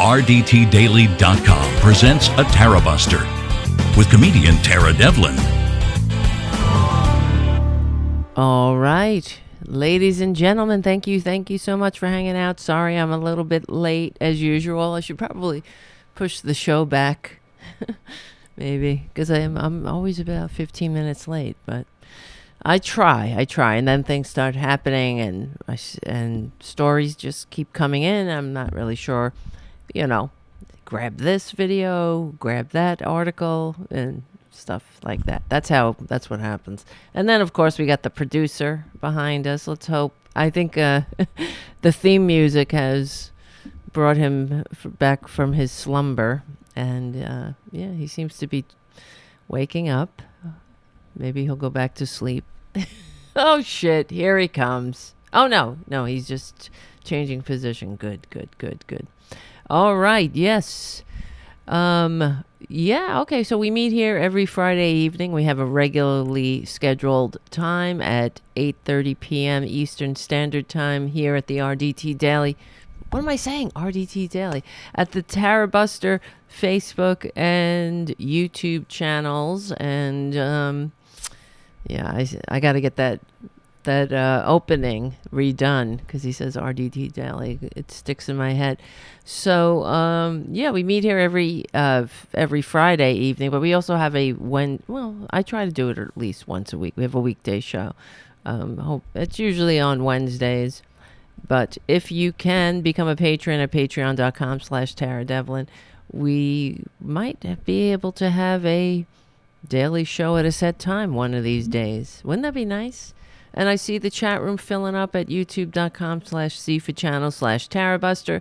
RDTDaily.com presents a Tarabuster with comedian Tara Devlin. All right, ladies and gentlemen, thank you so much for hanging out. Sorry I'm a little bit late as usual. I should probably push the show back, maybe, because I'm always about 15 minutes late, but I try, and then things start happening, and stories just keep coming in. I'm not really sure, grab this video, grab that article, and stuff like that. That's what happens. And then, of course, we got the producer behind us. Let's hope. I think the theme music has brought him back from his slumber, and he seems to be waking up. Maybe he'll go back to sleep. Oh, shit. Here he comes. Oh, no, he's just changing position. Good. All right. Yes. Okay. So we meet here every Friday evening. We have a regularly scheduled time at 8:30 p.m. Eastern Standard Time here at the RDT Daily. What am I saying? RDT Daily at the Tarabuster Facebook and YouTube channels. And, I got to get that opening redone because he says RDT Daily. It sticks in my head. So, we meet here every Friday evening, but we also have I try to do it at least once a week. We have a weekday show. It's usually on Wednesdays, but if you can become a patron at patreon.com/Tara Devlin, we might be able to have a daily show at a set time one of these days. Wouldn't that be nice? And I see the chat room filling up at youtube.com/cfachannel/Tarabuster.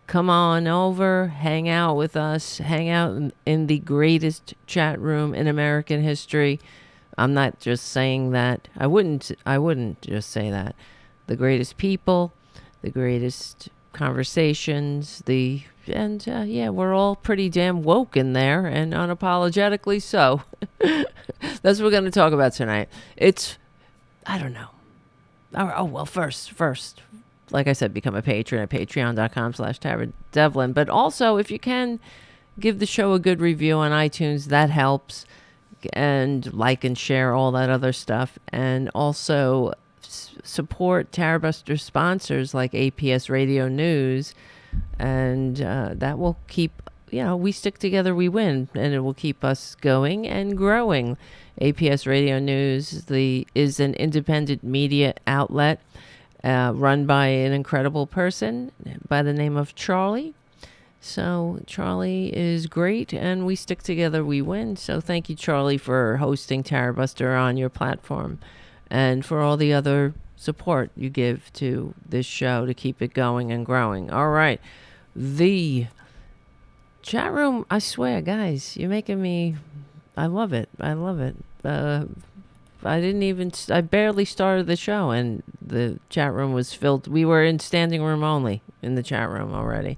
Come on over, hang out with us, hang out in the greatest chat room in American history. I'm not just saying that. I wouldn't just say that. The greatest people, the greatest conversations, we're all pretty damn woke in there, and unapologetically so. That's what we're going to talk about tonight. I don't know. Oh, well, first, like I said, become a patron at patreon.com/Tara Devlin. But also, if you can, give the show a good review on iTunes. That helps. And like and share all that other stuff. And also support Tarabuster sponsors like APS Radio News. And that will keep, we stick together, we win. And it will keep us going and growing. APS Radio News is an independent media outlet run by an incredible person by the name of Charlie. So Charlie is great, and we stick together, we win. So thank you, Charlie, for hosting Tarabuster on your platform and for all the other support you give to this show to keep it going and growing. All right. The chat room, I swear, guys, you're making me... I love it. I barely started the show and the chat room was filled. We were in standing room only in the chat room already.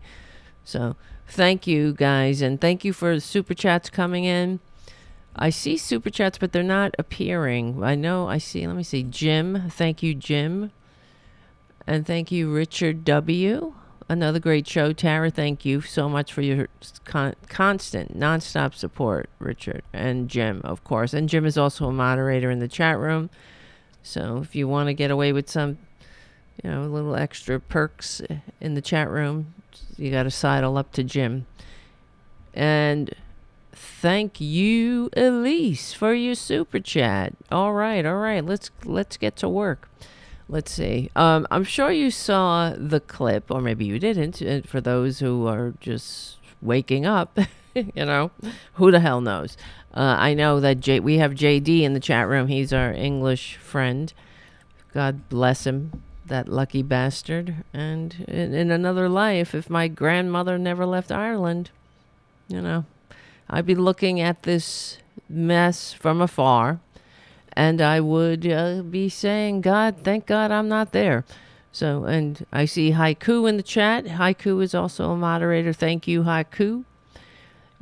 So thank you, guys. And thank you for the super chats coming in. I see super chats, but they're not appearing. I see. Let me see. Jim. Thank you, Jim. And thank you, Richard W. Another great show. Tara, thank you so much for your constant, nonstop support, Richard. And Jim, of course. And Jim is also a moderator in the chat room. So if you want to get away with some, little extra perks in the chat room, you got to sidle up to Jim. And thank you, Elise, for your super chat. All right. Let's get to work. Let's see. I'm sure you saw the clip, or maybe you didn't. For those who are just waking up, who the hell knows? I know that we have JD in the chat room. He's our English friend. God bless him, that lucky bastard. And in another life, if my grandmother never left Ireland, I'd be looking at this mess from afar. And I would be saying, God, thank God I'm not there. So, and I see Haiku in the chat. Haiku is also a moderator. Thank you, Haiku.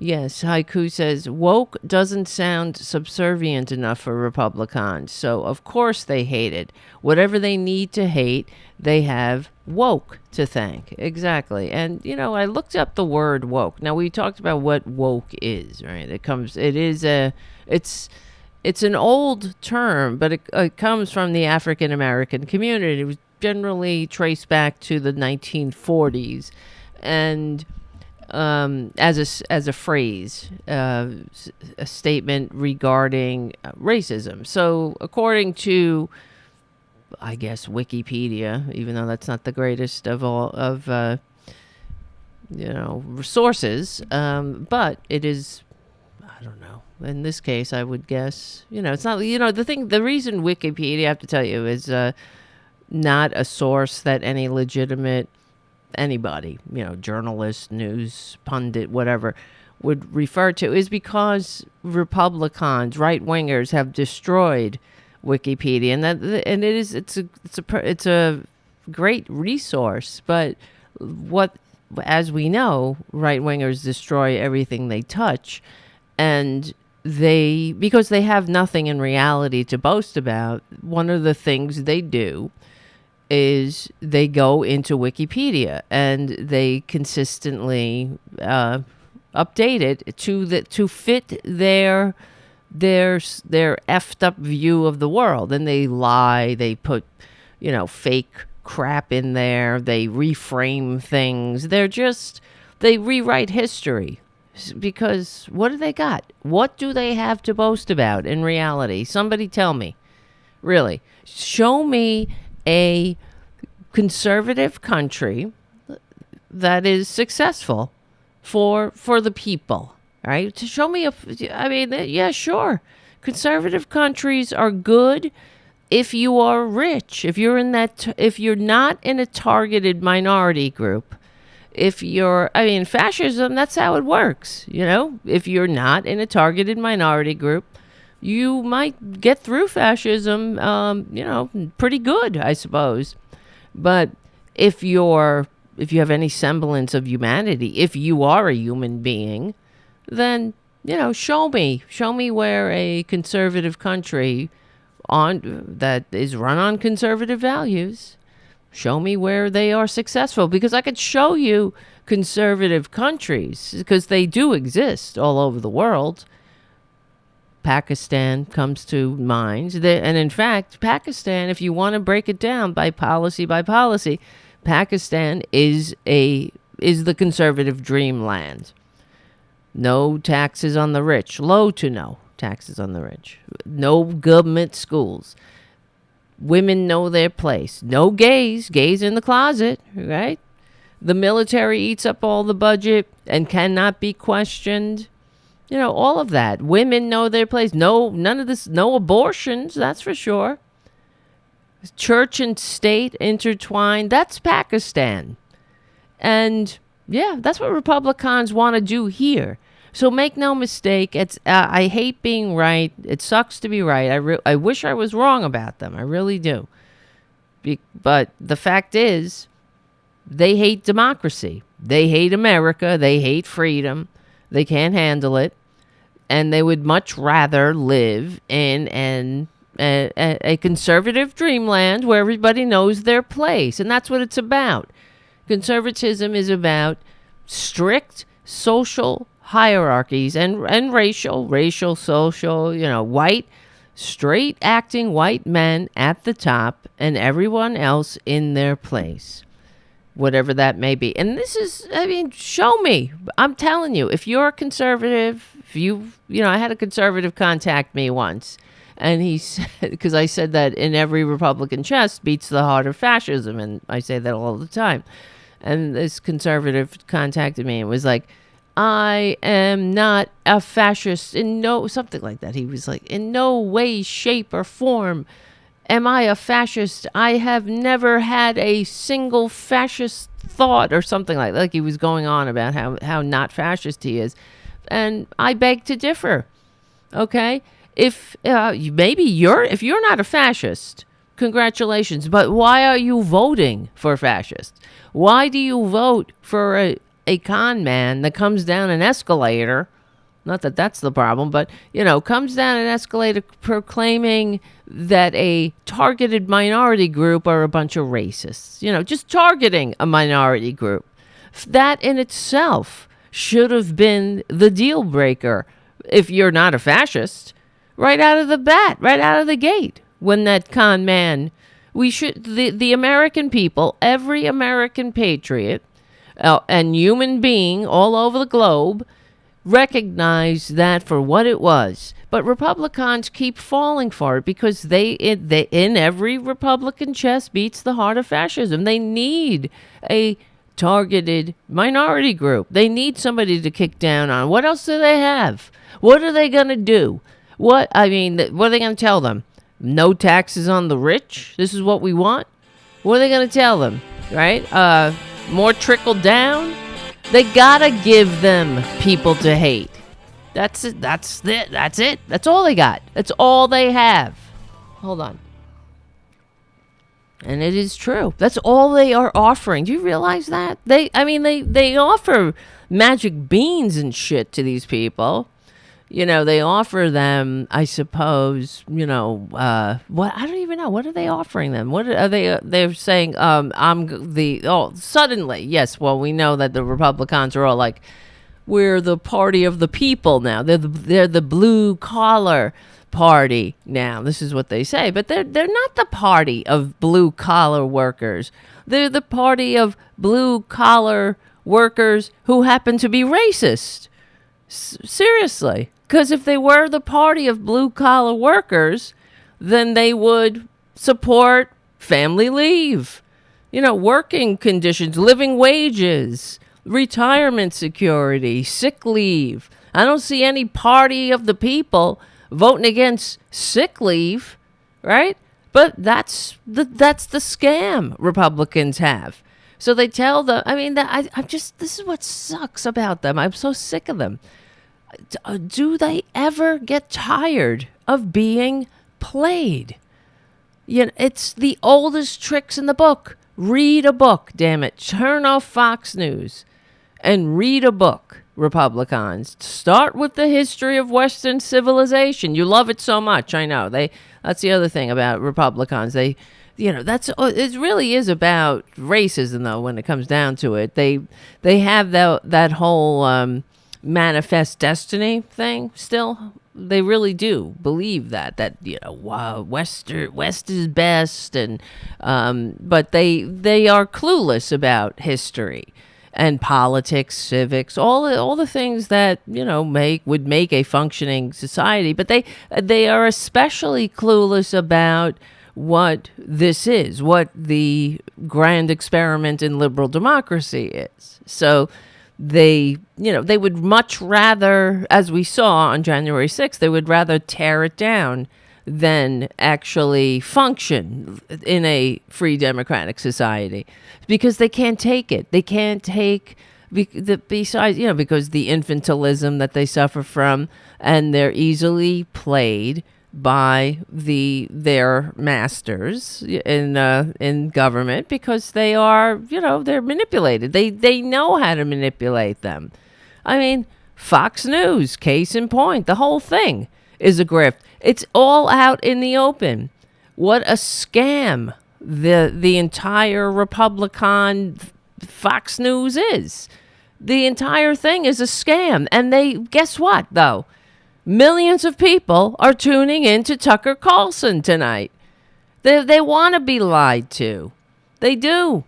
Yes, Haiku says, woke doesn't sound subservient enough for Republicans. So, of course, they hate it. Whatever they need to hate, they have woke to thank. Exactly. And, I looked up the word woke. Now, we talked about what woke is, right? It's an old term, but it comes from the African American community. It was generally traced back to the 1940s. And as a phrase, a statement regarding racism. So, according to, I guess, Wikipedia, even though that's not the greatest of all of sources, but it is. I don't know. In this case, I would guess, it's not. The reason Wikipedia, I have to tell you, is not a source that any legitimate anybody, journalist, news pundit, whatever, would refer to, is because Republicans, right wingers, have destroyed Wikipedia, and it's a great resource. But as we know, right wingers destroy everything they touch, and because they have nothing in reality to boast about. One of the things they do is they go into Wikipedia and they consistently update it to fit their effed up view of the world. And they lie, they put fake crap in there, they reframe things, they rewrite history. Because what do they got? What do they have to boast about in reality? Somebody tell me. Really, show me a conservative country that is successful for the people, right? To show me yeah, sure. Conservative countries are good if you are rich, if you're not in a targeted minority group. Fascism, that's how it works. If you're not in a targeted minority group, you might get through fascism, pretty good, I suppose. But if you have any semblance of humanity, if you are a human being, then, show me where a conservative country that is run on conservative values, show me where they are successful, because I could show you conservative countries, because they do exist all over the world. Pakistan comes to mind. And in fact, Pakistan, if you want to break it down by policy, Pakistan is the conservative dreamland. No taxes on the rich, low to no taxes on the rich. No government schools. Women know their place. No gays in the closet, right? The military eats up all the budget and cannot be questioned. All of that. Women know their place. No, none of this, no abortions, that's for sure. Church and state intertwined. That's Pakistan. And yeah, that's what Republicans want to do here. So make no mistake, I hate being right. It sucks to be right. I wish I was wrong about them. I really do. But the fact is, they hate democracy. They hate America. They hate freedom. They can't handle it. And they would much rather live in a conservative dreamland where everybody knows their place. And that's what it's about. Conservatism is about strict social hierarchies and racial, social, white, straight acting white men at the top and everyone else in their place, whatever that may be. And this is, show me. I'm telling you, if you're a conservative, I had a conservative contact me once, and he said, because I said that in every Republican chest beats the heart of fascism, and I say that all the time. And this conservative contacted me and was like, I am not a fascist something like that. He was like, in no way, shape, or form am I a fascist. I have never had a single fascist thought, or something like that. Like he was going on about how not fascist he is. And I beg to differ. Okay? If you're not a fascist, congratulations. But why are you voting for fascists? Why do you vote for a con man that comes down an escalator Not that that's the problem, but, comes down and escalated proclaiming that a targeted minority group are a bunch of racists. Just targeting a minority group. That in itself should have been the deal breaker if you're not a fascist. Right out of the bat, right out of the gate. When that con man, the American people, every American patriot and human being all over the globe recognize that for what it was. But Republicans keep falling for it because they in every Republican chess beats the heart of fascism. They need a targeted minority group. They need somebody to kick down on. What else do they have? What are they going to do? What are they going to tell them? No taxes on the rich? This is what we want? What are they going to tell them? Right? More trickle down? They gotta give them people to hate. That's it. That's it. That's all they got. That's all they have. Hold on. And it is true. That's all they are offering. Do you realize that? They offer magic beans and shit to these people. They offer them, I suppose, what, I don't even know. What are they offering them? What are they're saying, suddenly, yes, well, we know that the Republicans are all like, we're the party of the people now. They're the blue collar party now. This is what they say, but they're not the party of blue collar workers. They're the party of blue collar workers who happen to be racist. Seriously. Because if they were the party of blue-collar workers, then they would support family leave, working conditions, living wages, retirement security, sick leave. I don't see any party of the people voting against sick leave, right? But that's the scam Republicans have. So they tell them, this is what sucks about them. I'm so sick of them. Do they ever get tired of being played? It's the oldest tricks in the book. Read a book, damn it. Turn off Fox News and read a book, Republicans. Start with the history of Western civilization. You love it so much, I know. That's the other thing about Republicans. It really is about racism, though, when it comes down to it. They have that whole manifest destiny thing still. They really do believe that West is best, and but they are clueless about history and politics, civics, all the things that would make a functioning society. But they are especially clueless about what this is, what the grand experiment in liberal democracy is. So they would much rather, as we saw on January 6th, they would rather tear it down than actually function in a free democratic society, because they can't take it. They can't take besides, because the infantilism that they suffer from, and they're easily played by their masters in government, because they are, they're manipulated. They know how to manipulate them. Fox News, case in point, the whole thing is a grift. It's all out in the open. What a scam the entire Republican Fox News is. The entire thing is a scam. And guess what, though? Millions of people are tuning in to Tucker Carlson tonight. They want to be lied to. They do.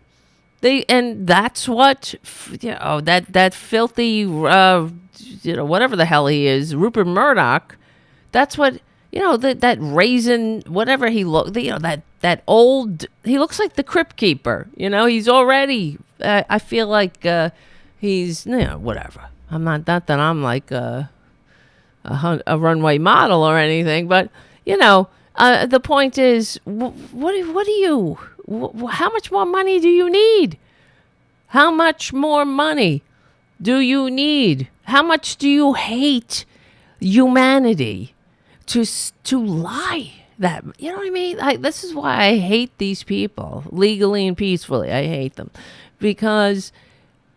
And that's what, that filthy, whatever the hell he is, Rupert Murdoch, that's what, that raisin, whatever he looks, that old, he looks like the Crypt Keeper. He's already, I feel like he's, whatever. Not that I'm like a runway model or anything, but the point is, how much more money do you need? How much more money do you need? How much do you hate humanity to lie that? You know what I mean? This is why I hate these people, legally and peacefully. I hate them because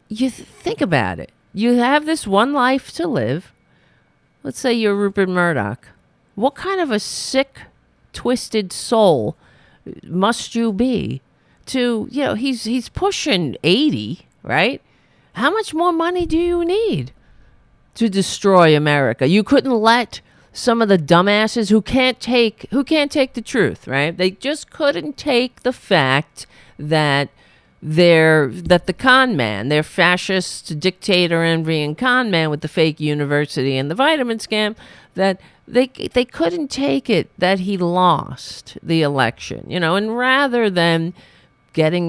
you think about it. You have this one life to live. let's say you're Rupert Murdoch. What kind of a sick, twisted soul must you be to, he's pushing 80, right? How much more money do you need to destroy America? You couldn't let some of the dumbasses who can't take the truth, right? They just couldn't take the fact that the con man, their fascist dictator envying con man with the fake university and the vitamin scam, that they couldn't take it that he lost the election, and rather than getting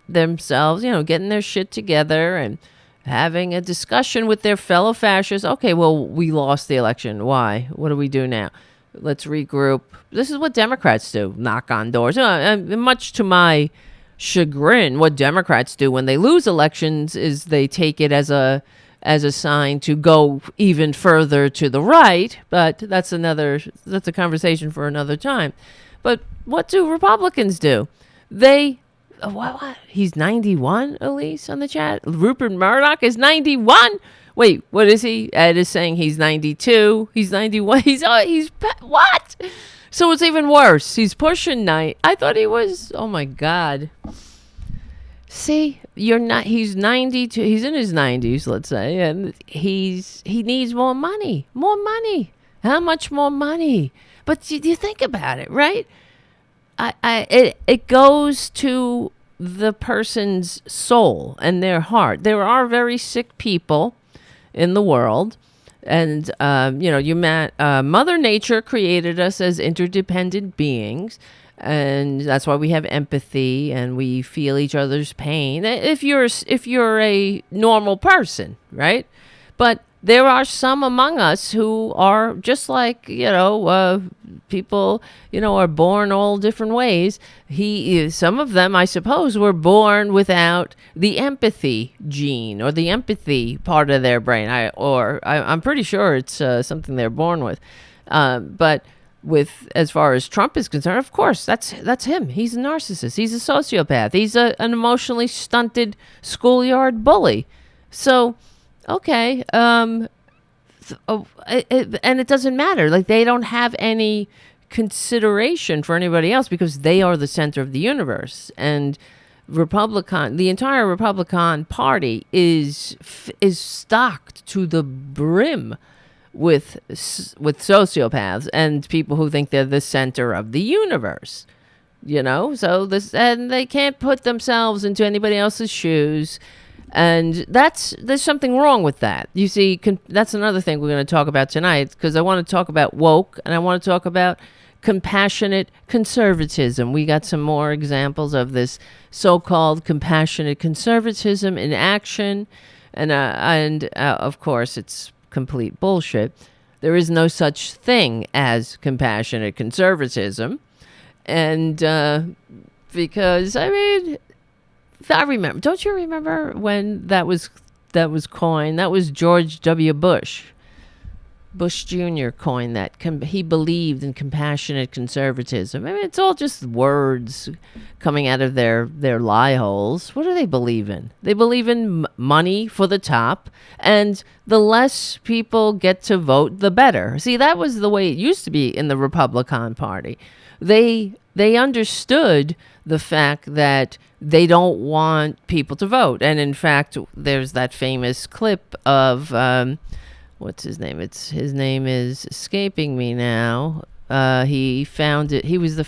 themselves, getting their shit together and having a discussion with their fellow fascists. Okay, well, we lost the election. Why? What do we do now? Let's regroup. This is what Democrats do, knock on doors. Much to my chagrin, what Democrats do when they lose elections is they take it as a sign to go even further to the right. But that's a conversation for another time. But what do Republicans do? What? He's 91, Elise, on the chat. Rupert Murdoch is 91. Wait, what is he? Ed is saying he's 92. He's 91. He's what? So it's even worse. He's pushing 9. I thought he was. Oh my God. See, you're not. He's 92. He's in his 90s, let's say, and he needs more money. More money. How much more money? But you think about it, right? It goes to the person's soul and their heart. There are very sick people in the world, and Mother Nature created us as interdependent beings, and that's why we have empathy and we feel each other's pain. If you're a normal person, right? But there are some among us who are just like, people, are born all different ways. Some of them, I suppose, were born without the empathy gene or the empathy part of their brain. I'm pretty sure it's something they're born with. But as far as Trump is concerned, of course, that's him. He's a narcissist. He's a sociopath. He's an emotionally stunted schoolyard bully. So, okay, and it doesn't matter. Like, they don't have any consideration for anybody else because they are the center of the universe. And the entire Republican Party is stocked to the brim with sociopaths and people who think they're the center of the universe. And they can't put themselves into anybody else's shoes. And there's something wrong with that. You see, that's another thing we're going to talk about tonight, because I want to talk about woke and I want to talk about compassionate conservatism. We got some more examples of this so-called compassionate conservatism in action. And of course, it's complete bullshit. There is no such thing as compassionate conservatism. And because, I remember. Don't you remember when that was coined? That was George W. Bush Jr. coined that. He believed in compassionate conservatism. It's all just words coming out of their lie holes. What do they believe in? They believe in money for the top, and the less people get to vote, the better. See, that was the way it used to be in the Republican Party. They understood the fact that they don't want people to vote. And in fact, there's that famous clip of, what's his name? His name is escaping me now. He was the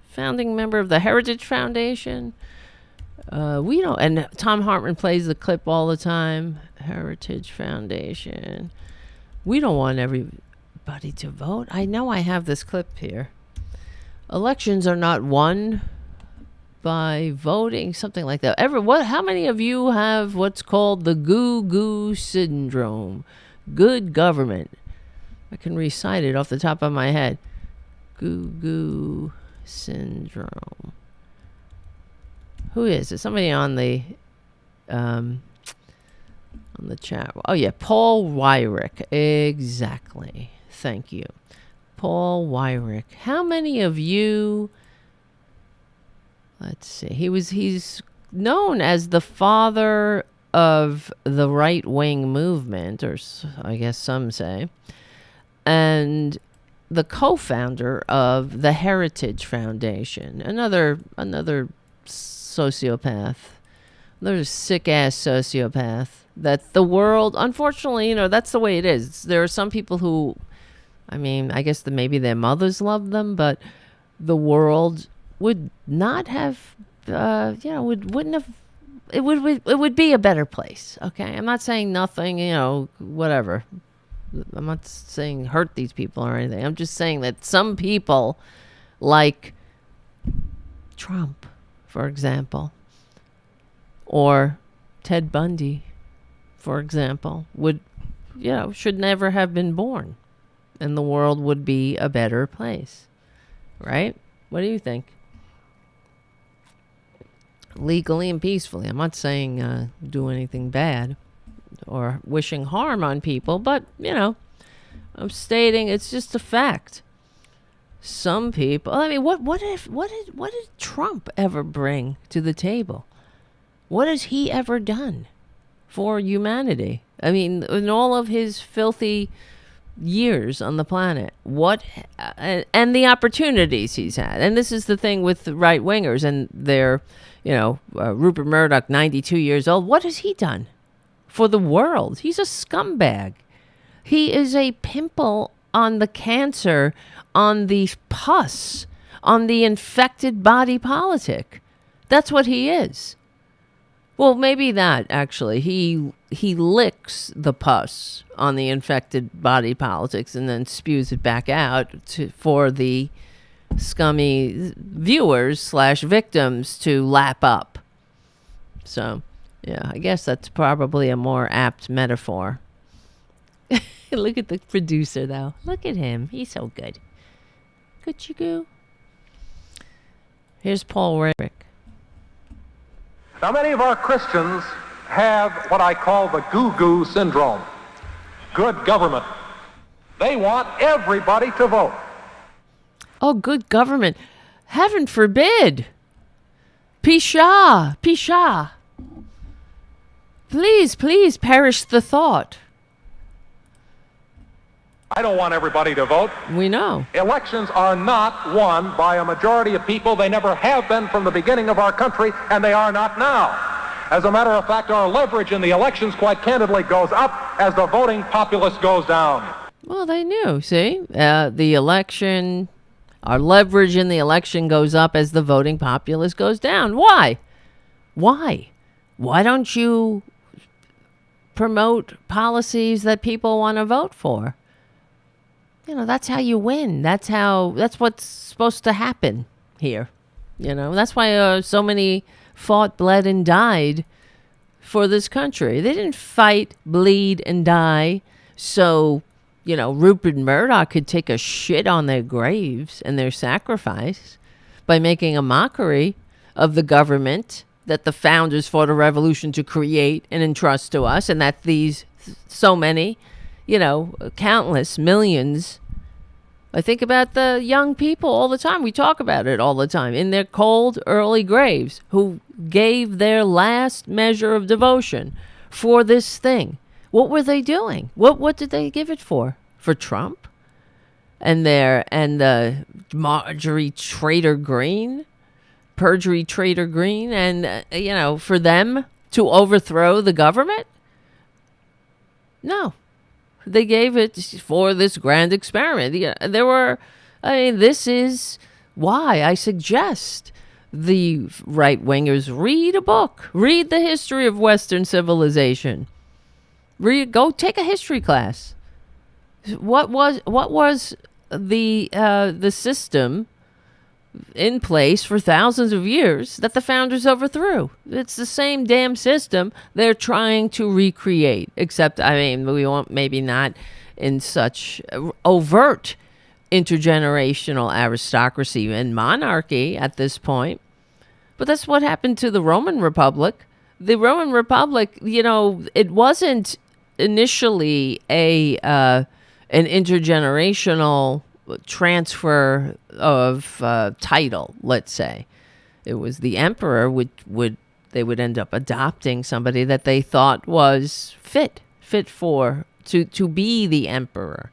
founding member of the Heritage Foundation. And Tom Hartman plays the clip all the time. Heritage Foundation. We don't want everybody to vote. I know I have this clip here. Elections are not won by voting, something like that. How many of you have what's called the goo-goo syndrome? Good government. I can recite it off the top of my head. Goo-goo syndrome. Who is it? Somebody on the chat. Oh yeah, Paul Weyrich. Exactly. Thank you. Paul Weyrich. How many of you? Let's see. He's known as the father of the right-wing movement, or I guess some say. and the co-founder of the Heritage Foundation, another sociopath, another sick-ass sociopath that the world, unfortunately, that's the way it is. There are some people who, I guess maybe their mothers loved them, but the world would not have, wouldn't have, it would be a better place, okay? I'm not saying nothing, whatever. I'm not saying hurt these people or anything. I'm just saying that some people, like Trump, for example, or Ted Bundy, for example, should never have been born, and the world would be a better place, right? What do you think? Legally and peacefully. I'm not saying do anything bad or wishing harm on people, but, I'm stating it's just a fact. Some people, what did Trump ever bring to the table? What has he ever done for humanity? In all of his filthy years on the planet, and the opportunities he's had. And this is the thing with the right wingers and their, Rupert Murdoch, 92 years old. What has he done for the world? He's a scumbag. He is a pimple on the cancer, on the pus, on the infected body politic. That's what he is. Well, maybe that, actually. He licks the pus on the infected body politics and then spews it back out for the scummy viewers/victims to lap up. So, yeah, I guess that's probably a more apt metaphor. Look at the producer, though. Look at him. He's so good. Good. Here's Paul Rarick. Now, many of our Christians have what I call the goo-goo syndrome. Good government. They want everybody to vote. Oh, good government. Heaven forbid. Pisha. Please perish the thought. I don't want everybody to vote. We know. Elections are not won by a majority of people. They never have been from the beginning of our country, and they are not now. As a matter of fact, our leverage in the elections, quite candidly, goes up as the voting populace goes down. Well, they knew, see? The election, our leverage in the election goes up as the voting populace goes down. Why? Why don't you promote policies that people want to vote for? That's how you win. That's what's supposed to happen here. That's why so many fought, bled, and died for this country. They didn't fight, bleed, and die so, Rupert Murdoch could take a shit on their graves and their sacrifice by making a mockery of the government that the founders fought a revolution to create and entrust to us, and that so many, countless millions. I think about the young people all the time. We talk about it all the time in their cold, early graves who gave their last measure of devotion for this thing. What were they doing? What did they give it for? For Trump? And the Marjorie Trader Green? Perjury Trader Green? And, for them to overthrow the government? No. They gave it for this grand experiment. This is why I suggest the right-wingers read a book. Read the history of Western civilization. Go take a history class. What was the system in place for thousands of years that the founders overthrew? It's the same damn system they're trying to recreate, except, we won't, maybe not in such overt intergenerational aristocracy and monarchy at this point. But that's what happened to the Roman Republic. The Roman Republic, it wasn't initially an intergenerational transfer of title, let's say. It was the emperor they would end up adopting somebody that they thought was fit to be the emperor.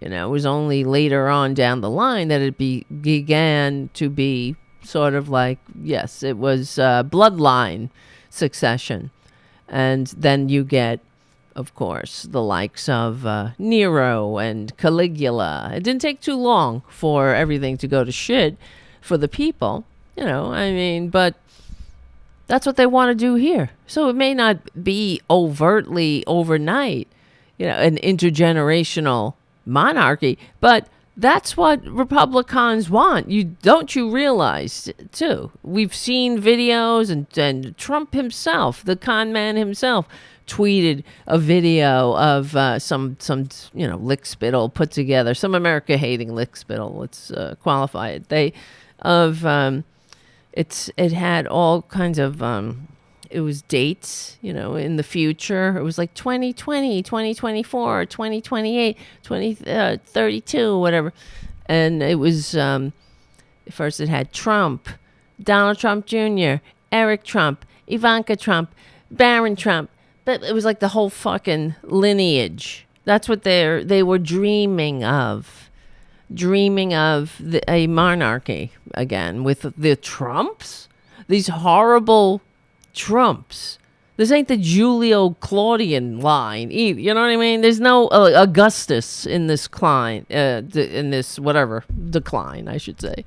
You know, it was only later on down the line that it began to be sort of like, yes, it was bloodline succession. And then you get, of course, the likes of Nero and Caligula. It didn't take too long for everything to go to shit for the people, you know, I mean, but that's what they want to do here. So it may not be overtly overnight, you know, an intergenerational monarchy, but that's what Republicans want. Don't you realize too? We've seen videos, and Trump himself, the con man himself, tweeted a video of some lickspittle put together, some America hating lickspittle. Let's qualify it. It had all kinds of it was dates, you know, in the future. It was like 2020, 2024, 2028, 2032, whatever. And it was, first it had Trump, Donald Trump Jr., Eric Trump, Ivanka Trump, Barron Trump. But it was like the whole fucking lineage. That's what they were dreaming of. Dreaming of a monarchy again with the Trumps. These horrible Trumps. This ain't the Julio-Claudian line. You know what I mean? There's no Augustus in this decline, I should say.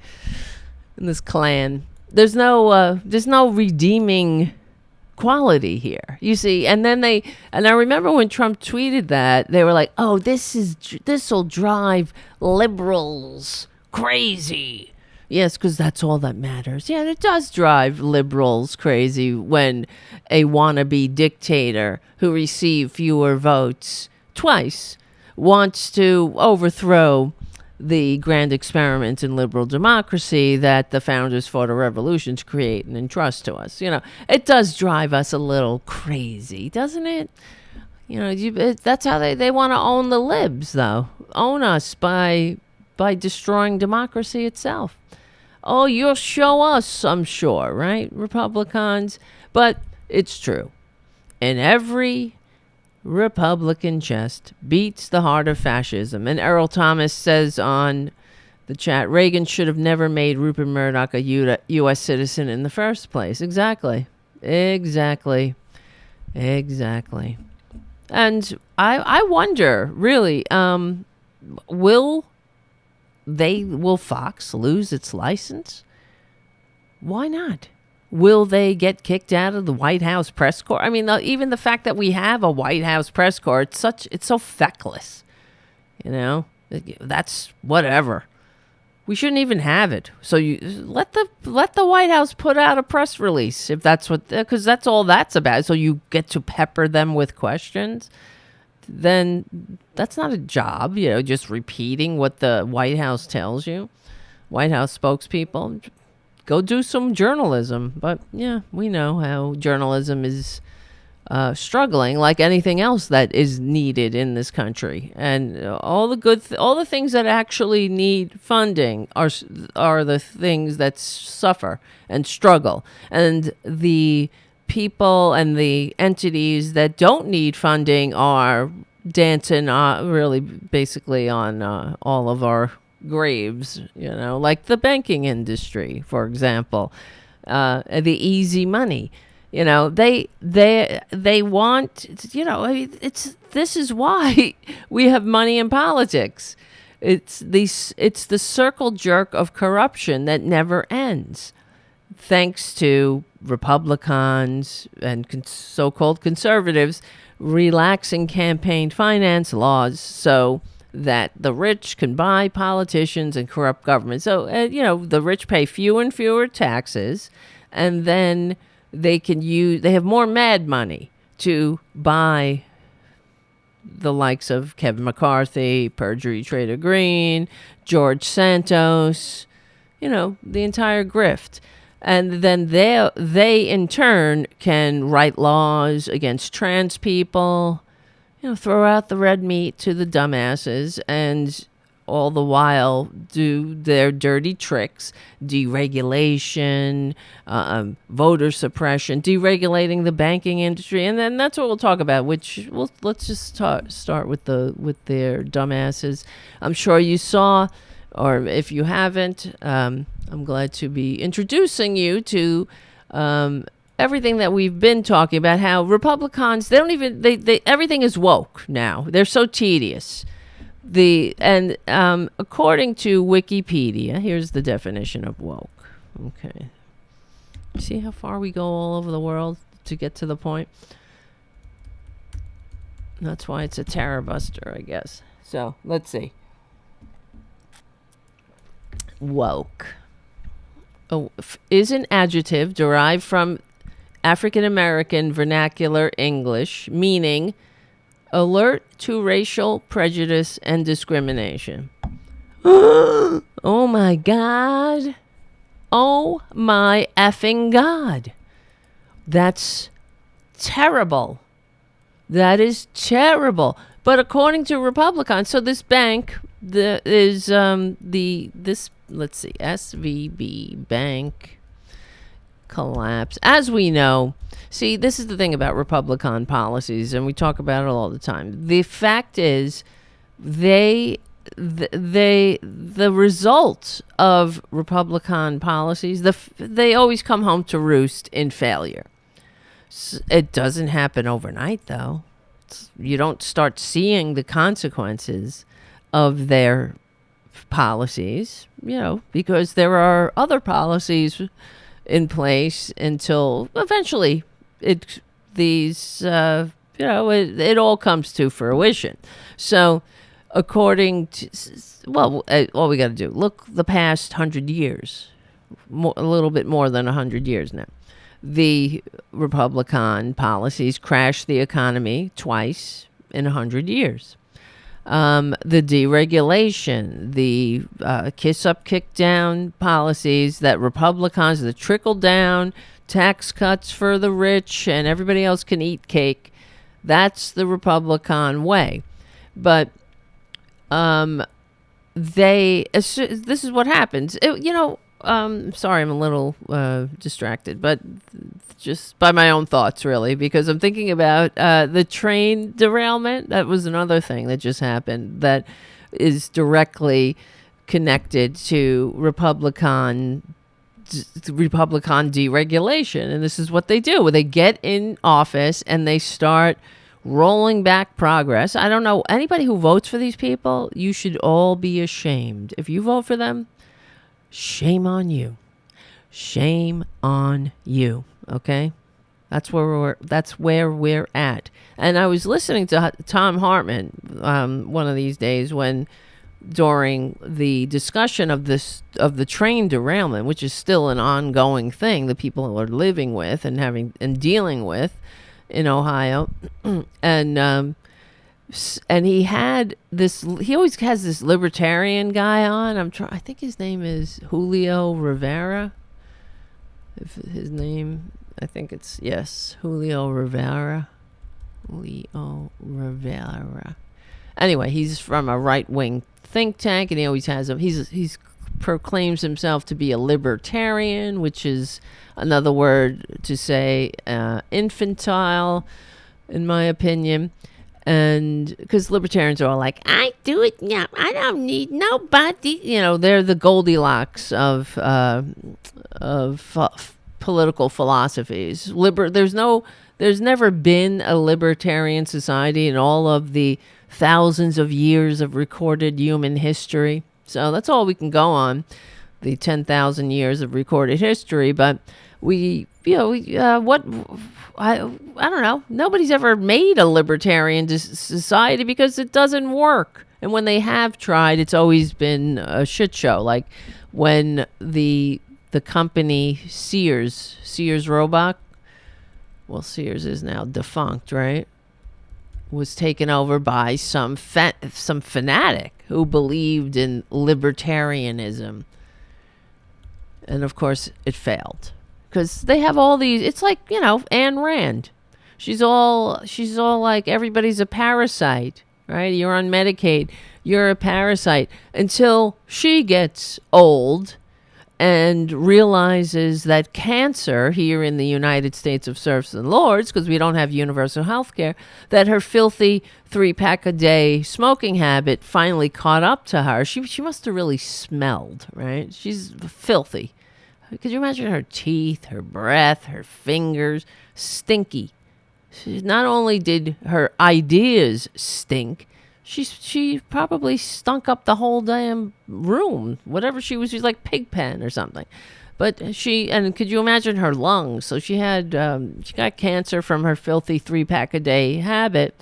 In this clan. There's no redeeming quality here. You see, and I remember when Trump tweeted that, they were like, "Oh, this'll drive liberals crazy." Yes, because that's all that matters. Yeah, it does drive liberals crazy when a wannabe dictator who received fewer votes twice wants to overthrow the grand experiment in liberal democracy that the founders fought a revolution to create and entrust to us. You know, it does drive us a little crazy, doesn't it? You know, that's how they want to own the libs, though. Own us by destroying democracy itself. Oh, you'll show us, I'm sure, right, Republicans? But it's true. And every Republican chest beats the heart of fascism. And Errol Thomas says on the chat, Reagan should have never made Rupert Murdoch a U.S. citizen in the first place. Exactly. And I wonder, really, will Fox lose its license? Why not? Will they get kicked out of the White House press corps? I mean, even the fact that we have a White House press corps, it's so feckless. You know, that's whatever. We shouldn't even have it. So you let the White House put out a press release if that's because that's all that's about. So you get to pepper them with questions. Then that's not a job, you know, just repeating what the White House tells you. White House spokespeople, go do some journalism. But yeah, we know how journalism is struggling, like anything else that is needed in this country. And all the things that actually need funding are the things that suffer and struggle. And the people and the entities that don't need funding are dancing really basically on all of our graves, you know, like the banking industry, for example, the easy money, you know, they want, you know, this is why we have money in politics. It's the circle jerk of corruption that never ends. Thanks to Republicans and so-called conservatives relaxing campaign finance laws so that the rich can buy politicians and corrupt government. So, you know, the rich pay fewer and fewer taxes, and then they have more mad money to buy the likes of Kevin McCarthy, Perjury Trader Green, George Santos, you know, the entire grift. And then they in turn can write laws against trans people, you know, throw out the red meat to the dumbasses and all the while do their dirty tricks, deregulation, voter suppression, deregulating the banking industry, and then that's what we'll talk about. Let's just start with their dumbasses. I'm sure you saw, or if you haven't, I'm glad to be introducing you to everything that we've been talking about. How Republicans, they everything is woke now. They're so tedious. According to Wikipedia, here's the definition of woke. Okay. See how far we go all over the world to get to the point? That's why it's a Tarabuster, I guess. So, let's see. Woke is an adjective derived from African American vernacular English, meaning alert to racial prejudice and discrimination. Oh my God. Oh my effing God. That's terrible. That is terrible. But according to Republicans, so this bank let's see, SVB Bank collapse. As we know, see, this is the thing about Republican policies, and we talk about it all the time. The fact is, the results of Republican policies, they always come home to roost in failure. It doesn't happen overnight, though. You don't start seeing the consequences of their policies, because there are other policies in place until eventually it all comes to fruition. So according to, all we got to do, look the past 100 years, a little bit more than 100 years now. The Republican policies crashed the economy twice in 100 years. The deregulation, the kiss up, kick down policies that Republicans, the trickle down tax cuts for the rich and everybody else can eat cake. That's the Republican way. But this is what happens. Sorry, I'm a little distracted, but just by my own thoughts, really, because I'm thinking about the train derailment. That was another thing that just happened that is directly connected to Republican deregulation. And this is what they do. They get in office and they start rolling back progress. I don't know. Anybody who votes for these people, you should all be ashamed. If you vote for them, shame on you. Shame on you. Okay? That's where we're at. And I was listening to Tom Hartman one of these days during the discussion of the train derailment, which is still an ongoing thing that people are living with and dealing with in Ohio. And he had this. He always has this libertarian guy on. I think his name is Julio Rivera. If his name, I think it's Julio Rivera. Julio Rivera. Anyway, he's from a right wing think tank, and he always has he's proclaims himself to be a libertarian, which is another word to say infantile, in my opinion. And because libertarians are all like, I do it, yeah, I don't need nobody. They're the Goldilocks of political philosophies. There's never been a libertarian society in all of the thousands of years of recorded human history. So that's all we can go on, the 10,000 years of recorded history. But I don't know. Nobody's ever made a libertarian society because it doesn't work. And when they have tried, it's always been a shit show. Like when the company Sears Roebuck, well, Sears is now defunct, right? Was taken over by some fanatic who believed in libertarianism. And of course, it failed. Because they have all these, it's like, Ayn Rand. She's all like, everybody's a parasite, right? You're on Medicaid. You're a parasite until she gets old and realizes that cancer here in the United States of serfs and lords, because we don't have universal health care, that her filthy 3-pack-a-day smoking habit finally caught up to her. She must have really smelled, right? She's filthy. Could you imagine her teeth, her breath, her fingers? Stinky. Not only did her ideas stink, she probably stunk up the whole damn room. Whatever she was like Pigpen or something. But and could you imagine her lungs? So she got cancer from her filthy 3-pack-a-day habit,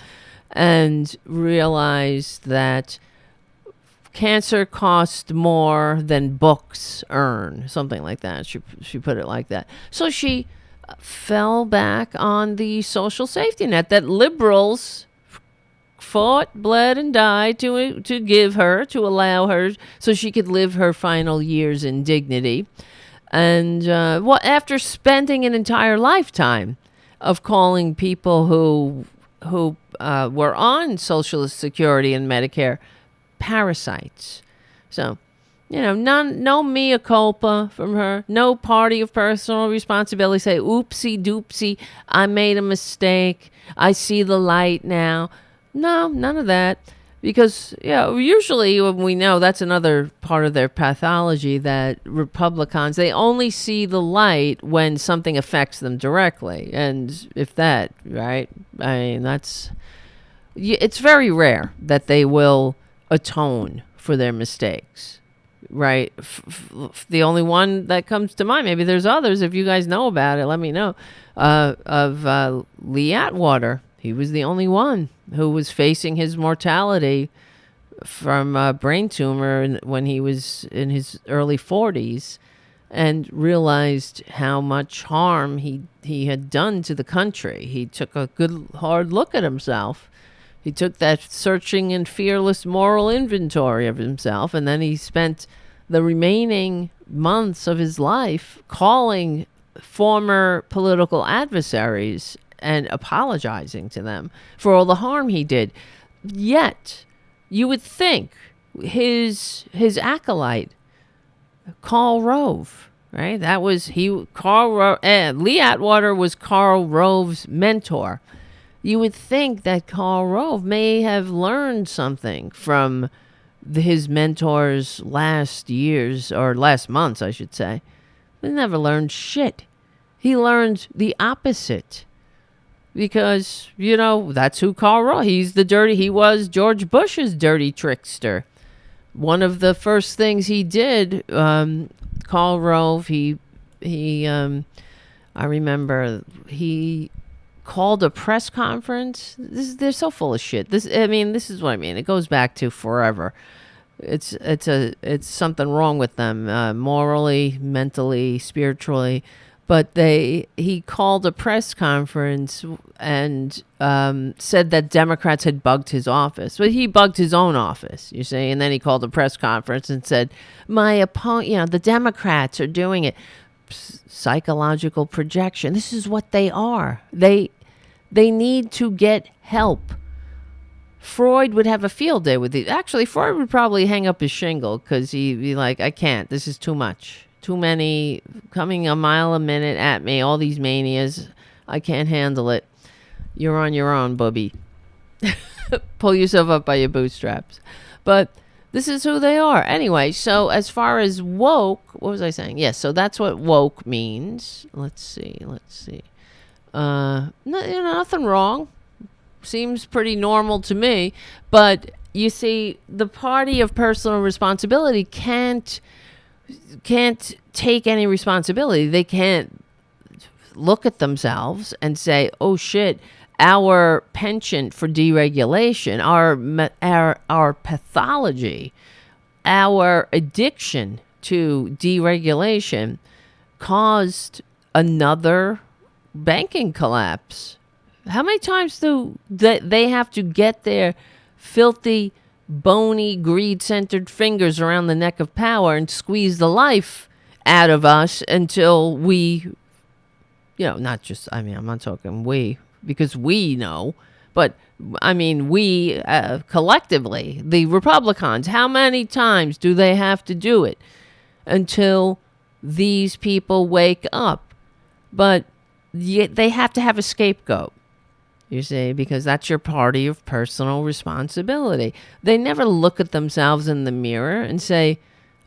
and realized that cancer cost more than books earn, something like that. She put it like that. So she fell back on the social safety net that liberals fought, bled, and died to give her, to allow her, so she could live her final years in dignity. And after spending an entire lifetime of calling people who were on Social Security and Medicare parasites. So, no mea culpa from her. No party of personal responsibility. Say, oopsie doopsie, I made a mistake. I see the light now. No, none of that. Because, usually when we know that's another part of their pathology, that Republicans, they only see the light when something affects them directly. And if that, right? I mean, it's very rare that they will atone for their mistakes, right? The only one that comes to mind, maybe there's others, if you guys know about it, let me know, of Lee Atwater. He was the only one who was facing his mortality from a brain tumor when he was in his early 40s, and realized how much harm he had done to the country. He took a good hard look at himself. He took that searching and fearless moral inventory of himself, and then he spent the remaining months of his life calling former political adversaries and apologizing to them for all the harm he did. Yet, you would think his acolyte, Karl Rove, right? That was Lee Atwater was Karl Rove's mentor. You would think that Karl Rove may have learned something from his mentor's last months, I should say. But he never learned shit. He learned the opposite. Because, that's who Karl Rove, he was George Bush's dirty trickster. One of the first things he did, Karl Rove, I remember he called a press conference. They're so full of shit. This is what I mean. It goes back to forever. It's something wrong with them, morally, mentally, spiritually. But he called a press conference and said that Democrats had bugged his office. But he bugged his own office, you see. And then he called a press conference and said, my opponent, the Democrats are doing it. Psychological projection. This is what they are. They need to get help. Freud would have a field day with it. Actually, Freud would probably hang up his shingle because he'd be like, I can't. This is too much. Too many coming a mile a minute at me. All these manias. I can't handle it. You're on your own, bubby. Pull yourself up by your bootstraps. But this is who they are. Anyway, so as far as woke, what was I saying? Yes, so that's what woke means. Let's see. Nothing wrong. Seems pretty normal to me. But you see, the party of personal responsibility can't take any responsibility. They can't look at themselves and say, oh shit, our penchant for deregulation, our pathology, our addiction to deregulation caused another banking collapse. How many times do they have to get their filthy, bony, greed-centered fingers around the neck of power and squeeze the life out of us until we, I'm not talking we, because we know, but I mean, we collectively, the Republicans, how many times do they have to do it until these people wake up? But they have to have a scapegoat, you see, because that's your party of personal responsibility. They never look at themselves in the mirror and say,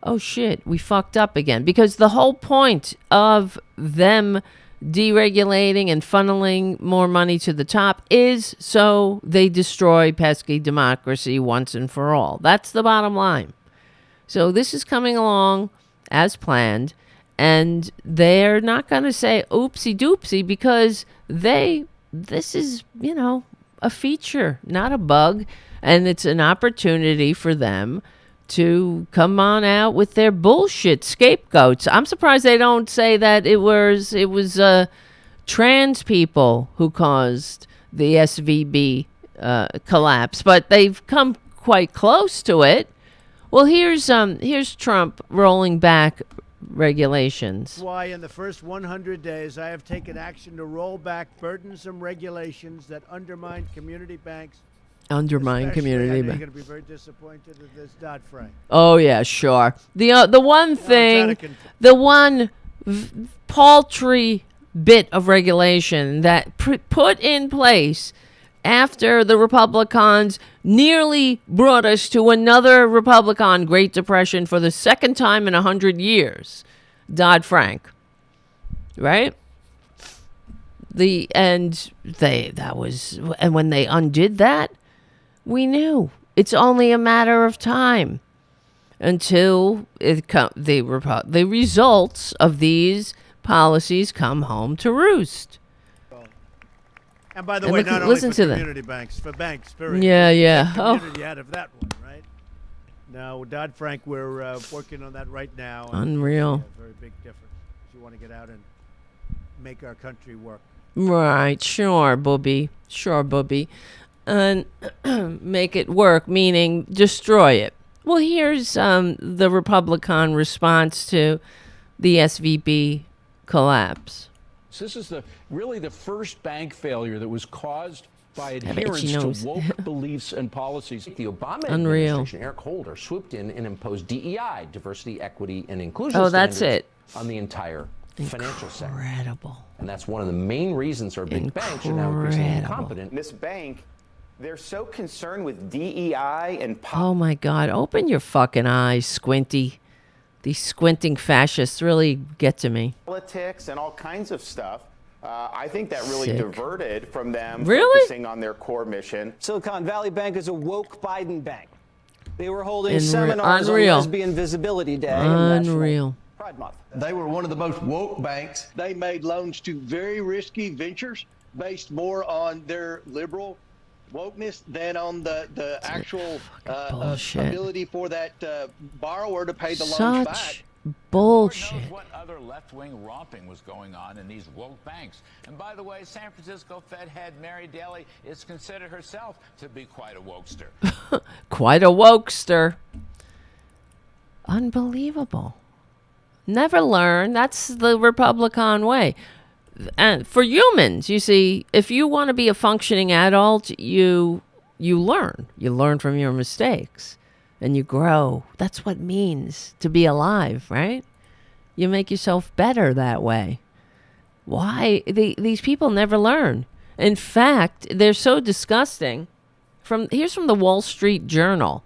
oh shit, we fucked up again. Because the whole point of them deregulating and funneling more money to the top is so they destroy pesky democracy once and for all. That's the bottom line. So this is coming along as planned, and they're not going to say oopsie doopsie, because this is, a feature, not a bug, and it's an opportunity for them to come on out with their bullshit scapegoats. I'm surprised they don't say that it was trans people who caused the SVB collapse, but they've come quite close to it. Well, here's Trump rolling back regulations. Why in the first 100 days I have taken action to roll back burdensome regulations that undermine community banks. Undermine community. I know you're going to be very disappointed with this Dodd-Frank. Oh yeah, sure. The one thing, the one paltry bit of regulation that put in place after the Republicans nearly brought us to another Republican Great Depression for the second time in 100 years, Dodd-Frank, right? And when they undid that, we knew it's only a matter of time until the results of these policies come home to roost. And by the way, not only for community banks, for banks, period. Yeah. Community out of that one, right? Now, Dodd-Frank, we're working on that right now. Unreal. A very big difference. If you want to get out and make our country work. Right. Sure, booby. And make it work, meaning destroy it. Well, here's the Republican response to the SVB collapse. So this is really the first bank failure that was caused by adherence to woke beliefs and policies. The Obama administration, Eric Holder, swooped in and imposed DEI, diversity, equity, and inclusion standards on the entire financial sector. Incredible. And that's one of the main reasons our big banks are now increasingly incompetent. This bank, they're so concerned with DEI and oh my God, open your fucking eyes, Squinty. These squinting fascists really get to me. Politics and all kinds of stuff. I think that really diverted from them really? Focusing on their core mission. Silicon Valley Bank is a woke Biden bank. They were holding seminars on Lesbian Visibility Day and National Pride Month. They were one of the most woke banks. They made loans to very risky ventures based more on their liberal wokeness than on the actual ability for that borrower to pay the loans back. Bullshit. Lord knows what other left-wing romping was going on in these woke banks. And by the way, San Francisco Fed head Mary Daly is considered herself to be quite a wokester. Quite a wokester. Unbelievable. Never learn. That's the Republican way. And for humans, you see, if you want to be a functioning adult, you learn. You learn from your mistakes. And you grow. That's what it means to be alive, right? You make yourself better that way. Why? These people never learn. In fact, they're so disgusting. Here's from the Wall Street Journal.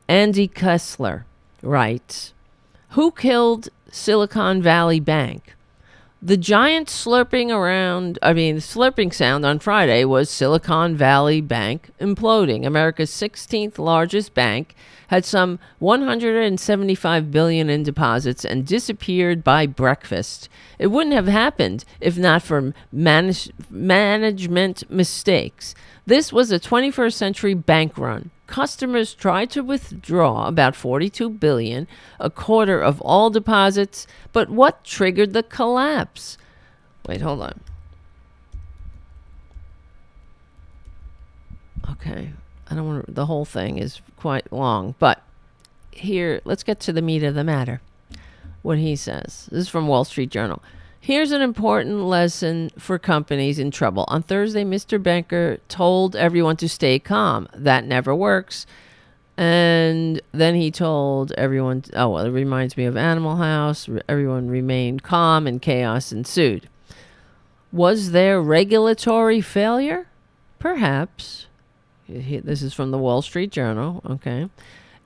Andy Kessler writes, who killed Silicon Valley Bank? The giant slurping sound on Friday was Silicon Valley Bank imploding. America's 16th largest bank had some $175 billion in deposits and disappeared by breakfast. It wouldn't have happened if not for management mistakes. This was a 21st century bank run. Customers tried to withdraw about $42 billion, a quarter of all deposits. But what triggered the collapse? Wait, hold on. Okay. I don't want to, the whole thing is quite long, but here, let's get to the meat of the matter. What he says. This is from Wall Street Journal. Here's an important lesson for companies in trouble. On Thursday, Mr. Banker told everyone to stay calm. That never works. And then he told everyone, it reminds me of Animal House. Everyone remained calm and chaos ensued. Was there regulatory failure? Perhaps. This is from the Wall Street Journal. Okay.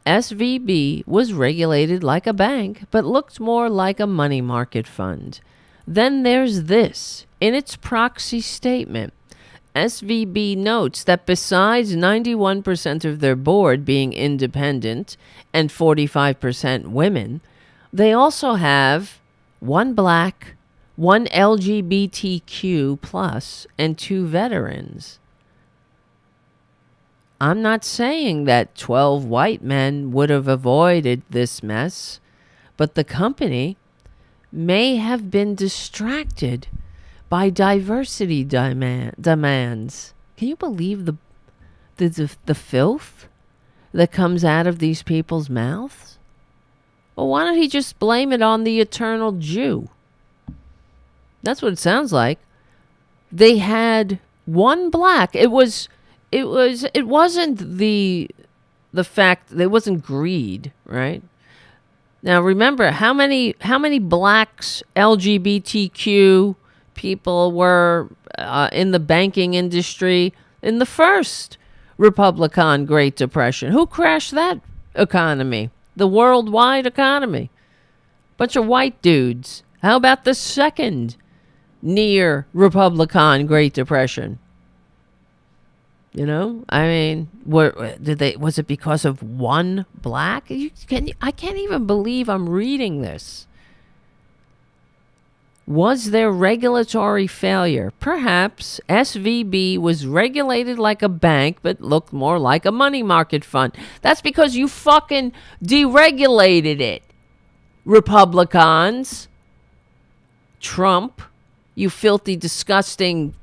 SVB was regulated like a bank, but looked more like a money market fund. Then there's this. In its proxy statement, SVB notes that besides 91% of their board being independent and 45% women, they also have 1 black, 1 LGBTQ plus, and 2 veterans. I'm not saying that 12 white men would have avoided this mess, but the company may have been distracted by diversity demands. Can you believe the filth that comes out of these people's mouths? Well, why don't he just blame it on the eternal Jew? That's what it sounds like. They had 1 black. It wasn't the fact that it wasn't greed, right? Now remember how many blacks, LGBTQ people were in the banking industry in the first Republican Great Depression. Who crashed that economy? The worldwide economy. Bunch of white dudes. How about the second near Republican Great Depression? You know, I mean, was it because of 1 black? I can't even believe I'm reading this. Was there regulatory failure? Perhaps. SVB was regulated like a bank, but looked more like a money market fund. That's because you fucking deregulated it. Republicans. Trump. You filthy, disgusting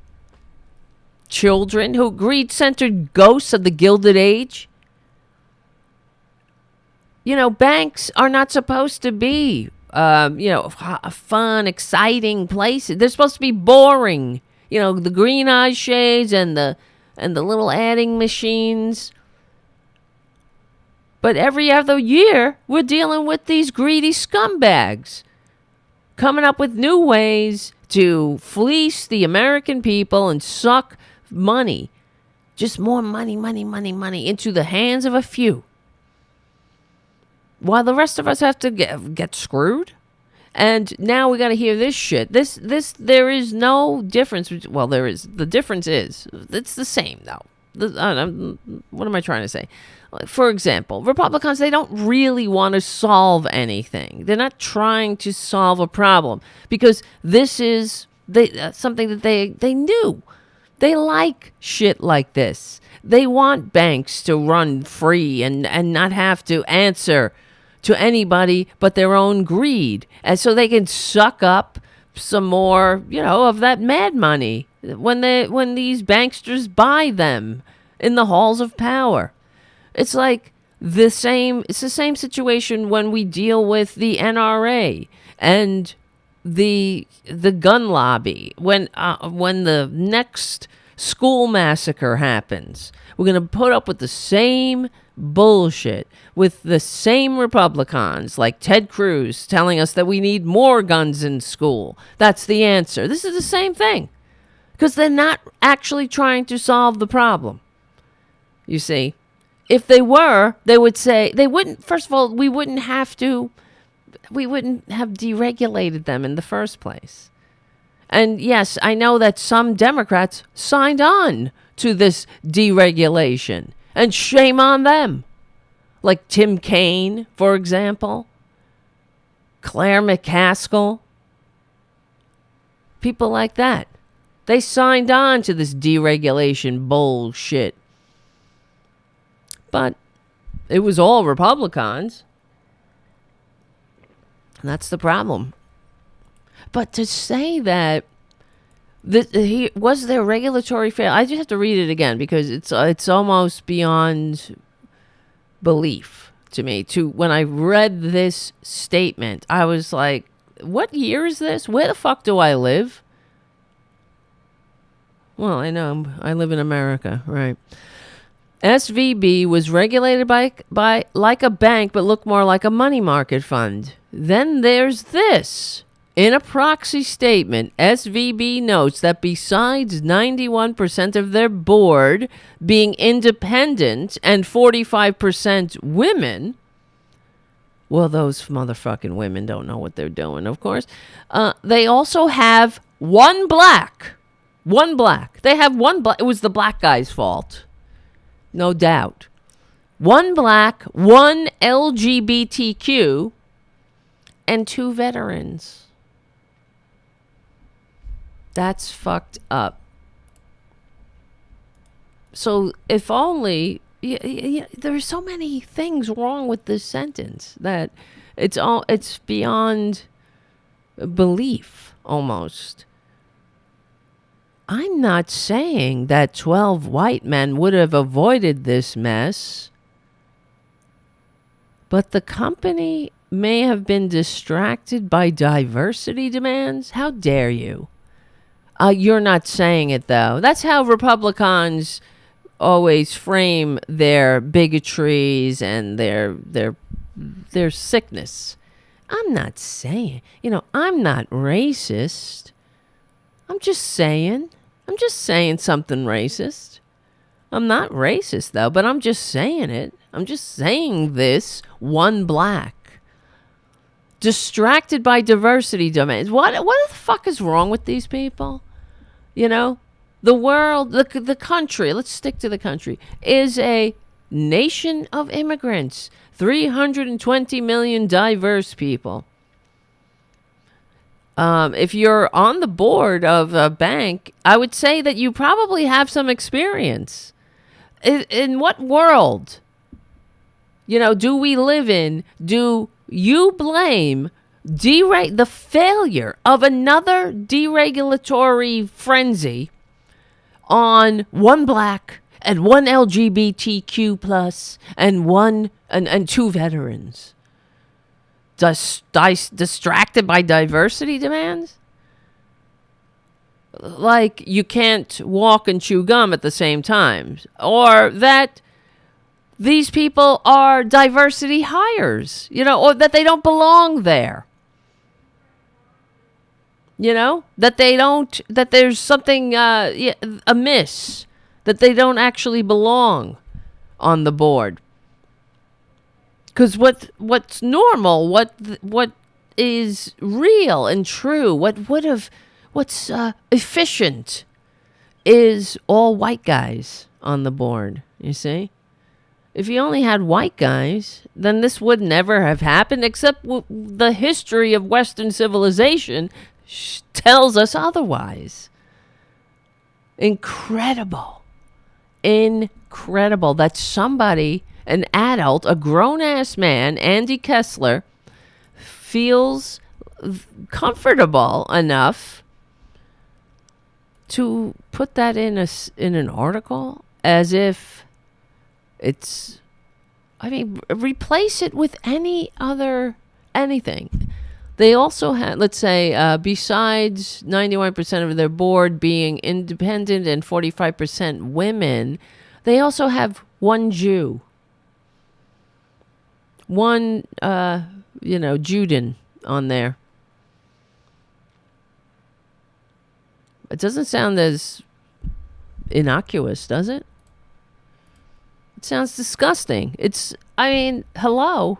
children who greed-centered ghosts of the Gilded Age. You know, banks are not supposed to be, fun, exciting places. They're supposed to be boring. You know, the green eye shades and the little adding machines. But every other year, we're dealing with these greedy scumbags coming up with new ways to fleece the American people and suck money, just more money into the hands of a few, while the rest of us have to get screwed. And now we got to hear this shit. There is no difference. Well, there is. The difference is it's the same though. What am I trying to say? For example, Republicans, they don't really want to solve anything. They're not trying to solve a problem because this is something that they knew. They like shit like this. They want banks to run free and not have to answer to anybody but their own greed. And so they can suck up some more, of that mad money when these banksters buy them in the halls of power. It's like the same situation when we deal with the NRA and the gun lobby. When the next school massacre happens, we're going to put up with the same bullshit with the same Republicans like Ted Cruz telling us that we need more guns in school. That's the answer. This is the same thing because they're not actually trying to solve the problem. You see, if they were, they would say they wouldn't. First of all, we wouldn't have deregulated them in the first place. And yes, I know that some Democrats signed on to this deregulation, and shame on them. Like Tim Kaine, for example, Claire McCaskill, people like that. They signed on to this deregulation bullshit. But it was all Republicans. And that's the problem. But to say that was there regulatory failure? I just have to read it again because it's almost beyond belief to me. When I read this statement, I was like, what year is this? Where the fuck do I live? Well, I know I live in America, right? SVB was regulated by like a bank, but looked more like a money market fund. Then there's this. In a proxy statement, SVB notes that besides 91% of their board being independent and 45% women, well, those motherfucking women don't know what they're doing, of course. They also have one black. One black. They have one black. It was the black guy's fault. No doubt. One black, one LGBTQ, and 2 veterans. That's fucked up. So if only... there's so many things wrong with this sentence that it's beyond belief almost. I'm not saying that 12 white men would have avoided this mess, but the company may have been distracted by diversity demands. How dare you? You're not saying it, though. That's how Republicans always frame their bigotries and their sickness. I'm not saying, I'm not racist. I'm just saying something racist. I'm not racist, though, but I'm just saying it. I'm just saying this. One black. Distracted by diversity demands. What the fuck is wrong with these people? The world, the country, let's stick to the country, is a nation of immigrants. 320 million diverse people. If you're on the board of a bank, I would say that you probably have some experience. In what world, do we live in? Do you blame the failure of another deregulatory frenzy on one black and one LGBTQ plus and 2 veterans? Distracted by diversity demands? Like you can't walk and chew gum at the same time. Or that these people are diversity hires, or that they don't belong there. That there's something amiss, that they don't actually belong on the board. Because what's normal, what is real and true, what's efficient is all white guys on the board, you see? If you only had white guys, then this would never have happened, except the history of Western civilization tells us otherwise. Incredible that somebody, an adult, a grown-ass man, Andy Kessler, feels comfortable enough to put that in an article as if it's... replace it with anything. They also had, let's say, besides 91% of their board being independent and 45% women, they also have one Jew. One, Juden on there. It doesn't sound as innocuous, does it? It sounds disgusting. Hello.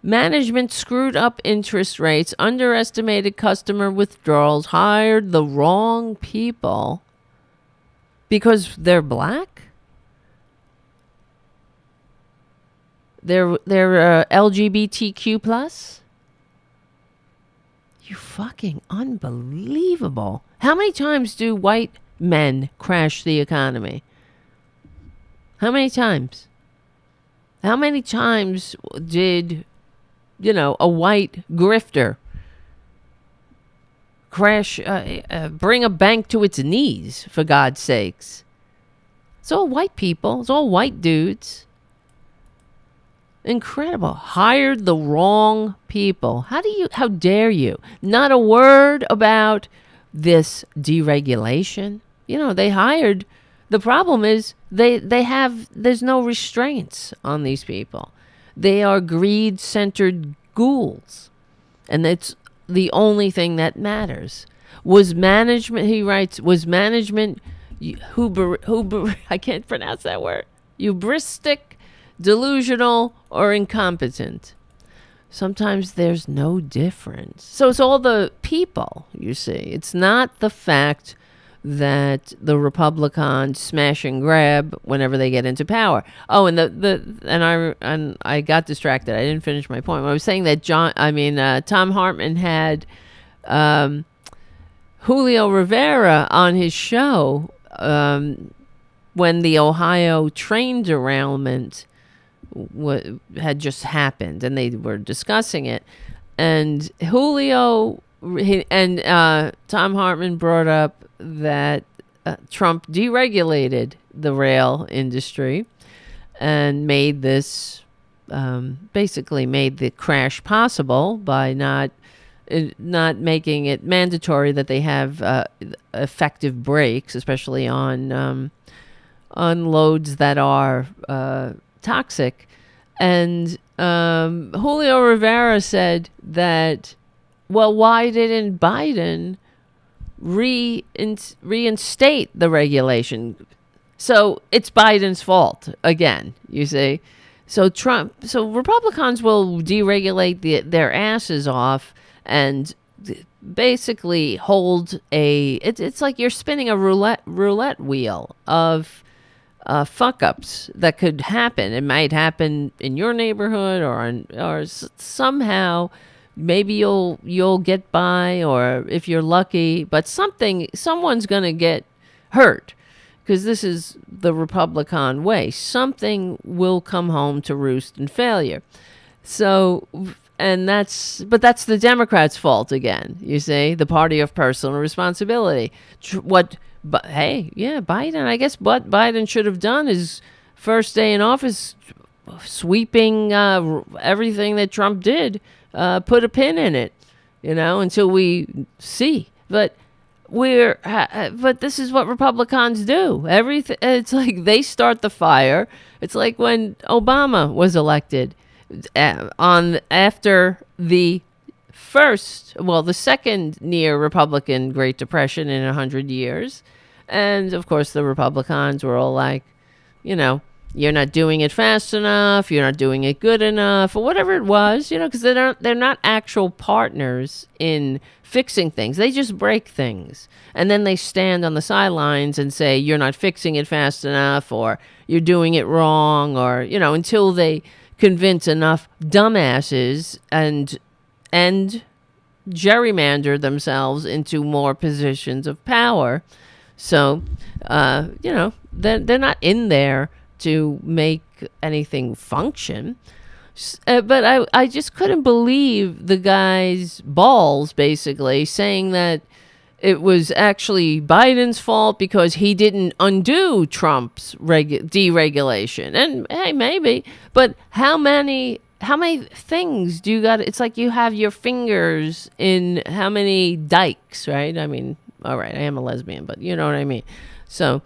Management screwed up interest rates, underestimated customer withdrawals, hired the wrong people because they're black? They're LGBTQ plus? You fucking unbelievable. How many times do white men crash the economy? How many times? How many times did, a white grifter crash, bring a bank to its knees, for God's sakes? It's all white people. It's all white dudes. Incredible. Hired the wrong people. How dare you? Not a word about this deregulation. They hired. The problem is there's no restraints on these people. They are greed-centered ghouls. And that's the only thing that matters. Was management, he writes, I can't pronounce that word, hubristic, delusional, or incompetent? Sometimes there's no difference. So it's all the people, you see. It's not the fact that the Republicans smash and grab whenever they get into power. Oh, and I got distracted. I didn't finish my point. I was saying that Tom Hartman had Julio Rivera on his show when the Ohio train derailment had just happened, and they were discussing it. And Tom Hartman brought up that Trump deregulated the rail industry and made this basically made the crash possible by not making it mandatory that they have effective brakes, especially on loads that are toxic. And Julio Rivera said that, well, why didn't Biden reinstate the regulation? So it's Biden's fault again, you see. So Republicans will deregulate their asses off and basically hold it's like you're spinning a roulette wheel of fuck ups that could happen. It might happen in your neighborhood or somehow. Maybe you'll get by, or if you're lucky, but someone's going to get hurt, because this is the Republican way. Something will come home to roost in failure. So, but that's the Democrats' fault again. You see, the party of personal responsibility. Biden. I guess what Biden should have done is first day in office, sweeping everything that Trump did. Put a pin in it, until we see. But this is what Republicans do. Everything. It's like they start the fire. It's like when Obama was elected, after the second near Republican Great Depression in 100 years, and of course the Republicans were all like, you're not doing it fast enough, you're not doing it good enough, or whatever it was, because they're not actual partners in fixing things. They just break things. And then they stand on the sidelines and say, you're not fixing it fast enough, or you're doing it wrong, or, until they convince enough dumbasses and gerrymander themselves into more positions of power. So, they're not in there to make anything function. But I just couldn't believe the guy's balls, basically, saying that it was actually Biden's fault because he didn't undo Trump's deregulation. And hey, maybe, but how many things do you got? It's like you have your fingers in how many dikes, right? I mean, all right, I am a lesbian, but you know what I mean. So,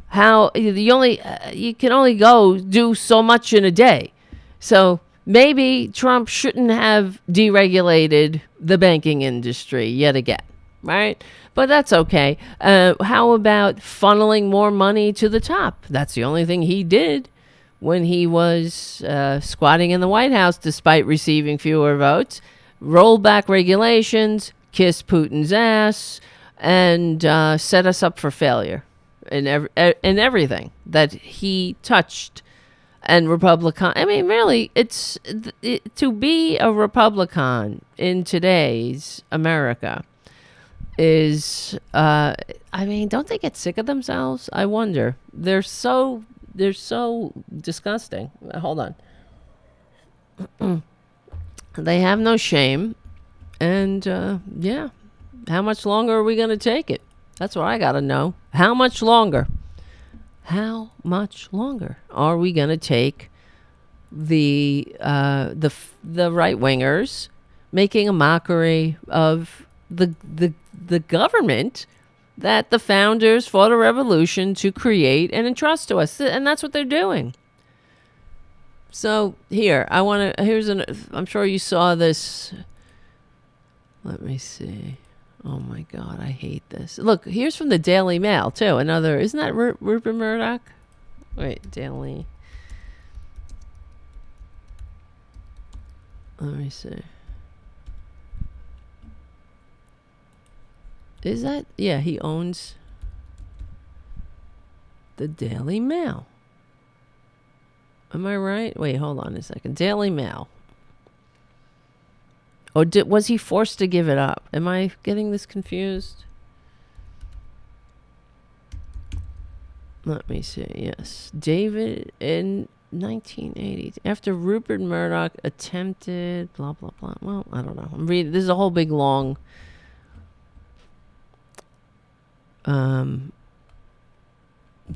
how you can only go do so much in a day. So maybe Trump shouldn't have deregulated the banking industry yet again, right? But that's okay. How about funneling more money to the top? That's the only thing he did when he was squatting in the White House, despite receiving fewer votes. Roll back regulations, kiss Putin's ass, and set us up for failure in everything that he touched. And Republican, I mean, really, to be a Republican in today's America is, don't they get sick of themselves? I wonder. They're so disgusting. Hold on. They have no shame. And, how much longer are we going to take it? That's what I got to know. How much longer? How much longer are we going to take the right wingers making a mockery of the government that the founders fought a revolution to create and entrust to us, and that's what they're doing. So here, I'm sure you saw this. Let me see. Oh my God, I hate this. Look, here's from the Daily Mail too. Another, isn't that Rupert Murdoch? Wait, Daily. Let me see. Is that? Yeah, he owns the Daily Mail. Am I right? Wait, hold on a second. Daily Mail. Or was he forced to give it up? Am I getting this confused? Let me see. Yes. David in 1980. After Rupert Murdoch attempted blah, blah, blah. Well, I don't know. I'm reading. This is a whole big long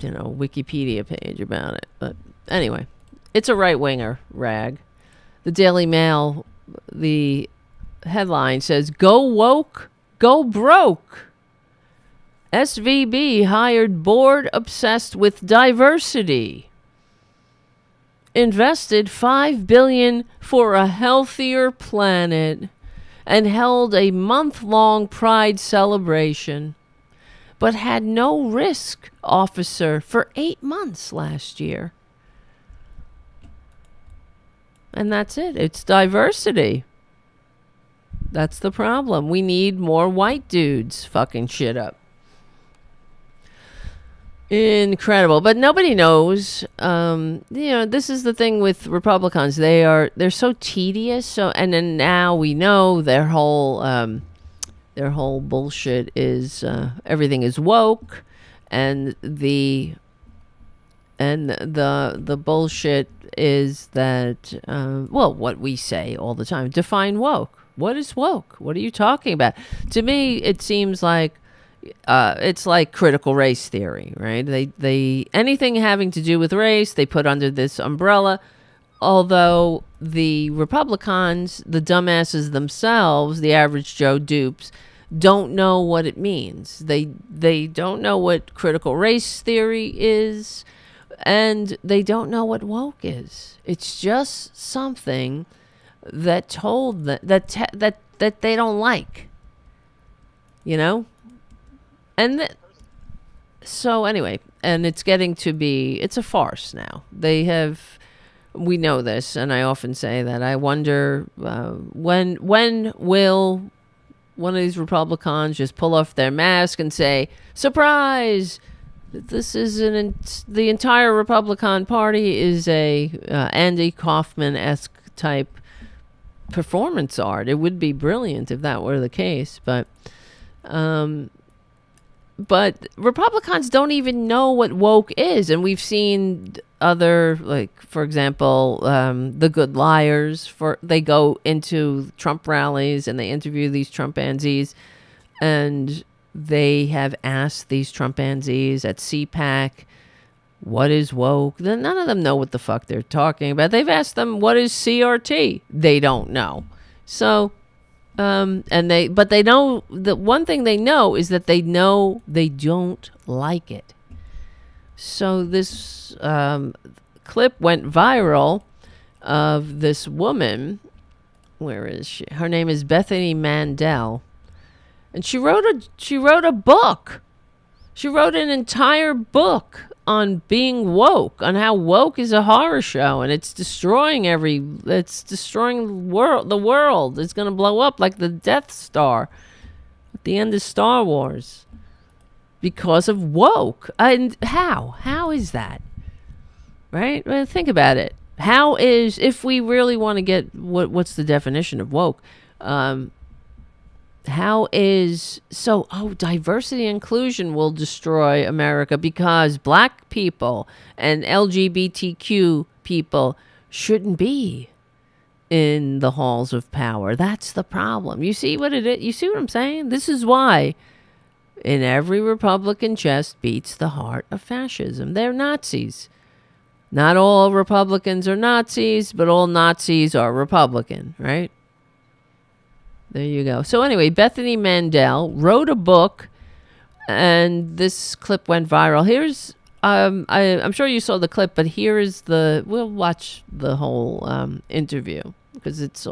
Wikipedia page about it. But anyway, it's a right-winger rag. The Daily Mail, the headline says, "Go woke, go broke. SVB hired board obsessed with diversity. Invested $5 billion for a healthier planet and held a month-long Pride celebration, but had no risk officer for 8 months last year." And that's it. It's diversity. That's the problem. We need more white dudes fucking shit up. Incredible. But nobody knows. This is the thing with Republicans. They're so tedious. And then now we know their whole bullshit is everything is woke, and the bullshit is that what we say all the time. Define woke. What is woke? What are you talking about? To me, it seems like it's like critical race theory, right? They anything having to do with race, they put under this umbrella. Although the Republicans, the dumbasses themselves, the average Joe dupes, don't know what it means. They don't know what critical race theory is, and they don't know what woke is. It's just something that told them that they don't like, and so anyway, and it's getting to be, it's a farce now. We know this, and I often say that I wonder when will one of these Republicans just pull off their mask and say, "Surprise! This isn't the entire Republican Party is a Andy Kaufman-esque type performance art." It would be brilliant if that were the case, but Republicans don't even know what woke is, and we've seen other, like, for example, the Good Liars. They go into Trump rallies and they interview these Trumpanzees, and they have asked these Trumpanzees at CPAC, what is woke? None of them know what the fuck they're talking about. They've asked them, what is CRT? They don't know. So, but they know, the one thing they know is that they know they don't like it. So this clip went viral of this woman. Where is she? Her name is Bethany Mandel. And she wrote a book. She wrote an entire book on being woke, on how woke is a horror show, and it's destroying the world. It's going to blow up like the Death Star at the end of Star Wars because of woke. And how is that? Right? Well, think about it. How is, if we really want to get what's the definition of woke? Diversity and inclusion will destroy America because black people and LGBTQ people shouldn't be in the halls of power. That's the problem. You see what it is? You see what I'm saying? This is why in every Republican chest beats the heart of fascism. They're Nazis. Not all Republicans are Nazis, but all Nazis are Republican, right? There you go. So anyway, Bethany Mandel wrote a book, and this clip went viral. Here's, I'm sure you saw the clip, but here is we'll watch the whole interview, because it's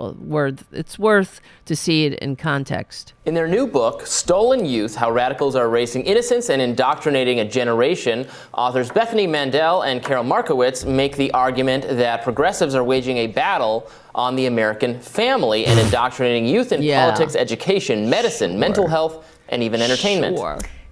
worth to see it in context. In their new book, Stolen Youth, How Radicals Are Erasing Innocence and Indoctrinating a Generation, authors Bethany Mandel and Carol Markowitz make the argument that progressives are waging a battle on the American family and indoctrinating youth in politics, education, medicine, mental health, and even entertainment.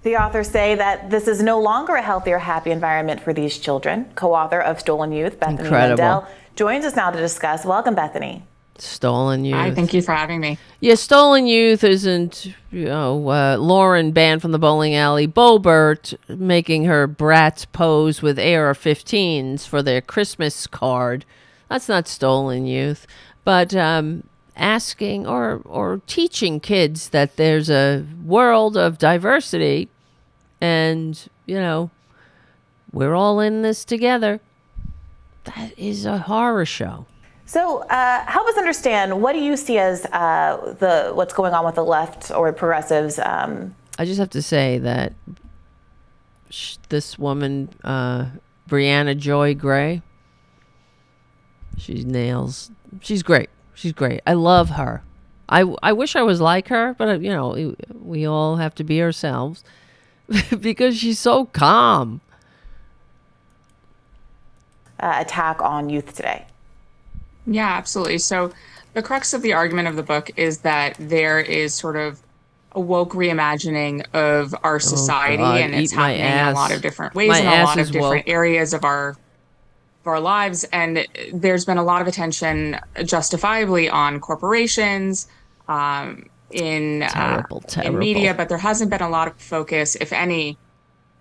The authors say that this is no longer a healthy or happy environment for these children. Co-author of Stolen Youth, Bethany Mandel, joins us now to discuss. Welcome, Bethany. Stolen Youth. Hi, thank you for having me. Yeah, Stolen Youth isn't, Lauren banned from the bowling alley, Boebert making her brats pose with AR-15s for their Christmas card. That's not Stolen Youth. But asking or teaching kids that there's a world of diversity and, we're all in this together. That is a horror show. So help us understand, what do you see as what's going on with the left or progressives? I just have to say that this woman, Briahna Joy Gray, she nails. She's great. She's great. I love her. I wish I was like her, but we all have to be ourselves because she's so calm. Attack on youth today. Yeah, absolutely. So the crux of the argument of the book is that there is sort of a woke reimagining of our society, and it's happening in a lot of different ways, in a lot of different areas of our lives. And there's been a lot of attention, justifiably, on corporations, in media, but there hasn't been a lot of focus, if any,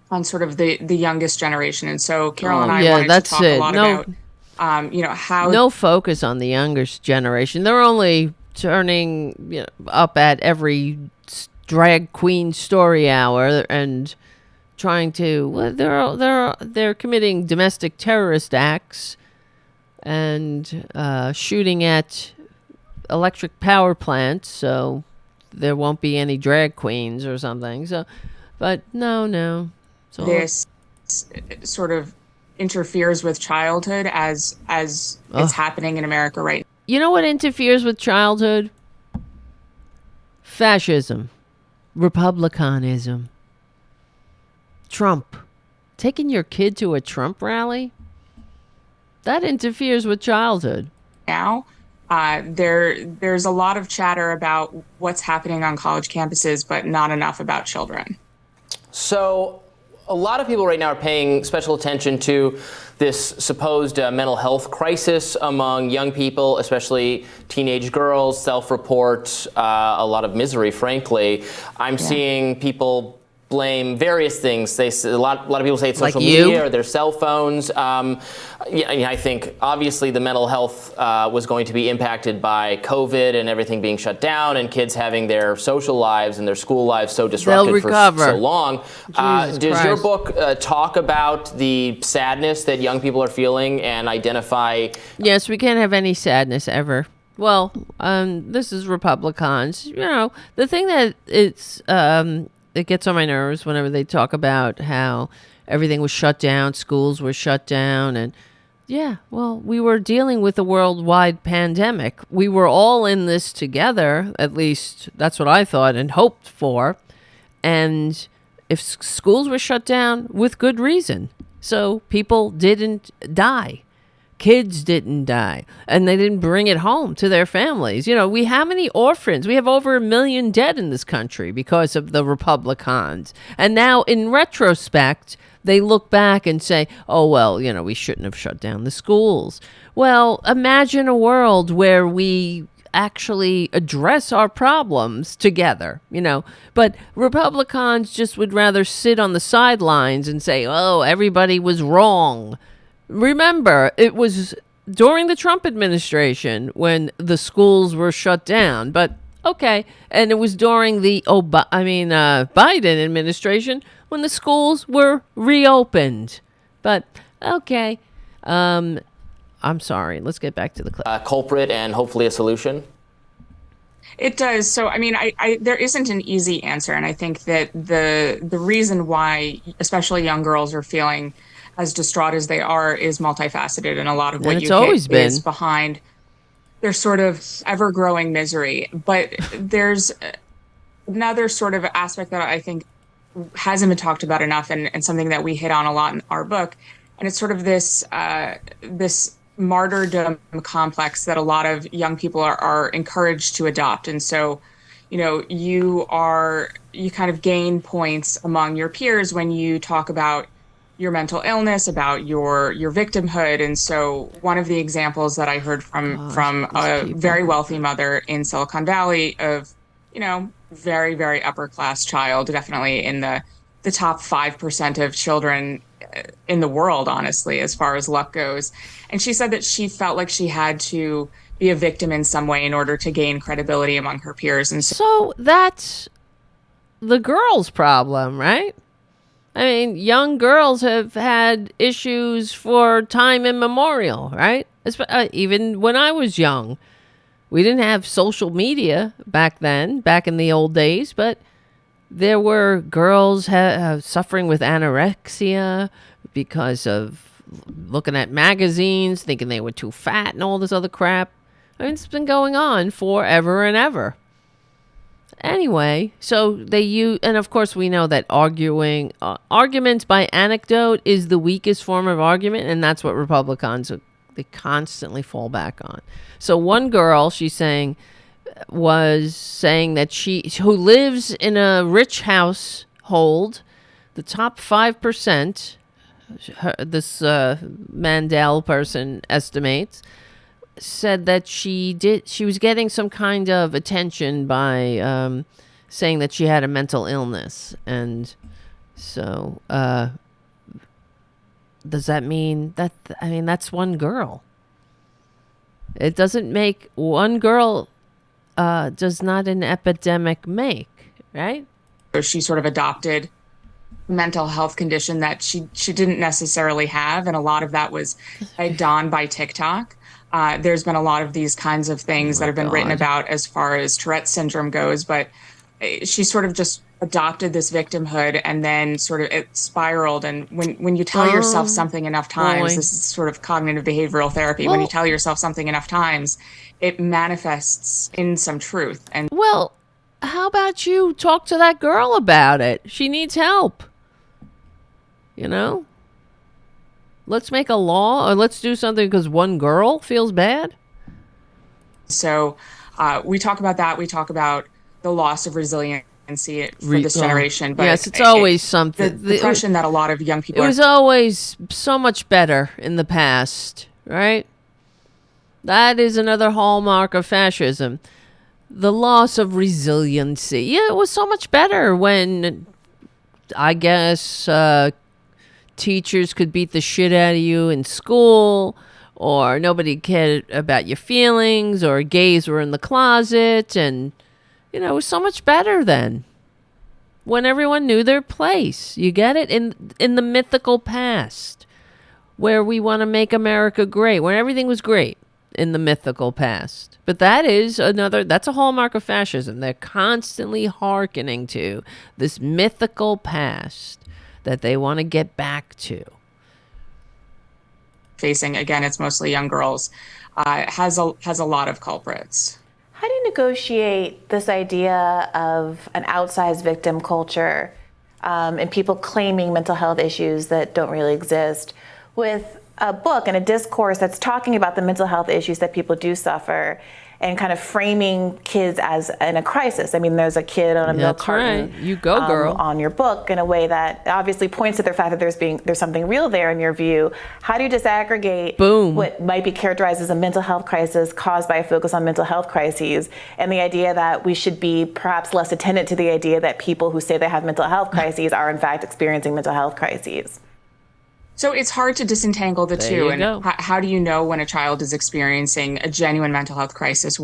on sort of the youngest generation. And so Carol and I wanted to talk a lot about how no focus on the youngest generation. They're only turning up at every drag queen story hour and trying to they're committing domestic terrorist acts and shooting at electric power plants, so there won't be any drag queens or something. So, but no. So this sort of interferes with childhood as it's happening in America right now. You know what interferes with childhood? Fascism, Republicanism, Trump. Taking your kid to a Trump rally? That interferes with childhood. Now, there's a lot of chatter about what's happening on college campuses, but not enough about children. So a lot of people right now are paying special attention to this supposed mental health crisis among young people, especially teenage girls, self-report, a lot of misery, frankly. I'm seeing people blame various things. They say, a lot of people say it's social media or their cell phones. I think obviously the mental health was going to be impacted by COVID and everything being shut down and kids having their social lives and their school lives so disrupted for so long. Does your book talk about the sadness that young people are feeling and identify? Yes, we can't have any sadness ever. Well, this is Republicans. The thing that it gets on my nerves whenever they talk about how everything was shut down, schools were shut down, and we were dealing with a worldwide pandemic. We were all in this together, at least that's what I thought and hoped for. And if schools were shut down, with good reason. So people didn't die. Kids didn't die, and they didn't bring it home to their families. How many orphans? We have over 1 million dead in this country because of the Republicans. And now, in retrospect, they look back and say, oh, well, we shouldn't have shut down the schools. Well, imagine a world where we actually address our problems together, But Republicans just would rather sit on the sidelines and say, oh, everybody was wrong. Remember, it was during the Trump administration when the schools were shut down, but okay. And it was during the Biden administration when the schools were reopened. But okay. I'm sorry. Let's get back to the clip. Culprit and hopefully a solution? It does. So, I mean, there isn't an easy answer. And I think that the reason why, especially young girls, are feeling as distraught as they are is multifaceted. And a lot of what you hit is behind their sort of ever-growing misery. But there's another sort of aspect that I think hasn't been talked about enough, and something that we hit on a lot in our book. And it's sort of this martyrdom complex that a lot of young people are encouraged to adopt. And so, you know, you kind of gain points among your peers when you talk about your mental illness, about your victimhood. And so one of the examples that I heard from a very wealthy mother in Silicon Valley of, you know, very, very upper class child, definitely in the top 5% of children in the world, honestly, as far as luck goes. And she said that she felt like she had to be a victim in some way in order to gain credibility among her peers. And so that's the girls' problem, right? I mean, young girls have had issues for time immemorial, right? Even when I was young. We didn't have social media back then, back in the old days, but there were girls suffering with anorexia because of looking at magazines, thinking they were too fat and all this other crap. I mean, it's been going on forever and ever. Anyway, so they use, and of course we know that arguments by anecdote is the weakest form of argument, and that's what Republicans they constantly fall back on. So one girl, was saying that who lives in a rich household, the top 5%, this Mandel person estimates, said that she was getting some kind of attention by saying that she had a mental illness. And so does that mean that, I mean, that's one girl. It doesn't make one girl does not an epidemic make, right? She sort of adopted mental health condition that she didn't necessarily have. And a lot of that was egged on by TikTok. There's been a lot of these kinds of things that have been written about as far as Tourette's syndrome goes, but she sort of just adopted this victimhood, and then sort of it spiraled. And when you tell yourself something enough times, this is sort of cognitive behavioral therapy. When you tell yourself something enough times, it manifests in some truth. And well, how about you talk to that girl about it? She needs help. You know? Let's make a law, or let's do something because one girl feels bad. So we talk about that. We talk about the loss of resiliency for this generation. But yes, it's always something. The depression that a lot of young people. It was always so much better in the past, right? That is another hallmark of fascism. The loss of resiliency. Yeah, it was so much better when, I guess, teachers could beat the shit out of you in school, or nobody cared about your feelings, or gays were in the closet, and, you know, it was so much better then. When everyone knew their place. You get it? In the mythical past, where we want to make America great, when everything was great in the mythical past. But that's a hallmark of fascism. They're constantly hearkening to this mythical past that they want to get back to. Facing, again, it's mostly young girls, has a lot of culprits. How do you negotiate this idea of an outsized victim culture and people claiming mental health issues that don't really exist with a book and a discourse that's talking about the mental health issues that people do suffer and kind of framing kids as in a crisis? I mean, there's a kid on a milk carton. Right. You go, girl. On your book in a way that obviously points to the fact that there's something real there in your view. How do you disaggregate what might be characterized as a mental health crisis caused by a focus on mental health crises, and the idea that we should be perhaps less attentive to the idea that people who say they have mental health crises are in fact experiencing mental health crises? So it's hard to disentangle the two. And how do you know when a child is experiencing a genuine mental health crisis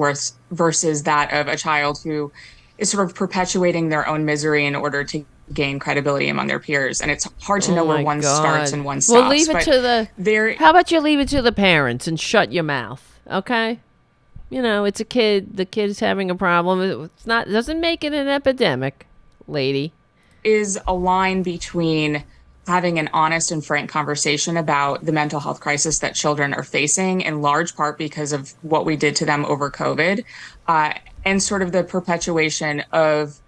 versus that of a child who is sort of perpetuating their own misery in order to gain credibility among their peers. And it's hard to know where one starts and one stops. Well, leave it to how about you leave it to the parents and shut your mouth, okay? You know, it's a kid. The kid's having a problem. It doesn't make it an epidemic, lady. Is a line between having an honest and frank conversation about the mental health crisis that children are facing, in large part because of what we did to them over COVID, and sort of the perpetuation of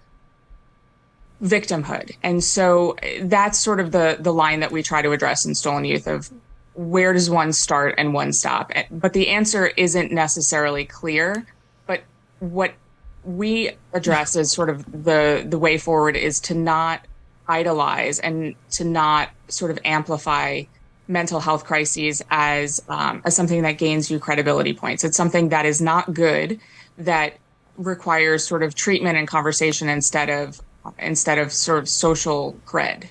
victimhood. And so that's sort of the line that we try to address in Stolen Youth of where does one start and one stop? But the answer isn't necessarily clear. But what we address as sort of the way forward is to not idolize and to not sort of amplify mental health crises as something that gains you credibility points. It's something that is not good, that requires sort of treatment and conversation instead of sort of social cred.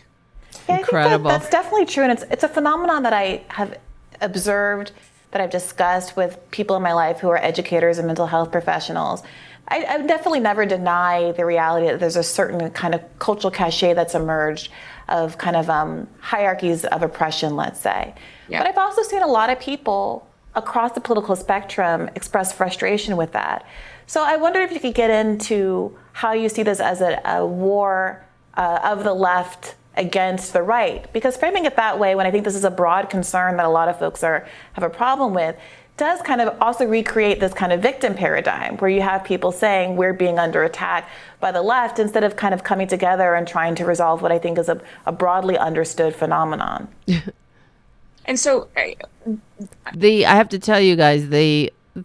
Yeah, Incredible. I think that's definitely true, and it's a phenomenon that I have observed, that I've discussed with people in my life who are educators and mental health professionals. I definitely never deny the reality that there's a certain kind of cultural cachet that's emerged of kind of hierarchies of oppression, let's say. Yeah. But I've also seen a lot of people across the political spectrum express frustration with that. So I wonder if you could get into how you see this as a war of the left against the right, because framing it that way, when I think this is a broad concern that a lot of folks have a problem with, does kind of also recreate this kind of victim paradigm where you have people saying we're being under attack by the left instead of kind of coming together and trying to resolve what I think is a broadly understood phenomenon. And so I have to tell you guys,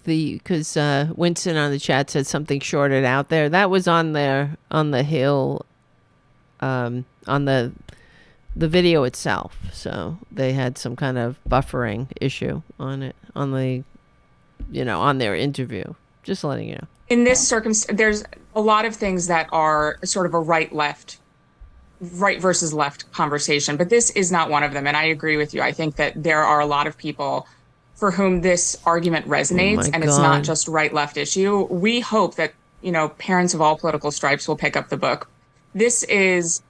because Winston on the chat said something shorted out there. That was on the Hill, on the video itself. So they had some kind of buffering issue on it, on their interview. Just letting you know. In this circumstance, there's a lot of things that are sort of a right versus left conversation, but this is not one of them. And I agree with you. I think that there are a lot of people for whom this argument resonates, and it's not just right-left issue. We hope that, parents of all political stripes will pick up the book. This is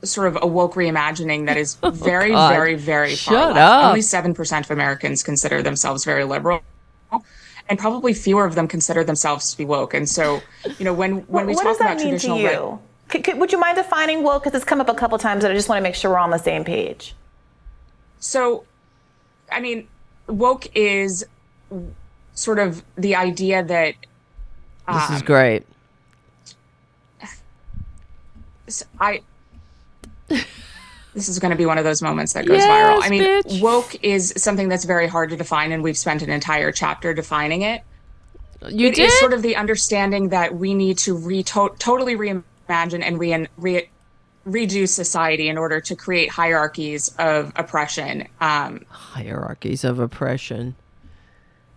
sort of a woke reimagining that is very, very, very far left. Only 7% of Americans consider themselves very liberal, and probably fewer of them consider themselves to be woke. And so, when we talk about traditional... What does that mean to you? Would you mind defining woke? Because it's come up a couple times, and I just want to make sure we're on the same page. So, I mean, woke is sort of the idea that... this is great. This is going to be one of those moments that goes viral. I mean, bitch. Woke is something that's very hard to define, and we've spent an entire chapter defining it. It is sort of the understanding that we need to totally reimagine and redo society in order to create hierarchies of oppression. Hierarchies of oppression.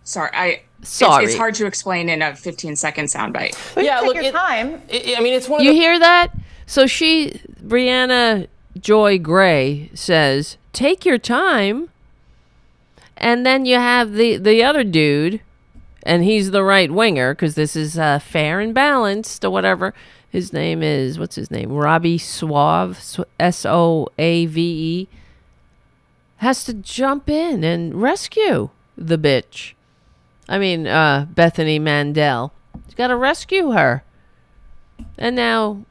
Sorry. It's hard to explain in a 15-second soundbite. Take your time. It's one of you hear that? So Briahna Joy Gray says, take your time. And then you have the other dude, and he's the right winger, because this is fair and balanced or whatever. His name is, what's his name? Robbie Soave, Soave, has to jump in and rescue the bitch. I mean, Bethany Mandel. He's got to rescue her. And now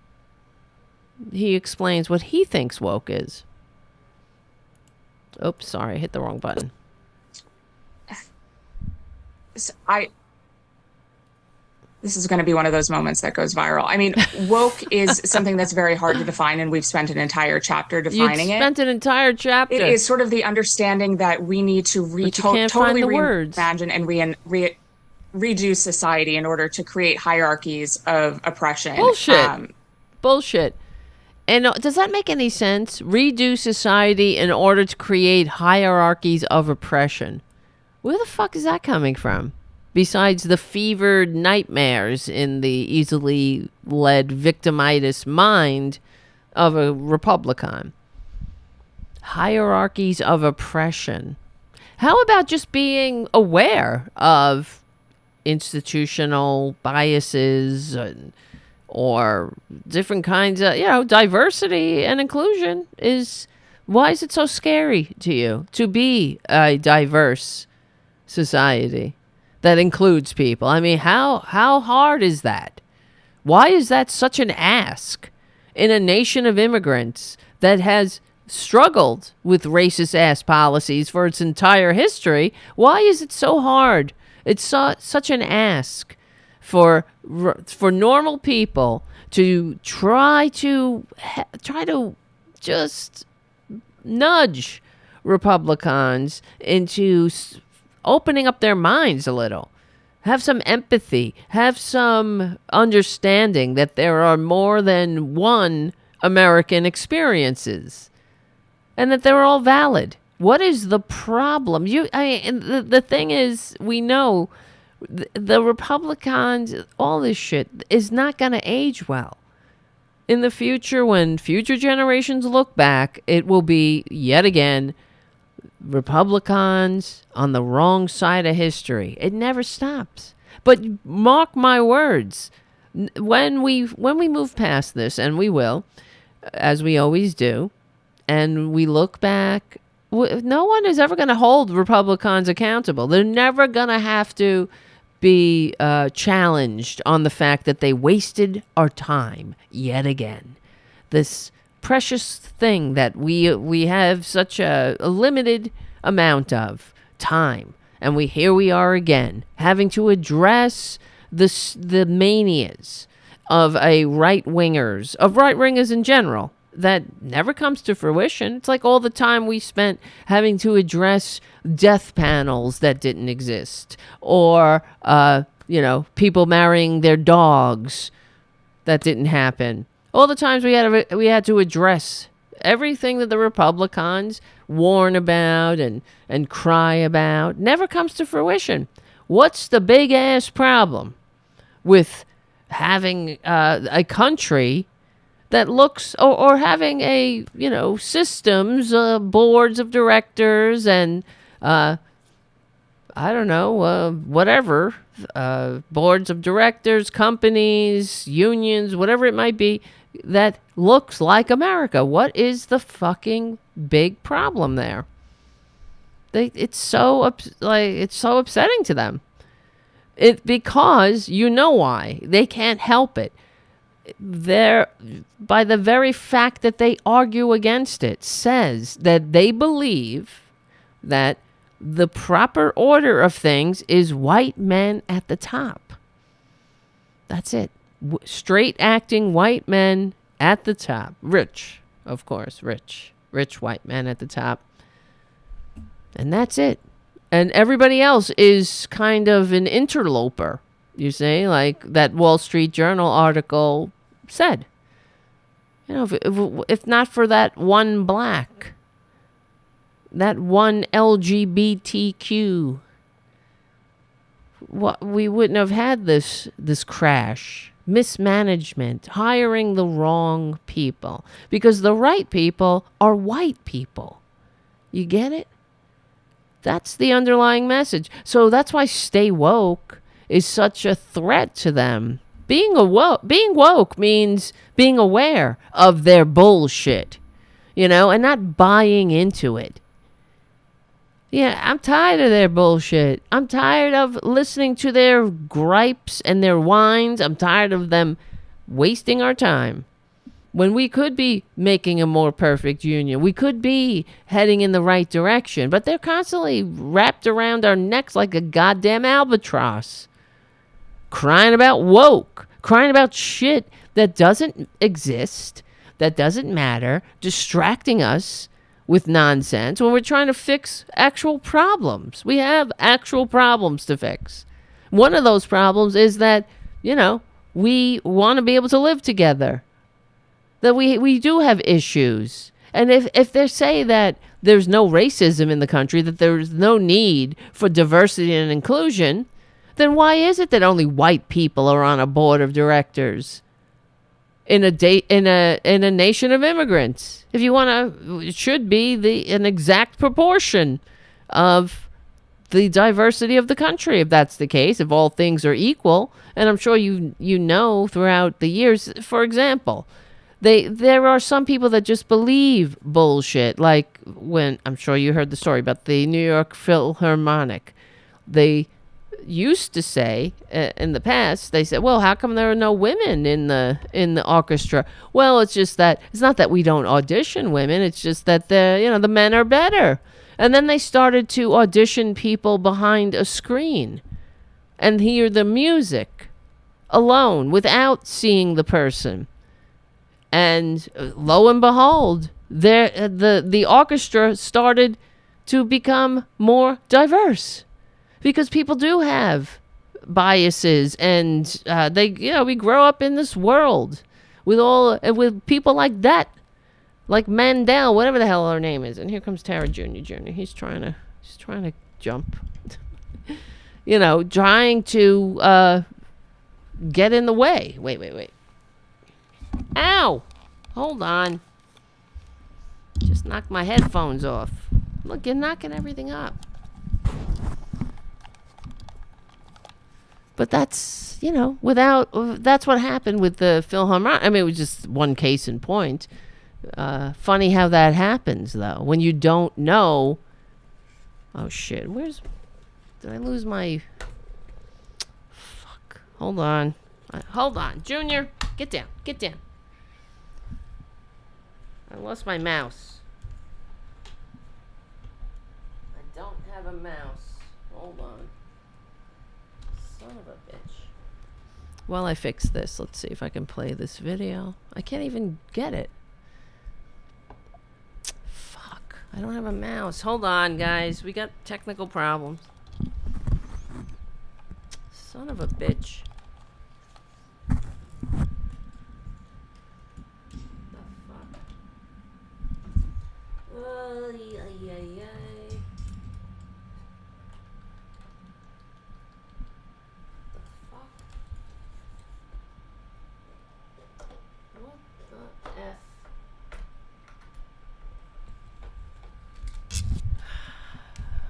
he explains what he thinks woke is. Oops, sorry, I hit the wrong button. This is going to be one of those moments that goes viral. I mean, woke is something that's very hard to define, and we've spent an entire chapter defining it. You spent an entire chapter. It is sort of the understanding that we need to totally reimagine and redo society in order to create hierarchies of oppression. Bullshit. And does that make any sense? Redo society in order to create hierarchies of oppression. Where the fuck is that coming from? Besides the fevered nightmares in the easily led victimitis mind of a Republican. Hierarchies of oppression. How about just being aware of institutional biases or different kinds of, diversity and inclusion why is it so scary to you to be a diverse society that includes people? I mean, how hard is that? Why is that such an ask in a nation of immigrants that has struggled with racist ass policies for its entire history? Why is it so hard? It's such an ask for normal people to try to just nudge Republicans into opening up their minds a little. Have some empathy. Have some understanding that there are more than one American experiences and that they're all valid. What is the problem? The thing is, we know the Republicans, all this shit is not going to age well. In the future, when future generations look back, it will be, yet again, Republicans on the wrong side of history. It never stops. But mark my words, when we move past this, and we will, as we always do, and we look back, no one is ever going to hold Republicans accountable. They're never going to have to be challenged on the fact that they wasted our time yet again. This precious thing that we have such a limited amount of time, and here we are again having to address the manias of right wingers in general that never comes to fruition. It's like all the time we spent having to address death panels that didn't exist, or people marrying their dogs that didn't happen. All the times we had to address everything that the Republicans warn about and cry about never comes to fruition. What's the big ass problem with having a country that looks, or having systems, boards of directors and whatever, boards of directors, companies, unions, whatever it might be, that looks like America? What is the fucking big problem there? It's so upsetting to them. Because you know why. They can't help it. By the very fact that they argue against it, says that they believe that the proper order of things is white men at the top. That's it. Straight acting white men at the top. Rich, of course, rich white men at the top. And that's it. And everybody else is kind of an interloper, you see, like that Wall Street Journal article said. If not for that one black, that one LGBTQ, we wouldn't have had this crash. Mismanagement, hiring the wrong people, because the right people are white people. You get it? That's the underlying message. So that's why stay woke is such a threat to them. Being woke means being aware of their bullshit, and not buying into it. Yeah, I'm tired of their bullshit. I'm tired of listening to their gripes and their whines. I'm tired of them wasting our time when we could be making a more perfect union. We could be heading in the right direction, but they're constantly wrapped around our necks like a goddamn albatross, crying about woke, crying about shit that doesn't exist, that doesn't matter, distracting us with nonsense when we're trying to fix actual problems. We have actual problems to fix. One of those problems is that, we want to be able to live together. That we do have issues. And if they say that there's no racism in the country, that there's no need for diversity and inclusion, then why is it that only white people are on a board of directors in a nation of immigrants? If you want to, it should be an exact proportion of the diversity of the country, if that's the case, if all things are equal. And I'm sure you know throughout the years, for example, there are some people that just believe bullshit. Like when, I'm sure you heard the story about the New York Philharmonic. They used to say in the past, they said, well, how come there are no women in the orchestra? Well, it's just that it's not that we don't audition women. It's just that the men are better. And then they started to audition people behind a screen and hear the music alone without seeing the person. And lo and behold, the orchestra started to become more diverse, because people do have biases, and we grow up in this world with people like that, like Mandel, whatever the hell her name is. And here comes Tara Jr. He's trying to jump, trying to get in the way. Wait. Ow! Hold on. Just knocked my headphones off. Look, you're knocking everything up. But that's, that's what happened with the Philharmonic. I mean, it was just one case in point. Funny how that happens, though, when you don't know. Oh, shit. Did I lose my... Fuck. Hold on. Junior, get down. I lost my mouse. I don't have a mouse. Hold on. Son of a bitch. While I fix this, let's see if I can play this video. I can't even get it. Fuck. I don't have a mouse. Hold on, guys. We got technical problems. Son of a bitch.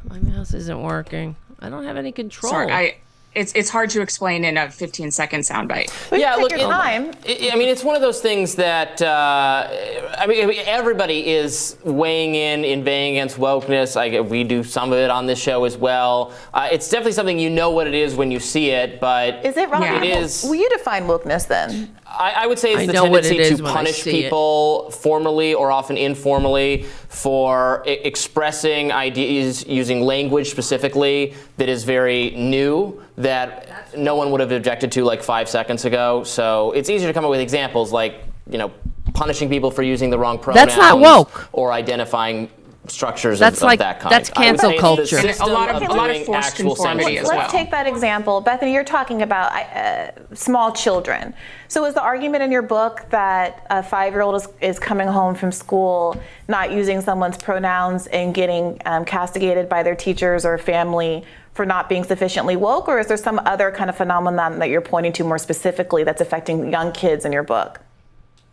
My mouse isn't working. I don't have any control. Sorry, it's hard to explain in a 15-second soundbite. Yeah, look, time. I mean, it's one of those things that everybody is weighing in, inveighing against wokeness. We do some of it on this show as well. It's definitely something what it is when you see it, but is it wrong? It is. Will you define wokeness then? I would say it's the tendency to punish people formally or often informally for expressing ideas using language specifically that is very new, that no one would have objected to like 5 seconds ago. So it's easier to come up with examples like, punishing people for using the wrong pronouns. That's not woke. Or identifying structures of that kind. That's cancel culture. A lot of forced conformity as well. Let's take that example. Bethany, you're talking about small children. So is the argument in your book that a 5-year-old is coming home from school not using someone's pronouns and getting castigated by their teachers or family for not being sufficiently woke, or is there some other kind of phenomenon that you're pointing to more specifically that's affecting young kids in your book?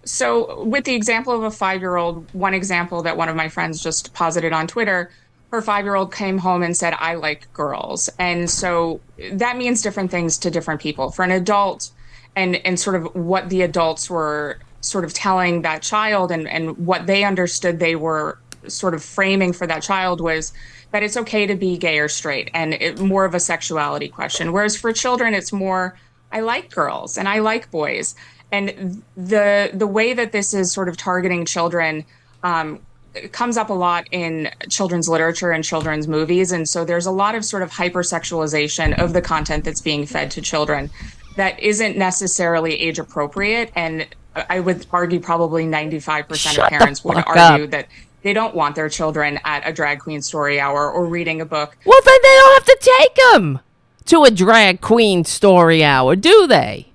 So with the example of a 5-year-old, one example that one of my friends just posited on Twitter, her 5-year-old came home and said, I like girls. And so that means different things to different people. For an adult, and sort of what the adults were sort of telling that child and what they understood they were sort of framing for that child was that it's okay to be gay or straight, and more of a sexuality question. Whereas for children, it's more, I like girls and I like boys. And the way that this is sort of targeting children comes up a lot in children's literature and children's movies. And so there's a lot of sort of hypersexualization of the content that's being fed to children that isn't necessarily age appropriate. And I would argue probably 95% of parents would argue that they don't want their children at a drag queen story hour or reading a book. Well, then they don't have to take them to a drag queen story hour, do they?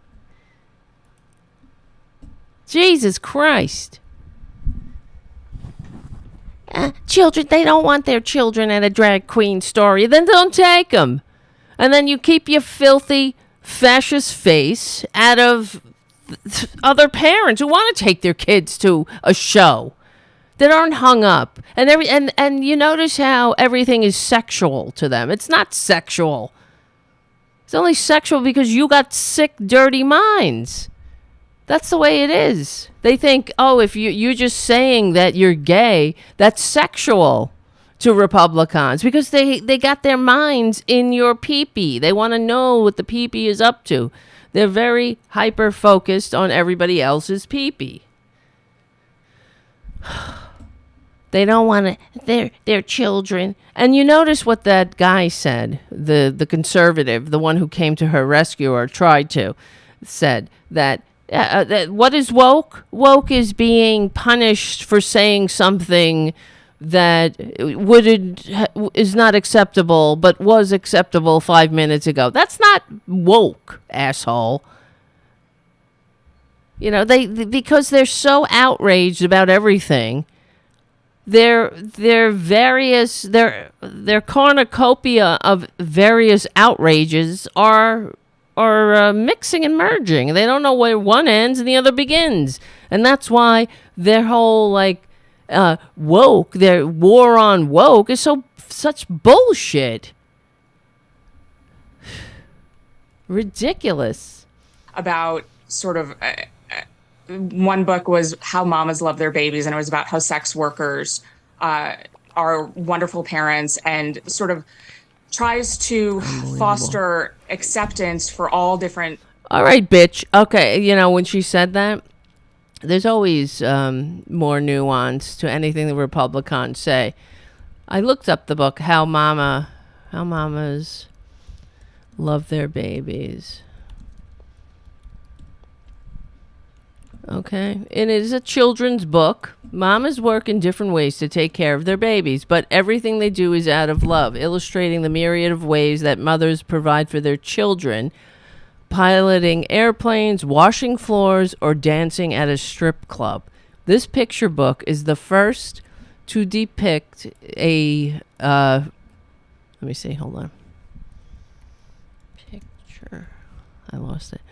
Jesus Christ. Children, they don't want their children at a drag queen story. Then don't take them. And then you keep your filthy fascist face out of other parents who want to take their kids to a show. that aren't hung up. And you notice how everything is sexual to them. It's not sexual. It's only sexual because you got sick, dirty minds. That's the way it is. They think, oh, if you're just saying that you're gay, that's sexual to Republicans because they got their minds in your pee-pee. They want to know what the pee-pee is up to. They're very hyper-focused on everybody else's pee-pee. They don't want to, they're children. And you notice what that guy said, the conservative, the one who came to her rescue or tried to, said that what is woke? Woke is being punished for saying something that is not acceptable, but was acceptable 5 minutes ago. That's not woke, asshole. You know, because they're so outraged about everything. Their cornucopia of various outrages are mixing and merging. They don't know where one ends and the other begins, and that's why their whole woke, their war on woke, is such bullshit. Ridiculous. About sort of. One book was How Mamas Love Their Babies, and it was about how sex workers are wonderful parents and sort of tries to foster acceptance for all different. All right, bitch. Okay, you know, when she said that, there's always more nuance to anything the Republicans say. I looked up the book, How Mamas Love Their Babies. Okay, and it is a children's book. Mamas work in different ways to take care of their babies, but everything they do is out of love, illustrating the myriad of ways that mothers provide for their children, piloting airplanes, washing floors, or dancing at a strip club. This picture book is the first to depict a, let me see, hold on. Picture, I lost it.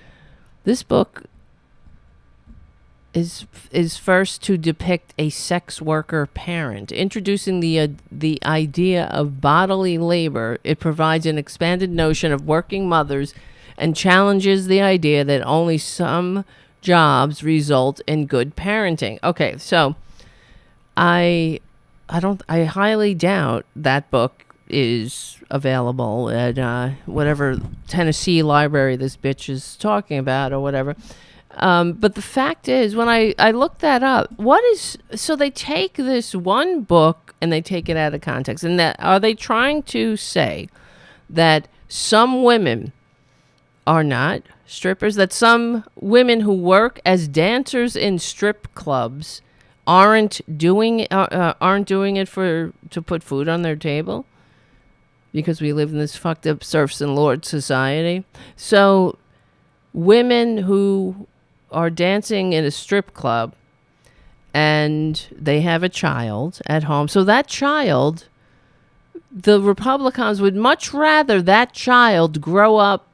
This book is first to depict a sex worker parent. Introducing the idea of bodily labor, it provides an expanded notion of working mothers and challenges the idea that only some jobs result in good parenting. Okay, so I highly doubt that book is available at whatever Tennessee library this bitch is talking about or whatever. But the fact is, when I looked that up, so they take this one book and they take it out of context. And that, are they trying to say that some women are not strippers, that some women who work as dancers in strip clubs aren't doing it to put food on their table? Because we live in this fucked up serfs and lords society. So women who are dancing in a strip club and they have a child at home. So that child, the Republicans would much rather that child grow up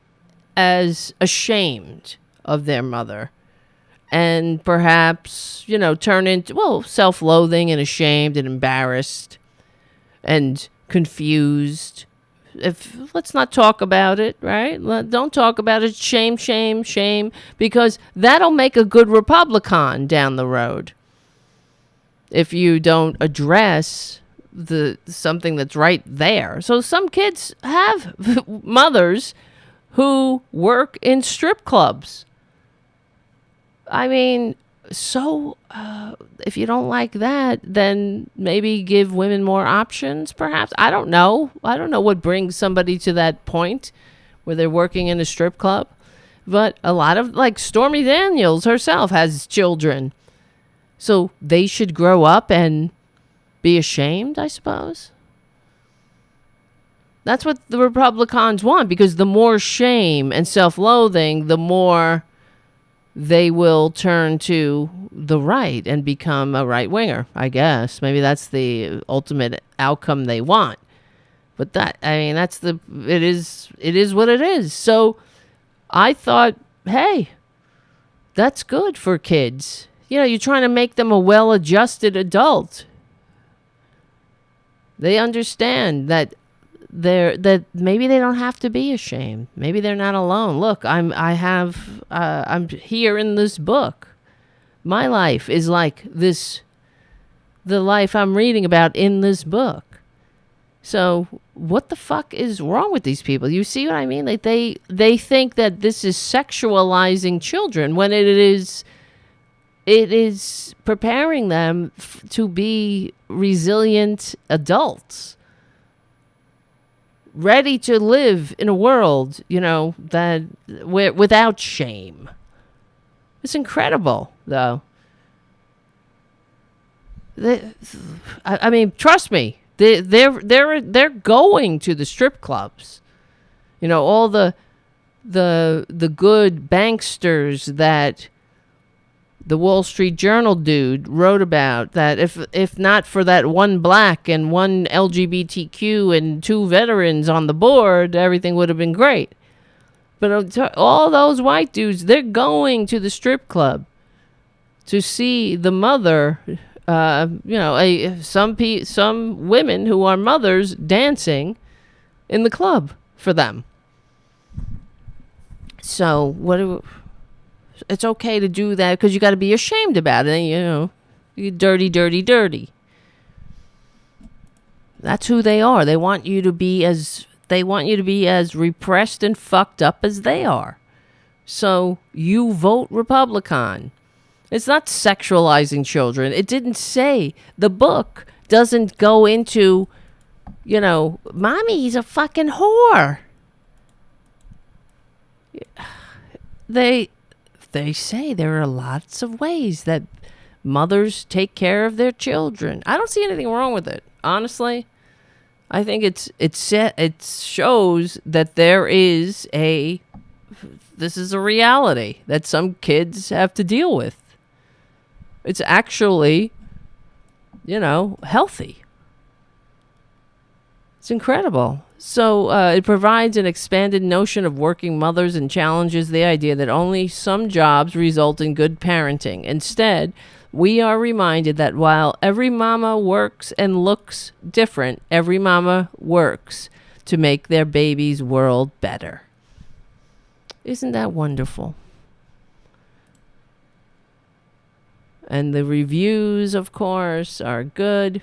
as ashamed of their mother and perhaps, turn into, self-loathing and ashamed and embarrassed and confused. Let's not talk about it, right? Don't talk about it. Shame, shame, shame, because that'll make a good Republican down the road. If you don't address something that's right there. So some kids have mothers who work in strip clubs. I mean, so if you don't like that, then maybe give women more options, perhaps. I don't know what brings somebody to that point where they're working in a strip club. But a lot of, Stormy Daniels herself has children. So they should grow up and be ashamed, I suppose. That's what the Republicans want, because the more shame and self-loathing, the more they will turn to the right and become a right-winger, I guess. Maybe that's the ultimate outcome they want. But it is what it is. So I thought, hey, that's good for kids. you're trying to make them a well-adjusted adult. They understand that maybe they don't have to be ashamed. Maybe they're not alone. Look, I'm here in this book. My life is like this, the life I'm reading about in this book. So what the fuck is wrong with these people? You see what I mean? Like they think that this is sexualizing children when it is preparing them to be resilient adults, ready to live in a world, that without shame. It's incredible, though. I mean, trust me, they're going to the strip clubs. All the good banksters that the Wall Street Journal dude wrote about, that if not for that one black and one LGBTQ and 2 veterans on the board, everything would have been great. But all those white dudes, they're going to the strip club to see the mother, some women who are mothers dancing in the club for them. So it's okay to do that because you got to be ashamed about it. You're dirty, dirty, dirty. That's who they are. They want you to be as repressed and fucked up as they are. So you vote Republican. It's not sexualizing children. It didn't say, the book doesn't go into, mommy's a fucking whore. They say there are lots of ways that mothers take care of their children. I don't see anything wrong with it, honestly. I think it shows that this is a reality that some kids have to deal with. It's actually, healthy. It's incredible. So it provides an expanded notion of working mothers and challenges the idea that only some jobs result in good parenting. Instead, we are reminded that while every mama works and looks different, every mama works to make their baby's world better. Isn't that wonderful? And the reviews, of course, are good.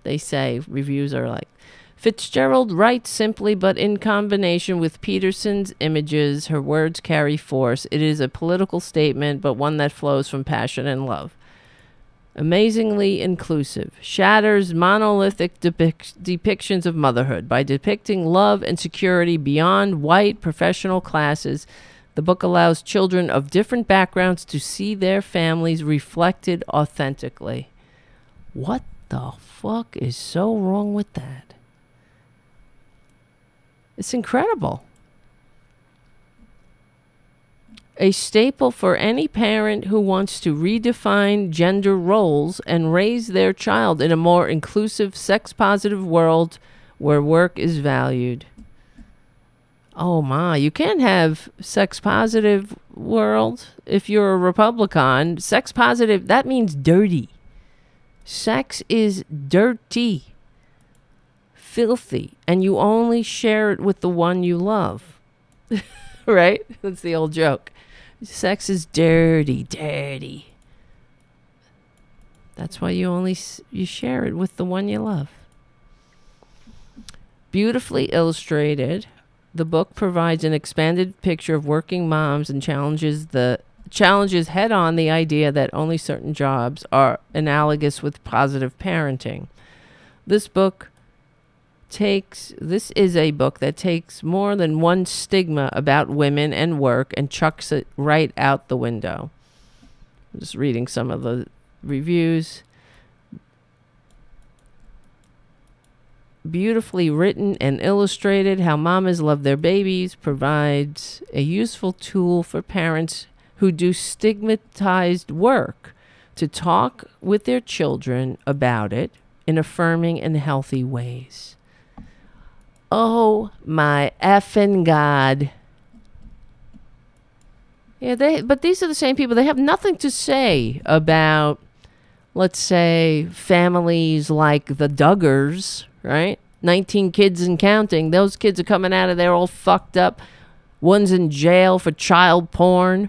They say reviews are like, Fitzgerald writes simply, but in combination with Peterson's images, her words carry force. It is a political statement, but one that flows from passion and love. Amazingly inclusive. Shatters monolithic depictions of motherhood by depicting love and security beyond white professional classes. The book allows children of different backgrounds to see their families reflected authentically. What the fuck is so wrong with that? It's incredible. A staple for any parent who wants to redefine gender roles and raise their child in a more inclusive, sex-positive world where work is valued. Oh my, you can't have sex-positive world if you're a Republican. Sex-positive, that means dirty. Sex is dirty. Filthy, and you only share it with the one you love. Right? That's the old joke. Sex is dirty, dirty. That's why you share it with the one you love. Beautifully illustrated, the book provides an expanded picture of working moms and challenges head on the idea that only certain jobs are analogous with positive parenting. This is a book that takes more than one stigma about women and work and chucks it right out the window. I'm just reading some of the reviews. Beautifully written and illustrated, How Mamas Love Their Babies provides a useful tool for parents who do stigmatized work to talk with their children about it in affirming and healthy ways. Oh my effing God. Yeah, but these are the same people. They have nothing to say about, let's say, families like the Duggars, right? 19 kids and counting. Those kids are coming out of there all fucked up. One's in jail for child porn.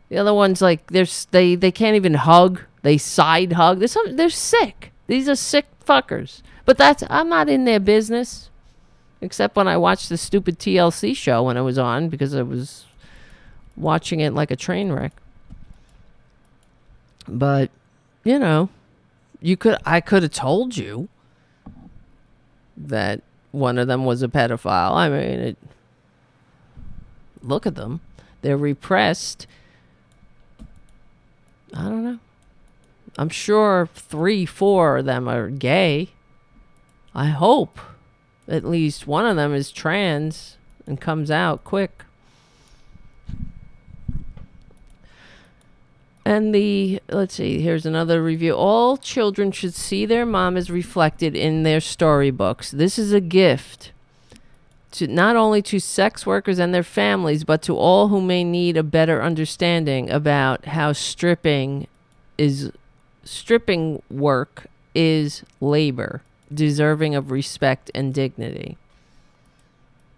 The other one's like, they can't even hug. They side hug. They're sick. These are sick fuckers. But I'm not in their business. Except when I watched the stupid TLC show when it was on, because I was watching it like a train wreck. But, I could have told you that one of them was a pedophile. I mean, look at them. They're repressed. I don't know. I'm sure 3-4 of them are gay. I hope at least one of them is trans and comes out quick. And let's see, here's another review. All children should see their mom as reflected in their storybooks. This is a gift to not only to sex workers and their families, but to all who may need a better understanding about how stripping work is labor, deserving of respect and dignity.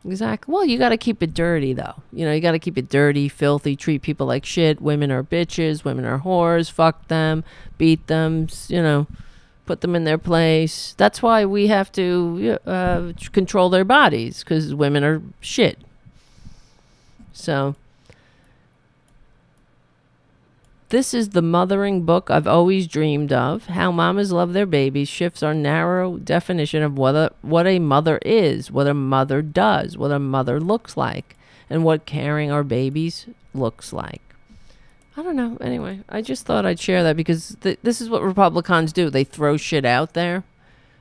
Exactly. Well, you got to keep it dirty, though. You got to keep it dirty, filthy, treat people like shit. Women are bitches. Women are whores. Fuck them. Beat them. Put them in their place. That's why we have to control their bodies, because women are shit. So, this is the mothering book I've always dreamed of. How mamas love their babies shifts our narrow definition of what a mother is, what a mother does, what a mother looks like, and what caring our babies looks like. I don't know. Anyway, I just thought I'd share that because this is what Republicans do. They throw shit out there.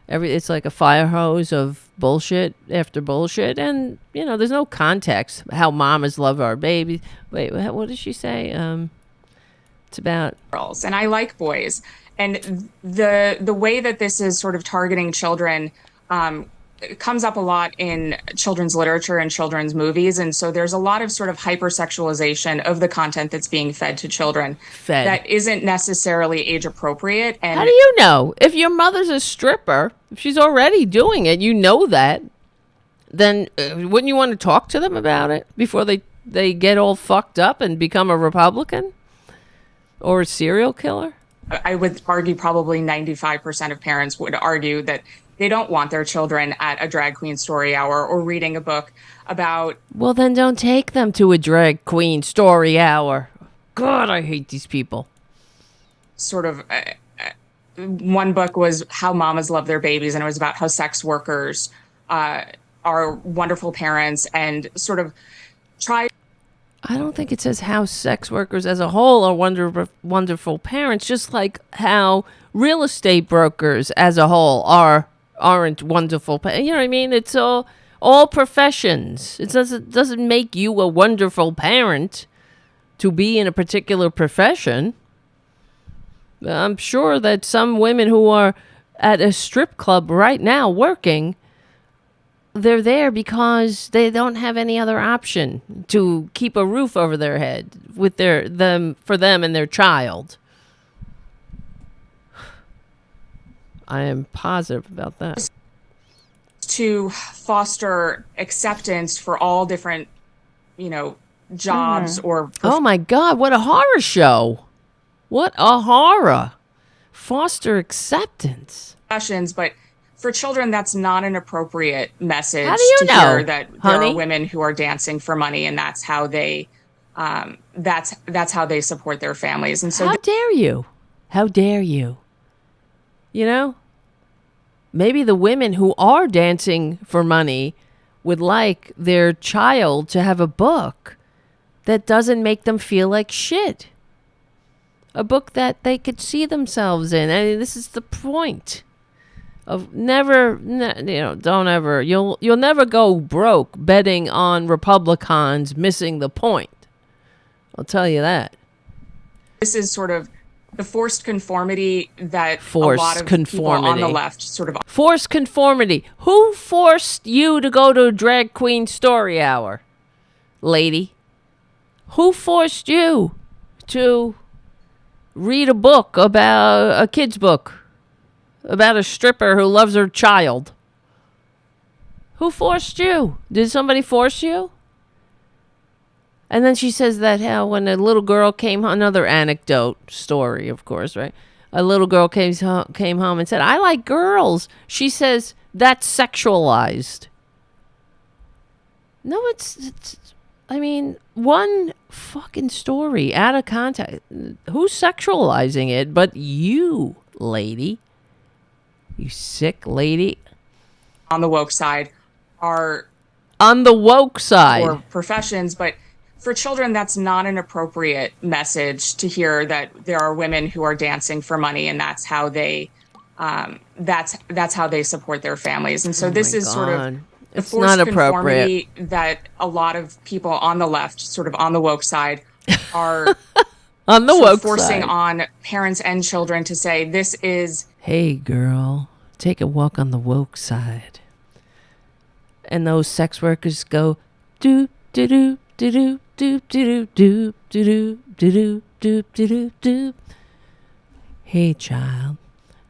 It's like a fire hose of bullshit after bullshit. And, there's no context. How mamas love our babies. Wait, what did she say? It's about girls, and I like boys. And the way that this is sort of targeting children comes up a lot in children's literature and children's movies. And so there's a lot of sort of hypersexualization of the content that's being fed to children that isn't necessarily age appropriate. And how do you know? If your mother's a stripper, if she's already doing it, that, then wouldn't you want to talk to them about it before they get all fucked up and become a Republican? Or a serial killer? I would argue probably 95% of parents would argue that they don't want their children at a drag queen story hour or reading a book about... Well, then don't take them to a drag queen story hour. God, I hate these people. Sort of... one book was How Mamas Love Their Babies, and it was about how sex workers are wonderful parents and sort of try... I don't think it says how sex workers as a whole are wonderful parents, just like how real estate brokers as a whole aren't wonderful. You know what I mean? It's all professions. It doesn't make you a wonderful parent to be in a particular profession. I'm sure that some women who are at a strip club right now working, they're there because they don't have any other option to keep a roof over their head with for them and their child. I am positive about that. To foster acceptance for all different, jobs or... Oh my God, what a horror show. What a horror. Foster acceptance. Professions, but for children, that's not an appropriate message. How do you know, hear that honey? There are women who are dancing for money, and that's how they support their families. And so, how dare you? How dare you? Maybe the women who are dancing for money would like their child to have a book that doesn't make them feel like shit. A book that they could see themselves in. I mean, this is the point. Of don't ever, you'll never go broke betting on Republicans missing the point. I'll tell you that. This is sort of the forced conformity that a lot of people on the left sort of... Forced conformity. Who forced you to go to a drag queen story hour, lady? Who forced you to read a book about a kid's book about a stripper who loves her child? Who forced you? Did somebody force you? And then she says that how when a little girl came, another anecdote story, of course, right? A little girl came home and said, I like girls. She says, that's sexualized. No, it's I mean, one fucking story out of context. Who's sexualizing it but you, lady? You sick lady. On the woke side are... On the woke side. Or professions, but for children, that's not an appropriate message to hear that there are women who are dancing for money and that's how they... that's how they support their families. And so this is sort of... The It's not conformity that a lot of people on the left, sort of on the woke side, are on the woke forcing side. on parents and children to say, this is... Hey, girl, take a walk on the woke side. And those sex workers go, doop, doop, doop, doop, doop, doop, doop, doop, doop, doop, doop. Hey, child,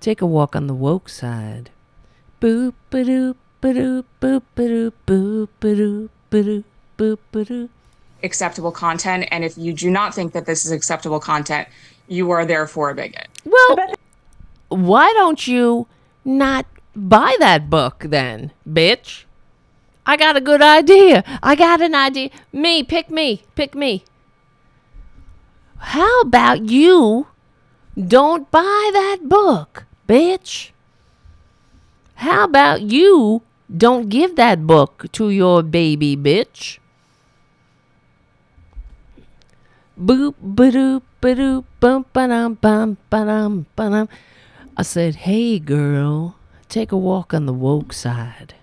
take a walk on the woke side. Boop, ba-doop. Acceptable content, and if you do not think that this is acceptable content, you are therefore a bigot. Well, why don't you not buy that book then, bitch? I got a good idea. I got an idea. Pick me. How about you don't buy that book, bitch? How about you don't give that book to your baby, bitch? Boop, ba-doop, ba-doop, bum, ba-dum, bum, ba-dum, ba-dum. I said, hey, girl, take a walk on the woke side.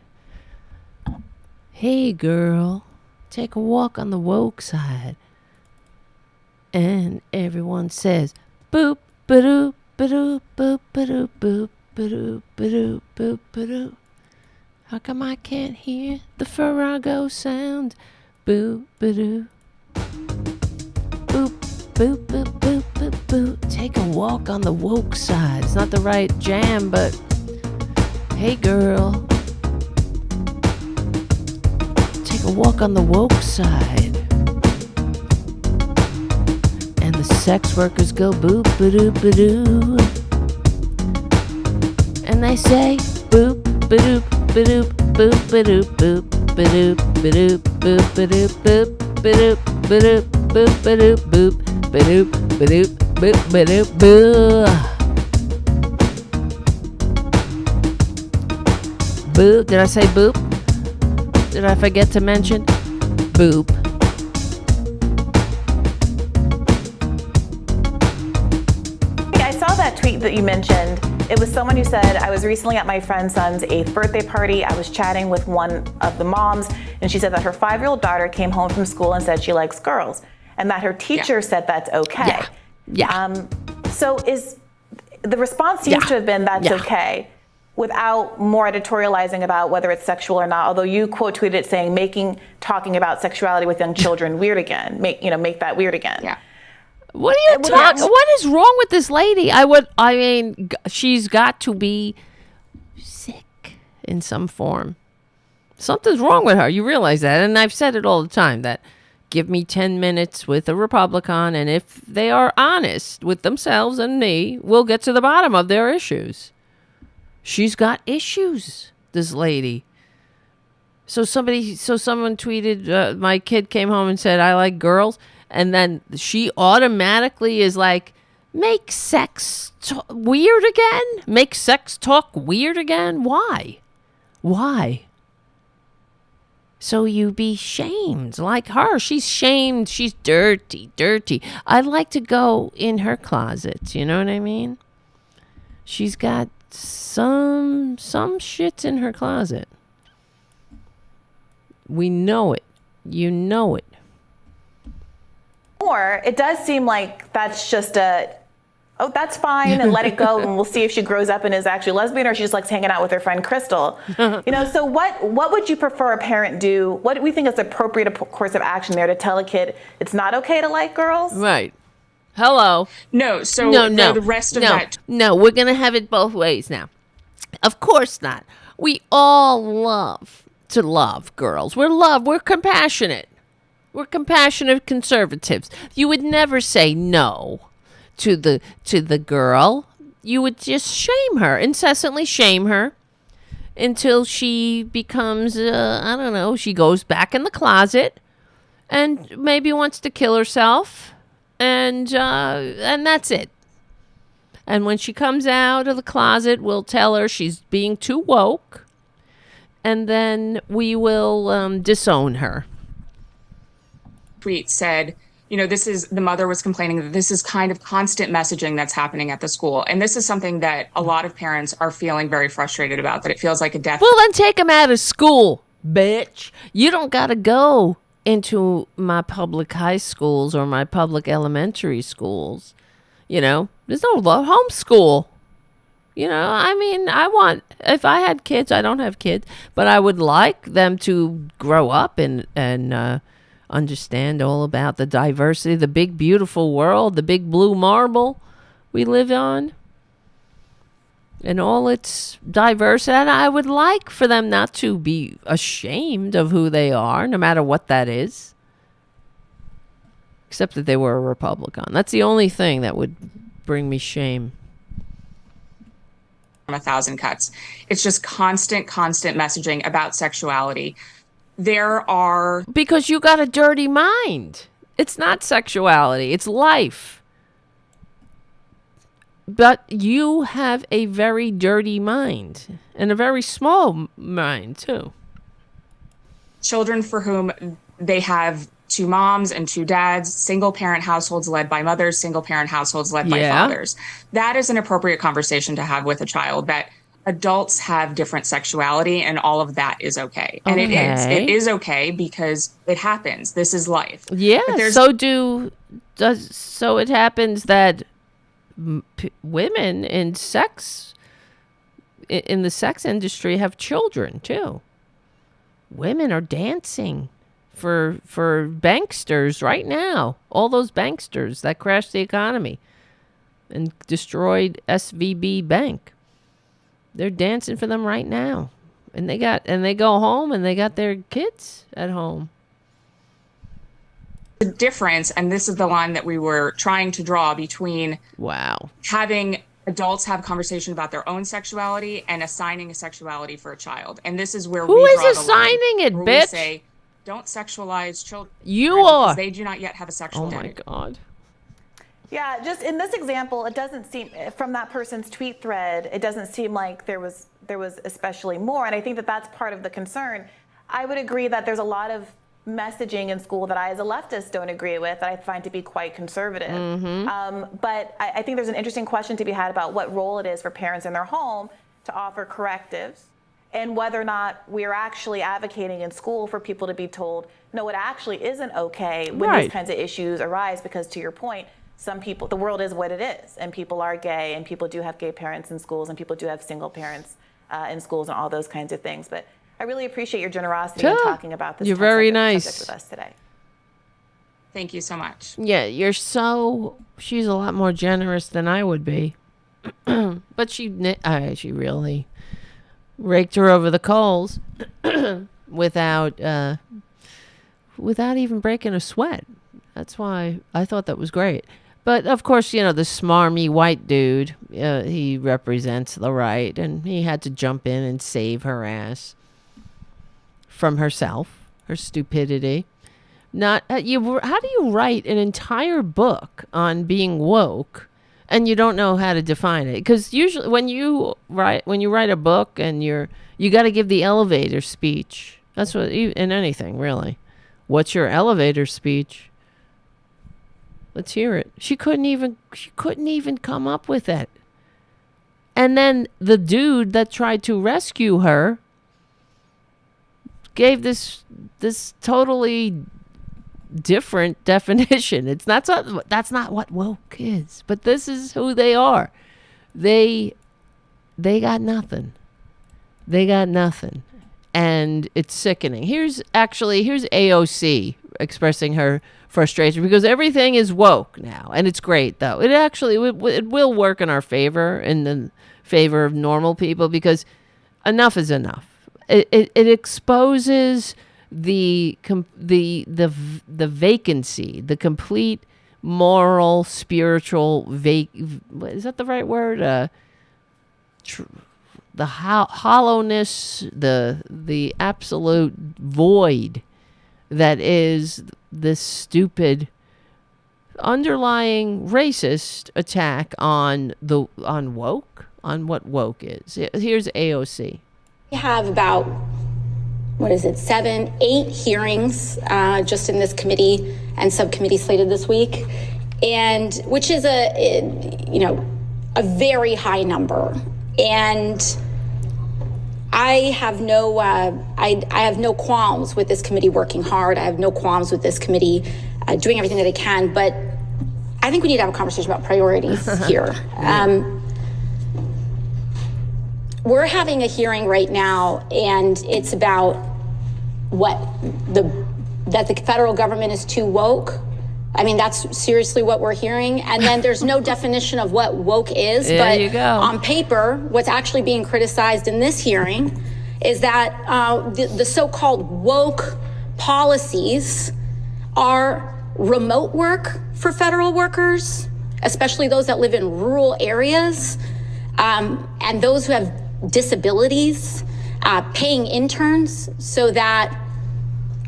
Hey, girl, take a walk on the woke side. And everyone says, boop, ba-doop, ba-doop, boop, ba-doop, boop. Ba-doop, ba-doop, boop, ba-doop. How come I can't hear the Farrago sound? Boop, ba-doop. Boop, boop, boop, boop, boop, boop. Take a walk on the woke side. It's not the right jam, but hey, girl. Take a walk on the woke side. And the sex workers go boop, ba-doop, ba-doop. And they say boop, ba-doop, ba-doop, boop, ba-doop, boop, ba-doop, ba-doop, boop, ba-doop, boop, ba-doop, ba-doop, boop, ba-doop, boop, ba-doop, ba-doop, boop, ba-doop, boo. Boop. Did I say boop? Did I forget to mention? Boop. I saw that tweet that you mentioned. It was someone who said, I was recently at my friend's son's 8th birthday party. I was chatting with one of the moms, and she said that her 5-year-old daughter came home from school and said she likes girls, and that her teacher said that's okay. So is the response seems to have been that's okay, without more editorializing about whether it's sexual or not. Although you quote tweeted it saying talking about sexuality with young children weird again. Make that weird again. Yeah. What are you talking? What is wrong with this lady? I mean, she's got to be sick in some form. Something's wrong with her. You realize that. And I've said it all the time that give me 10 minutes with a Republican, and if they are honest with themselves and me, we'll get to the bottom of their issues. She's got issues, this lady. So someone tweeted, my kid came home and said, I like girls. And then she automatically is like, make sex weird again? Make sex talk weird again? Why? So you be shamed like her. She's shamed. She's dirty. I'd like to go in her closet. You know what I mean? She's got some shit in her closet. We know it. You know it. Or it does seem like that's just a oh, that's fine, and let it go, and we'll see if she grows up and is actually lesbian, or she just likes hanging out with her friend Crystal. So what would you prefer a parent do? What do we think is the appropriate course of action there to tell a kid it's not okay to like girls? Right. Hello. No, so the rest of that. No, we're going to have it both ways now. Of course not. We all love to love girls. We're compassionate. We're compassionate conservatives. You would never say no to the girl. You would just shame her, incessantly shame her until she becomes, I don't know, she goes back in the closet and maybe wants to kill herself. And that's it. And when she comes out of the closet, we'll tell her she's being too woke. And then we will disown her. Tweet said, the mother was complaining that this is kind of constant messaging that's happening at the school. And this is something that a lot of parents are feeling very frustrated about, that it feels like a death. Well, then take them out of school, bitch. You don't got to go into my public high schools or my public elementary schools. There's no homeschool. If I had kids, I don't have kids, but I would like them to grow up and understand all about the diversity, the big, beautiful world, the big blue marble we live on, and all its diversity. And I would like for them not to be ashamed of who they are, no matter what that is, except that they were a Republican. That's the only thing that would bring me shame. 1,000 cuts. It's just constant messaging about sexuality. Because you got a dirty mind. It's not sexuality. It's life. But you have a very dirty mind and a very small mind, too. Children for whom they have 2 moms and 2 dads, single parent households led by mothers, single parent households led by fathers. That is an appropriate conversation to have with a child, that adults have different sexuality and all of that is okay. And it is okay because it happens. This is life. Yeah. So it happens that women in the sex industry have children too. Women are dancing for banksters right now. All those banksters that crashed the economy and destroyed SVB Bank. They're dancing for them right now. And they go home and they got their kids at home. The difference, and this is the line that we were trying to draw between having adults have conversation about their own sexuality and assigning a sexuality for a child. And this is where Who is assigning it, bitch? We say, don't sexualize children. You are. They do not yet have a sexual identity. Oh my God. Yeah, just in this example, it doesn't seem, from that person's tweet thread, it doesn't seem like there was especially more. And I think that that's part of the concern. I would agree that there's a lot of messaging in school that I, as a leftist, don't agree with, that I find to be quite conservative. But I think there's an interesting question to be had about what role it is for parents in their home to offer correctives, and whether or not we're actually advocating in school for people to be told, no, it actually isn't okay when these kinds of issues arise, because to your point, some people, the world is what it is, and people are gay, and people do have gay parents in schools, and people do have single parents in schools, and all those kinds of things. But I really appreciate your generosity in talking about this. You're very nice. Subject with us today. Thank you so much. Yeah, she's a lot more generous than I would be. But she really raked her over the coals without even breaking a sweat. That's why I thought that was great. But of course, the smarmy white dude, he represents the right, and he had to jump in and save her ass from herself, her stupidity. How do you write an entire book on being woke and you don't know how to define it? Because usually when you write a book and you got to give the elevator speech. That's what in anything really. What's your elevator speech? Let's hear it. She couldn't even come up with it. And then the dude that tried to rescue her gave this totally different definition. That's not what woke is, but this is who they are. They got nothing. They got nothing. And it's sickening. Here's AOC expressing her frustration because everything is woke now, and it's great though. It will work in our favor, in the favor of normal people, because enough is enough. It exposes the vacancy, the complete moral, spiritual is that the right word? The hollowness, the absolute void that is this stupid underlying racist attack on what woke is. Here's AOC. We have about 7, 8 hearings just in this committee and subcommittee slated this week, and which is a very high number. And I have no qualms with this committee working hard. I have no qualms with this committee doing everything that it can. But I think we need to have a conversation about priorities here. We're having a hearing right now, and it's about that the federal government is too woke. I mean, that's seriously what we're hearing. And then there's no definition of what woke is. There you go. On paper, what's actually being criticized in this hearing is that the so-called woke policies are remote work for federal workers, especially those that live in rural areas, and those who have disabilities, paying interns so that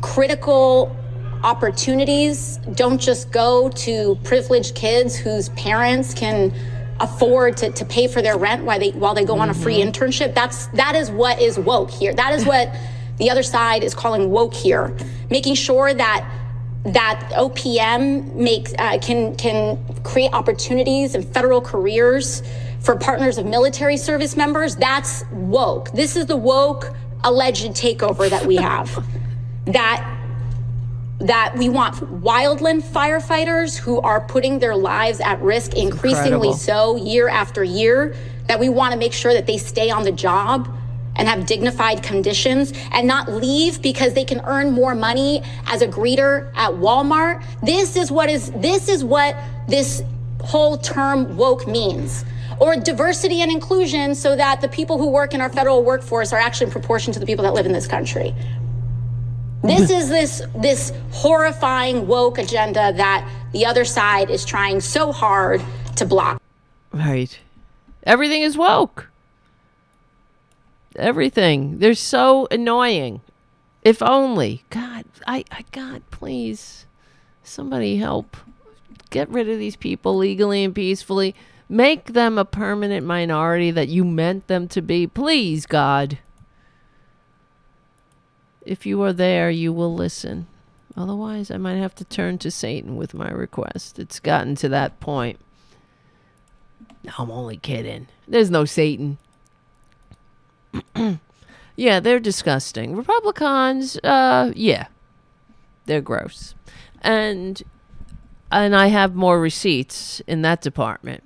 critical opportunities don't just go to privileged kids whose parents can afford to pay for their rent while they go on a free internship. That is what is woke here. That is what the other side is calling woke here. Making sure that OPM can create opportunities and federal careers for partners of military service members. That's woke. This is the woke alleged takeover that we have. That we want wildland firefighters who are putting their lives at risk, increasingly so year after year, that we want to make sure that they stay on the job and have dignified conditions and not leave because they can earn more money as a greeter at Walmart. This is what this whole term woke means. Or diversity and inclusion, so that the people who work in our federal workforce are actually in proportion to the people that live in this country. This is this horrifying woke agenda that the other side is trying so hard to block. Right. Everything is woke. Everything. They're so annoying. If only. God, God, please. Somebody help. Get rid of these people legally and peacefully. Make them a permanent minority that you meant them to be. Please, God. If you are there, you will listen. Otherwise, I might have to turn to Satan with my request. It's gotten to that point. No, I'm only kidding. There's no Satan. Yeah, they're disgusting. Republicans, yeah. They're gross. And I have more receipts in that department.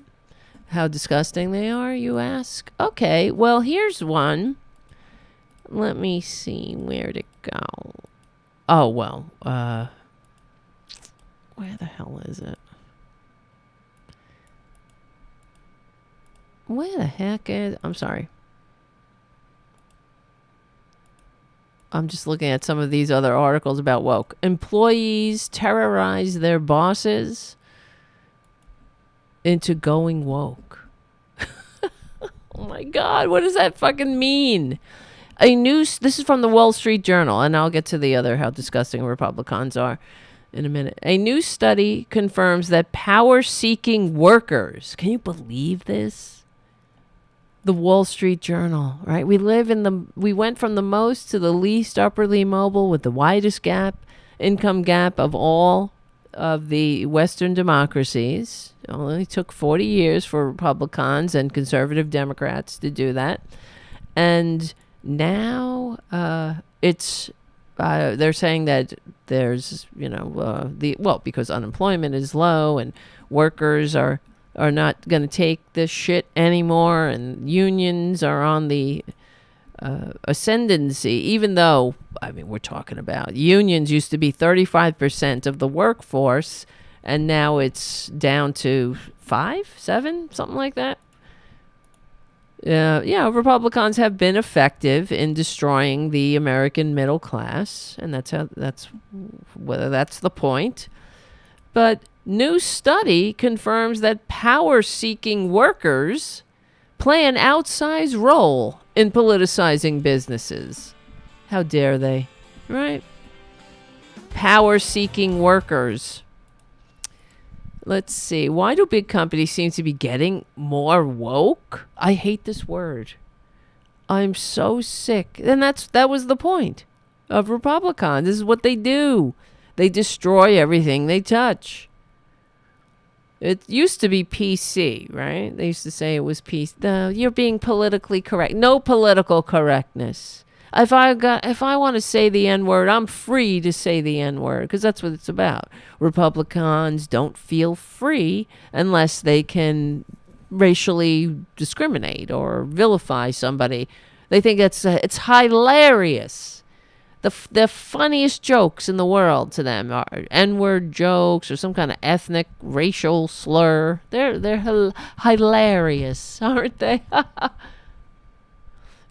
How disgusting they are, you ask? Okay, well, here's one. Let me see where to go. Oh, well, where the hell is it? Where the heck is... I'm sorry. I'm just looking at some of these other articles about woke. Employees terrorize their bosses into going woke. Oh my God, what does that fucking mean? This is from the Wall Street Journal, and I'll get to the other, how disgusting Republicans are in a minute. A new study confirms that power-seeking workers, can you believe this? The Wall Street Journal, right? We went from the most to the least upwardly mobile with the widest income gap of all of the Western democracies. It only took 40 years for Republicans and conservative Democrats to do that. And now it's they're saying that there's, because unemployment is low and workers are not going to take this shit anymore, and unions are on the ascendancy, even though, we're talking about unions used to be 35% of the workforce, and now it's down to 5, 7, something like that. Republicans have been effective in destroying the American middle class, and that's the point. But new study confirms that power-seeking workers play an outsized role in politicizing businesses. How dare they, right? Power-seeking workers. Let's see. Why do big companies seem to be getting more woke? I hate this word. I'm so sick. And that was the point of Republicans. This is what they do. They destroy everything they touch. It used to be PC, right? They used to say it was PC. You're being politically correct. No political correctness. If I want to say the N-word, I'm free to say the N-word, because that's what it's about. Republicans don't feel free unless they can racially discriminate or vilify somebody. They think it's hilarious. The funniest jokes in the world to them are N-word jokes or some kind of ethnic racial slur. They're hilarious, aren't they?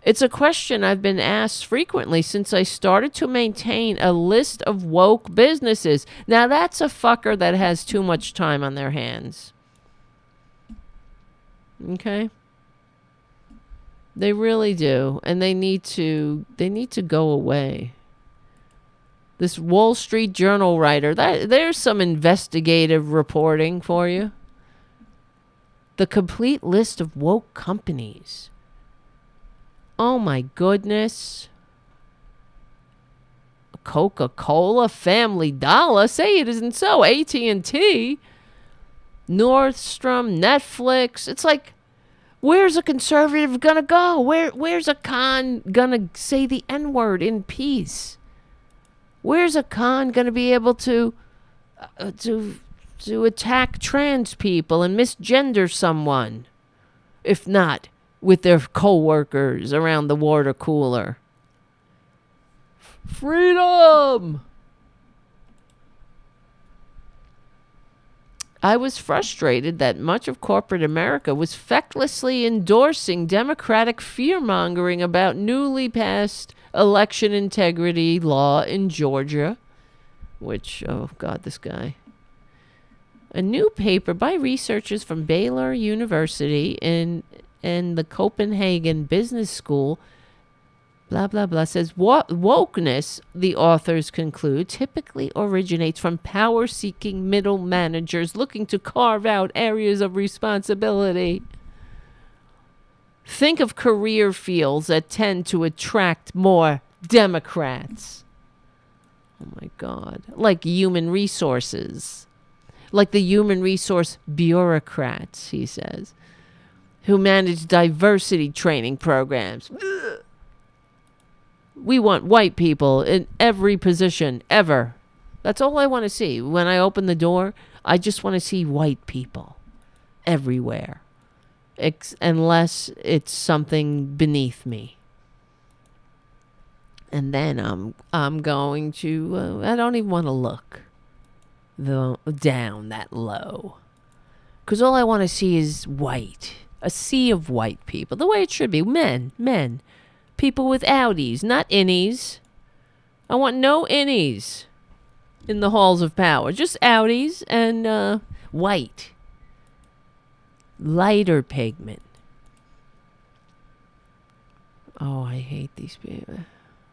It's a question I've been asked frequently since I started to maintain a list of woke businesses. Now that's a fucker that has too much time on their hands. Okay? They really do, and they need to go away. This Wall Street Journal writer, there's some investigative reporting for you. The complete list of woke companies. Oh my goodness. Coca-Cola, Family Dollar, say it isn't so, AT&T, Nordstrom, Netflix. It's like, where's a conservative gonna go? Where's a con gonna say the N-word in peace? Where's a con gonna be able to attack trans people and misgender someone? If not with their co-workers around the water cooler. Freedom! I was frustrated that much of corporate America was fecklessly endorsing Democratic fear-mongering about newly passed election integrity law in Georgia, which, oh God, this guy. A new paper by researchers from Baylor University and the Copenhagen Business School, blah, blah, blah, says wokeness, the authors conclude, typically originates from power-seeking middle managers looking to carve out areas of responsibility. Think of career fields that tend to attract more Democrats. Oh, my God. Like human resources. Like the human resource bureaucrats, he says, who manage diversity training programs. Ugh. We want white people in every position, ever. That's all I want to see. When I open the door, I just want to see white people everywhere. Unless it's something beneath me. And then I'm going to, I don't even want to look down that low. Because all I want to see is white. A sea of white people. The way it should be. Men. People with outies, not innies. I want no innies in the halls of power. Just outies and white. Lighter pigment. Oh, I hate these people.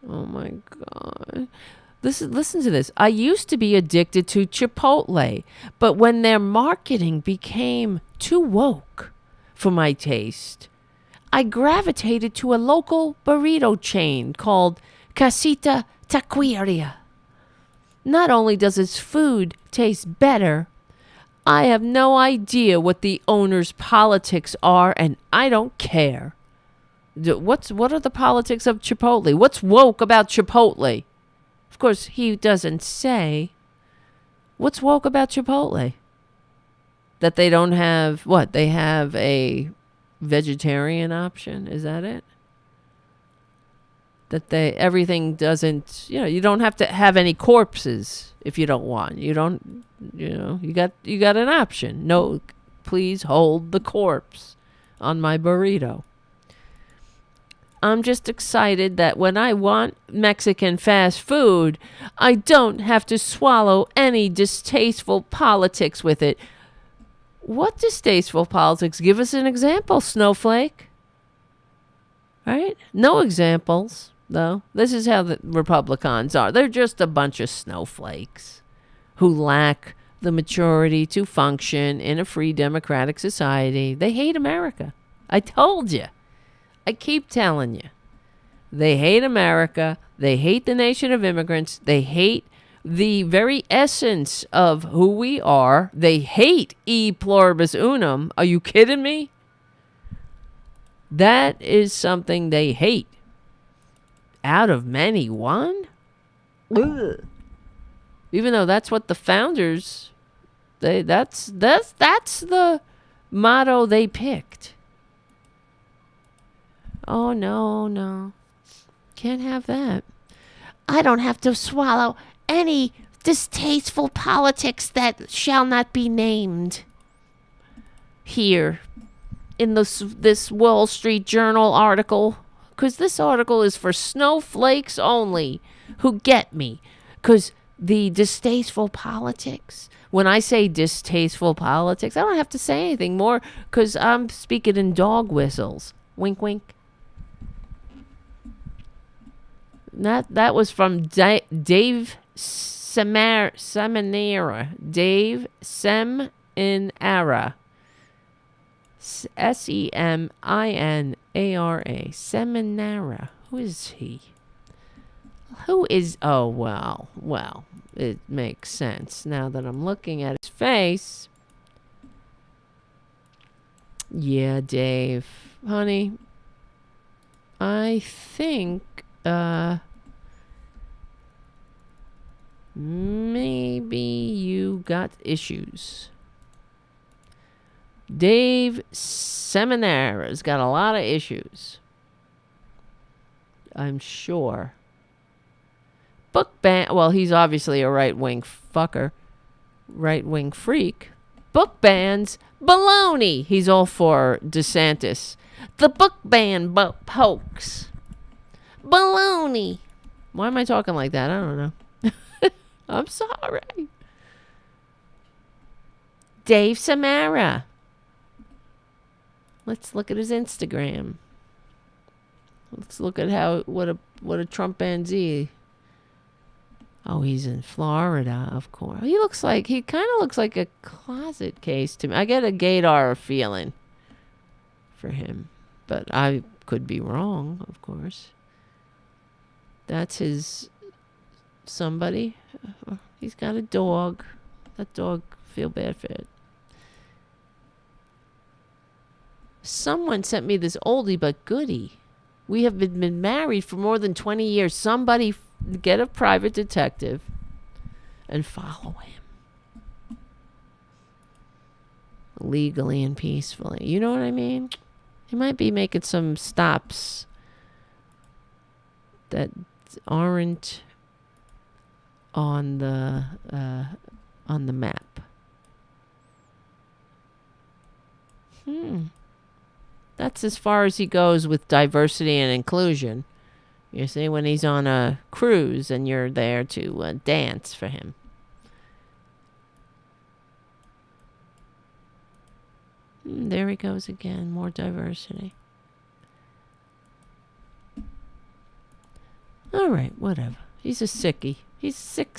Oh my God. Listen to this. I used to be addicted to Chipotle, but when their marketing became too woke for my taste, I gravitated to a local burrito chain called Casita Taqueria. Not only does its food taste better, I have no idea what the owner's politics are, and I don't care. What are the politics of Chipotle? What's woke about Chipotle? Of course, he doesn't say, what's woke about Chipotle? That they don't have, what? They have a vegetarian option? Is that it? That everything doesn't, you don't have to have any corpses if you don't want. You don't, you got an option. No, please hold the corpse on my burrito. I'm just excited that when I want Mexican fast food, I don't have to swallow any distasteful politics with it. What distasteful politics? Give us an example, Snowflake. Right? No examples, though. This is how the Republicans are. They're just a bunch of snowflakes who lack the maturity to function in a free democratic society. They hate America. I told you. I keep telling you. They hate America. They hate the nation of immigrants. They hate the very essence of who we are. They hate e pluribus unum. Are you kidding me? That is something they hate. Out of many, one? Ugh. Even though that's what the founders, that's the motto they picked. Oh, no. Can't have that. I don't have to swallow any distasteful politics that shall not be named here in this Wall Street Journal article. Because this article is for snowflakes only who get me. Because the distasteful politics, when I say distasteful politics, I don't have to say anything more because I'm speaking in dog whistles. Wink, wink. That was from Dave Seminara. Dave Seminara. Seminara. Seminara. Who is he? Oh, well, it makes sense now that I'm looking at his face. Yeah, Dave. Honey, I think, maybe you got issues. Dave Seminara's got a lot of issues. I'm sure. Book ban. Well, he's obviously a right-wing fucker. Right-wing freak. Book bans. Baloney. He's all for DeSantis. The book ban hoax. Baloney. Why am I talking like that? I don't know. I'm sorry. Dave Samara. Let's look at his Instagram. Let's look at what a Trumpanzee. Oh, he's in Florida, of course. He kind of looks like a closet case to me. I get a gaydar feeling for him, but I could be wrong, of course. That's his somebody. He's got a dog. That dog, feel bad for it. Someone sent me this oldie but goodie. We have been married for more than 20 years. Somebody get a private detective and follow him. Legally and peacefully. You know what I mean? He might be making some stops that aren't on the map. That's as far as he goes with diversity and inclusion. You see, when he's on a cruise and you're there to dance for him. There he goes again. More diversity. All right, whatever. He's a sickie. He's sick.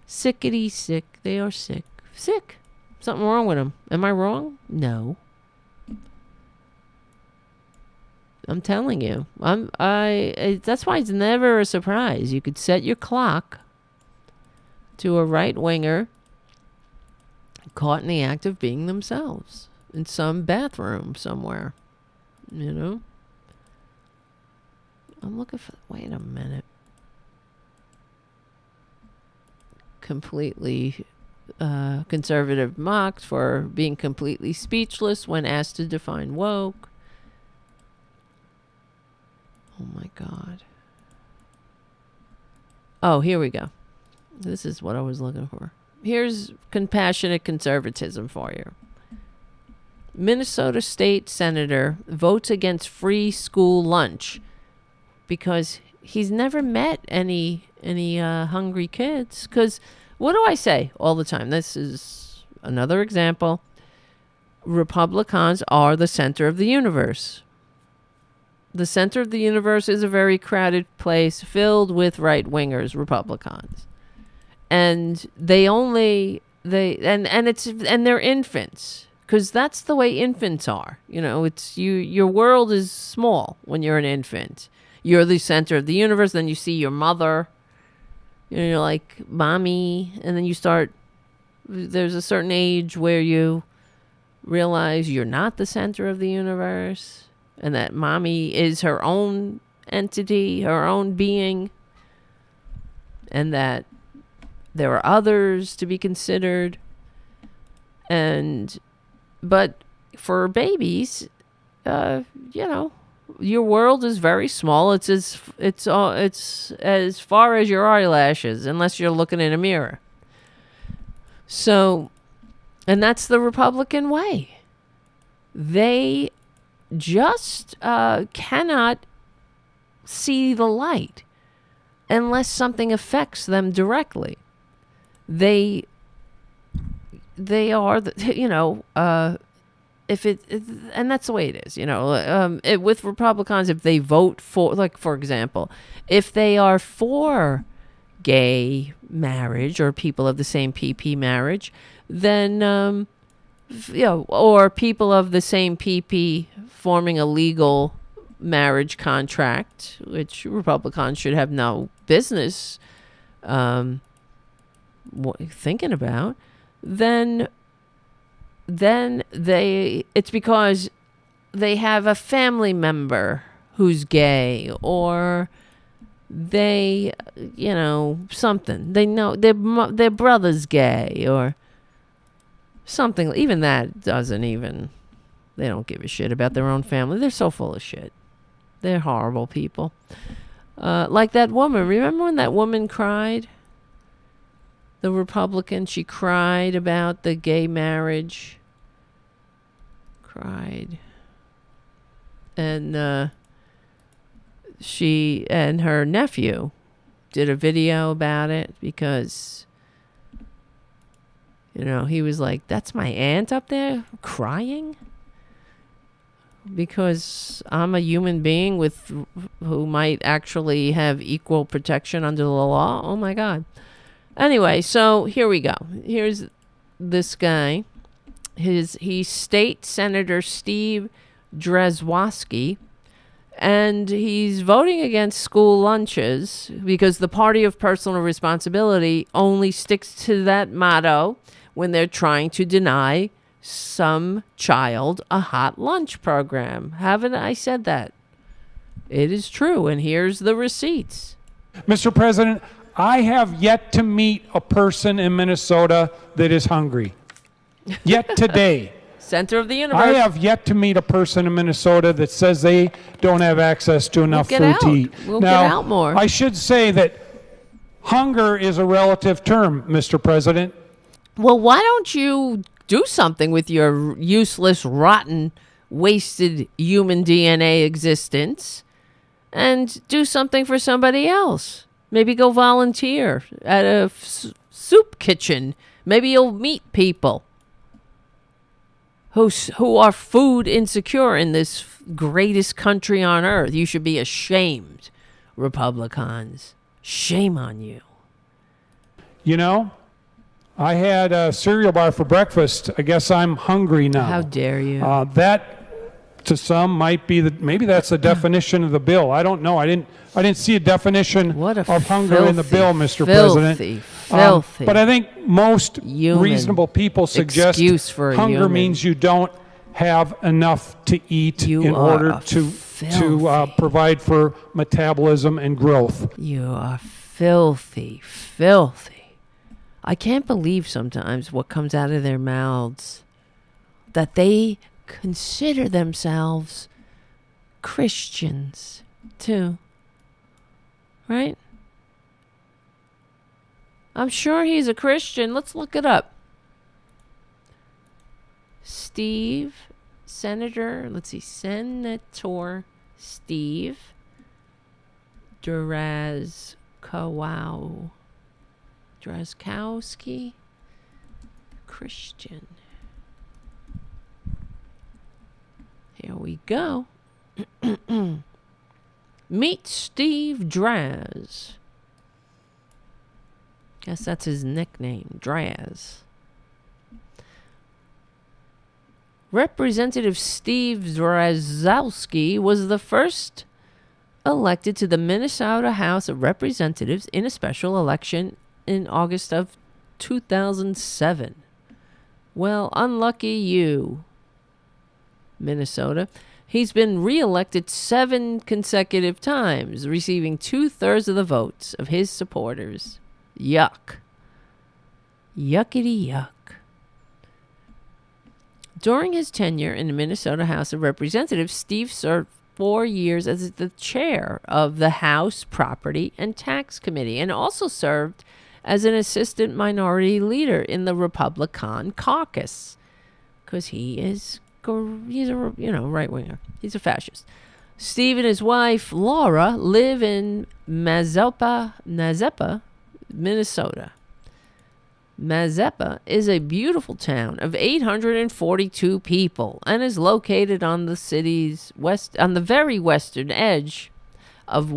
Sickety sick. They are sick. Sick. Something wrong with him. Am I wrong? No. I'm telling you. That's why it's never a surprise. You could set your clock to a right-winger caught in the act of being themselves in some bathroom somewhere. You know? I'm looking for... Wait a minute. completely conservative mocked for being completely speechless when asked to define woke. Oh my God. Oh, here we go. This is what I was looking for. Here's compassionate conservatism for you. Minnesota state senator votes against free school lunch because he's never met any hungry kids. Because what do I say all the time? This is another example. Republicans are the center of the universe. The center of the universe is a very crowded place filled with right-wingers, Republicans. And they're infants. Because that's the way infants are. You know, it's your world is small when you're an infant. You're the center of the universe. Then you see your mother. You're like, mommy. And then there's a certain age where you realize you're not the center of the universe. And that mommy is her own entity, her own being. And that there are others to be considered. But for babies, your world is very small. It's as far as your eyelashes, unless you're looking in a mirror. So, and that's the Republican way. They just cannot see the light unless something affects them directly. They are, and that's the way it is, with Republicans, if they vote for, like, for example, if they are for gay marriage or people of the same PP marriage, then, or people of the same PP forming a legal marriage contract, which Republicans should have no business thinking about, then it's because they have a family member who's gay, or they, something. They know their brother's gay or something. Even that they don't give a shit about their own family. They're so full of shit. They're horrible people. Like that woman. Remember when that woman cried? The Republican, she cried about the gay marriage. Cried. And she and her nephew did a video about it because, he was like, that's my aunt up there crying? Because I'm a human being who might actually have equal protection under the law. Oh my God. Anyway, so here we go. Here's this guy. He's State Senator Steve Drazkowski, and he's voting against school lunches because the party of personal responsibility only sticks to that motto when they're trying to deny some child a hot lunch program. Haven't I said that? It is true, and here's the receipts. Mr. President, I have yet to meet a person in Minnesota that is hungry. Yet today. Center of the universe. I have yet to meet a person in Minnesota that says they don't have access to enough food to eat. We'll get out more. I should say that hunger is a relative term, Mr. President. Well, why don't you do something with your useless, rotten, wasted human DNA existence and do something for somebody else? Maybe go volunteer at a soup kitchen. Maybe you'll meet people who are food insecure in this greatest country on earth. You should be ashamed, Republicans. Shame on you. I had a cereal bar for breakfast. I guess I'm hungry now. How dare you? That, to some, might be maybe that's the definition of the bill. I don't know. I didn't see a definition of hunger in the bill, Mr. President. Filthy. But I think most reasonable people suggest hunger means you don't have enough to eat in order to provide for metabolism and growth. You are filthy, filthy. I can't believe sometimes what comes out of their mouths, that they consider themselves Christians too. Right? I'm sure he's a Christian. Let's look it up. Senator Steve Drazkowski, Christian. Here we go. Meet Steve Draz. Guess that's his nickname, Draz. Representative Steve Drazkowski was the first elected to the Minnesota House of Representatives in a special election in August of 2007. Well, unlucky you, Minnesota. He's been reelected 7 consecutive times, receiving 2/3 of the votes of his supporters. Yuck. Yuckity yuck. During his tenure in the Minnesota House of Representatives, Steve served 4 years as the chair of the House Property and Tax Committee, and also served as an assistant minority leader in the Republican caucus, because he's a right winger. He's a fascist. Steve and his wife Laura live in Mazeppa, Minnesota. Mazeppa is a beautiful town of 842 people and is located on the city's on the very western edge of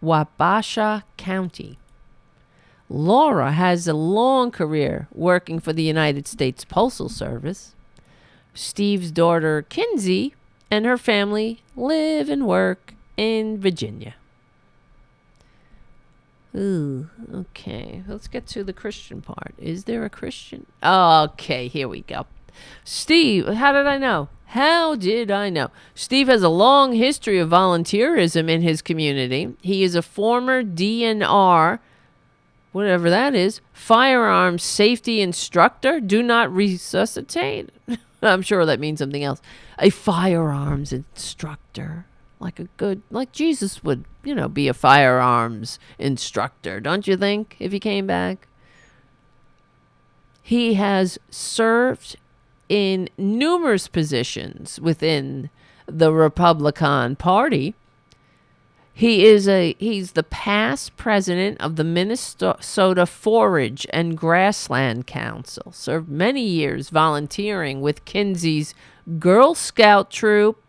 Wabasha County. Laura has a long career working for the United States Postal Service. Steve's daughter Kinsey and her family live and work in Virginia. Ooh, okay. Let's get to the Christian part. Is there a Christian? Oh, okay, here we go. Steve, how did I know? Steve has a long history of volunteerism in his community. He is a former DNR, whatever that is, firearms safety instructor. Do not resuscitate. I'm sure that means something else. A firearms instructor. Like Jesus would, be a firearms instructor, don't you think, if he came back? He has served in numerous positions within the Republican Party. He's the past president of the Minnesota Forage and Grassland Council. Served many years volunteering with Kinsey's Girl Scout troop.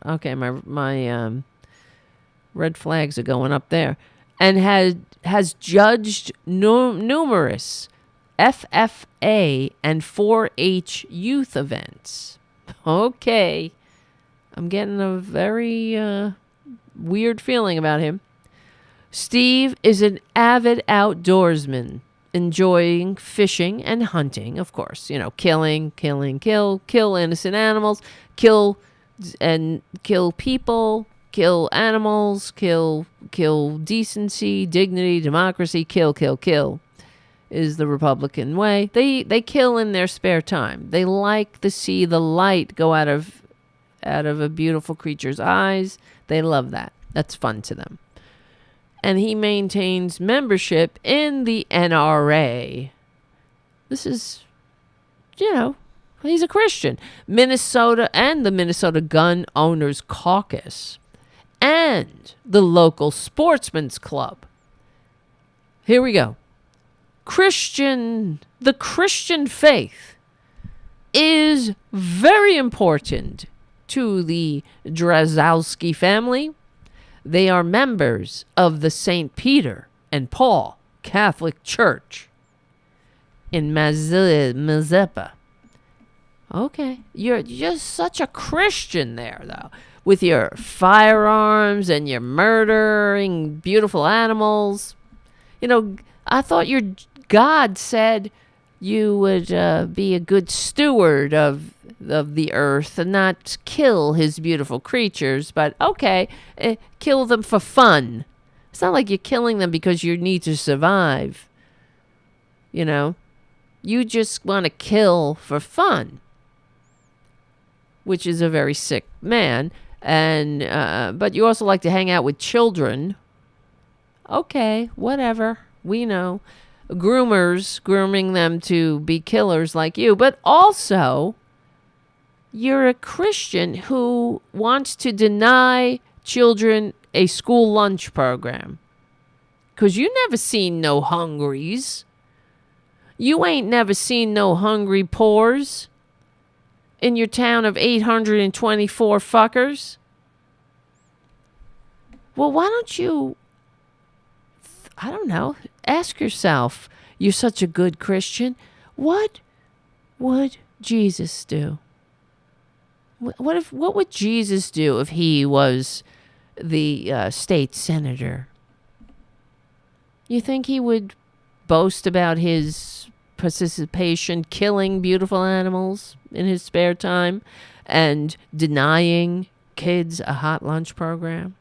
Okay, my red flags are going up there. And has judged numerous FFA and 4-H youth events. Okay. I'm getting a very weird feeling about him. Steve is an avid outdoorsman, enjoying fishing and hunting, of course. Kill innocent animals, kill people, kill animals, kill decency, dignity, democracy, kill is the Republican way. They kill in their spare time. They like to see the light go out of a beautiful creature's eyes. They love that. That's fun to them. And he maintains membership in the NRA. This is, he's a Christian. Minnesota and the Minnesota Gun Owners Caucus and the local Sportsman's Club. Here we go. The Christian faith is very important to the Drazkowski family. They are members of the St. Peter and Paul Catholic Church in Mazeppa. Okay, you're just such a Christian there, though, with your firearms and your murdering beautiful animals. I thought your God said you would be a good steward of the earth and not kill his beautiful creatures, but okay, kill them for fun. It's not like you're killing them because you need to survive. You know, you just want to kill for fun, which is a very sick man. And but you also like to hang out with children. Okay, whatever. We know. Groomers grooming them to be killers like you. But also, you're a Christian who wants to deny children a school lunch program. Because you never seen no hungries. You ain't never seen no hungry poors in your town of 824 fuckers. Well, why don't you, I don't know, ask yourself, you're such a good Christian, what would Jesus do? What would Jesus do if he was the state senator? You think he would boast about his participation killing beautiful animals in his spare time and denying kids a hot lunch program?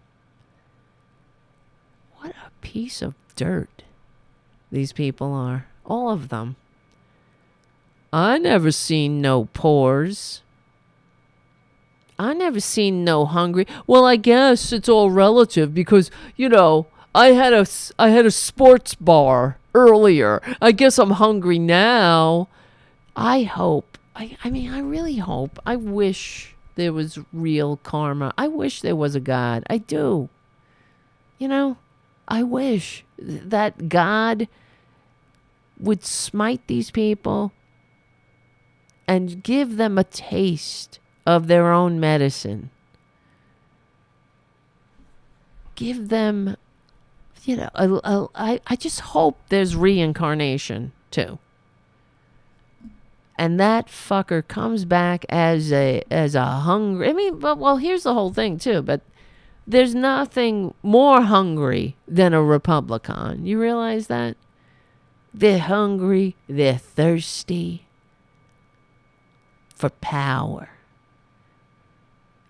What a piece of dirt these people are. All of them. I never seen no poors. I never seen no hungry. Well, I guess it's all relative because, you know, I had a sports bar earlier. I guess I'm hungry now. I hope. I mean, I really hope. I wish there was real karma. I wish there was a God. I do. You know, I wish that God would smite these people and give them a taste of their own medicine. Give them, you know, I just hope there's reincarnation too. And that fucker comes back as a hungry, I mean, well, here's the whole thing too, but there's nothing more hungry than a Republican. You realize that? They're hungry, they're thirsty for power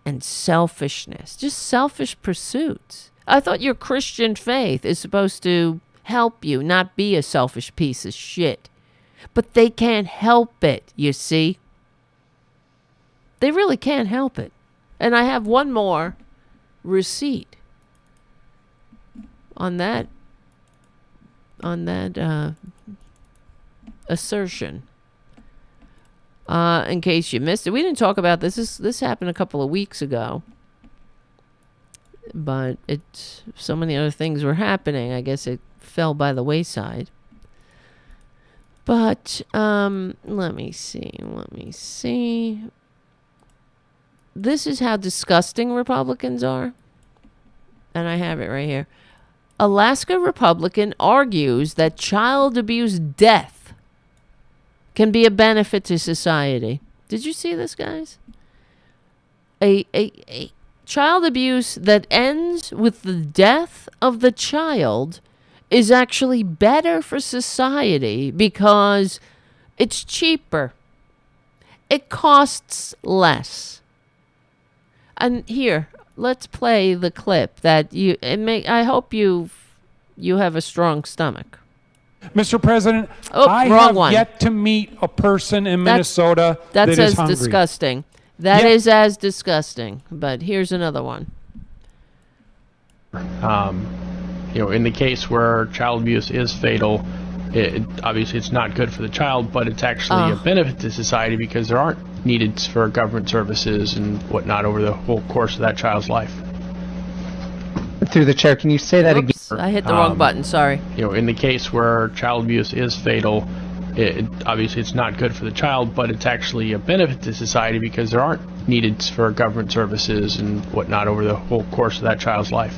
and selfishness, just selfish pursuits. I thought your Christian faith is supposed to help you not be a selfish piece of shit. But they can't help it, you see. They really can't help it. And I have one more receipt on that assertion. In case you missed it. We didn't talk about this. This happened a couple of weeks ago. But so many other things were happening. I guess it fell by the wayside. But let me see. This is how disgusting Republicans are. And I have it right here. Alaska Republican argues that child abuse death can be a benefit to society. Did you see this, guys? A child abuse that ends with the death of the child is actually better for society because it's cheaper. It costs less. And here, let's play the clip that I hope you have a strong stomach. Mr. President, I have yet to meet a person in Minnesota that is hungry. That's as disgusting. That is as disgusting. But here's another one. In the case where child abuse is fatal, obviously it's not good for the child, but it's actually a benefit to society because there aren't needed for government services and whatnot over the whole course of that child's life. Through the chair, can you say that again? I hit the wrong button, sorry. In the case where child abuse is fatal, obviously it's not good for the child, but it's actually a benefit to society because there aren't needed for government services and whatnot over the whole course of that child's life.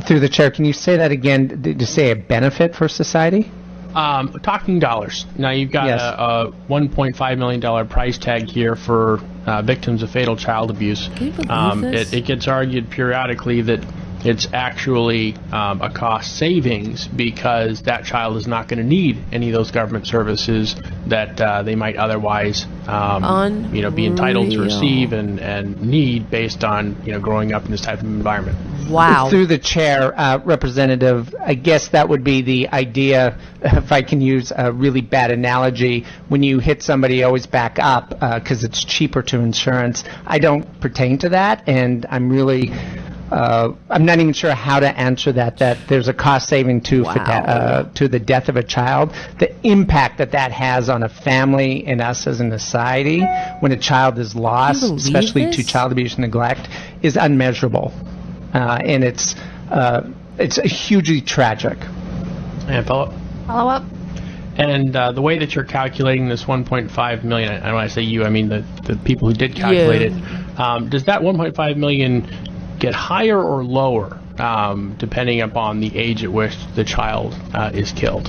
Through the chair, can you say that again? Did you say a benefit for society? Talking dollars. Now you've got a $1.5 million price tag here for victims of fatal child abuse. Can you believe this? It gets argued periodically that It's actually a cost savings because that child is not going to need any of those government services that they might otherwise, be entitled to receive and need based on, growing up in this type of environment. Wow. Through the chair, Representative, I guess that would be the idea, if I can use a really bad analogy, when you hit somebody, always back up because it's cheaper to insurance. I don't pertain to that, and I'm really... I'm not even sure how to answer that there's a cost saving to the death of a child. The impact that has on a family and us as a society when a child is lost, especially to child abuse and neglect, is unmeasurable. And it's hugely tragic. And follow up. And the way that you're calculating this 1.5 million, and when I say you, I mean the people who did calculate it, does that 1.5 million get higher or lower depending upon the age at which the child is killed?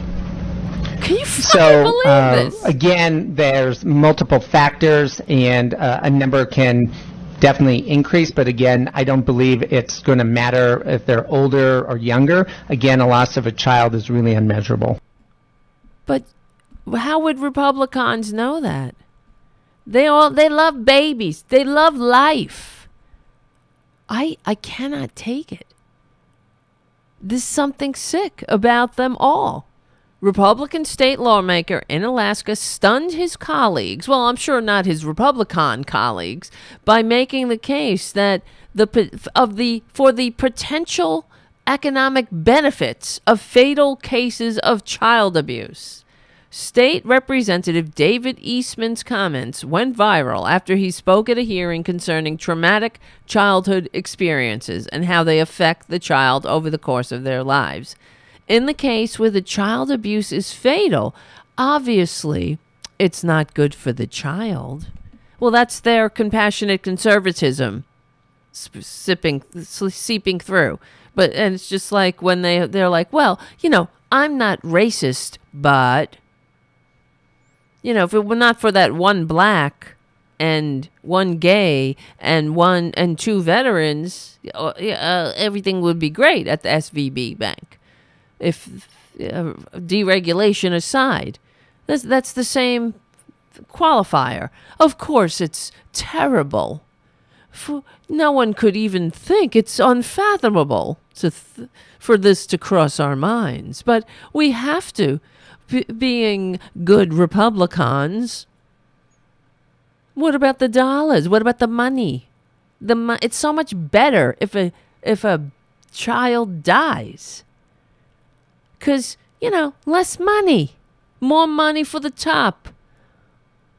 Can you believe this? Again, there's multiple factors, and a number can definitely increase, but again, I don't believe it's going to matter if they're older or younger. Again, a loss of a child is really unmeasurable. But how would Republicans know that? They love babies. They love life. I cannot take it. There's something sick about them all. Republican state lawmaker in Alaska stunned his colleagues, well, I'm sure not his Republican colleagues, by making the case that for the potential economic benefits of fatal cases of child abuse. State Representative David Eastman's comments went viral after he spoke at a hearing concerning traumatic childhood experiences and how they affect the child over the course of their lives. In the case where the child abuse is fatal, obviously it's not good for the child. Well, that's their compassionate conservatism seeping through. And it's just like when they're like, well, I'm not racist, but... if it were not for that one black and one gay and two veterans, everything would be great at the SVB bank. If deregulation aside, that's the same qualifier. Of course, it's terrible. No one could even think it's unfathomable for this to cross our minds. But we have to. Being good Republicans. What about the dollars? What about the money? It's so much better if a child dies. Because, less money. More money for the top.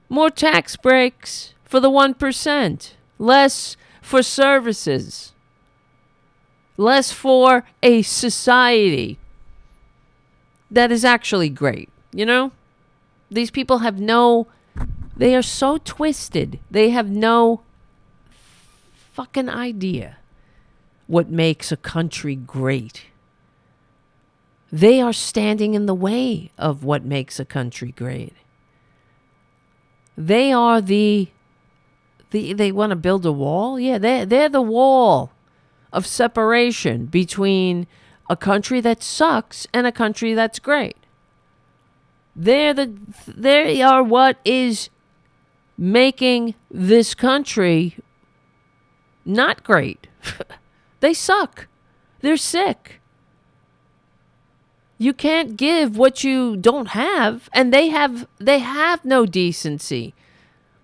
More tax breaks for the 1%. Less for services. Less for a society that is actually great, These people they are so twisted. They have no fucking idea what makes a country great. They are standing in the way of what makes a country great. They are they want to build a wall? Yeah, they're the wall of separation between a country that sucks and a country that's great. They are what is making this country not great. They suck. They're sick. You can't give what you don't have, and they have no decency.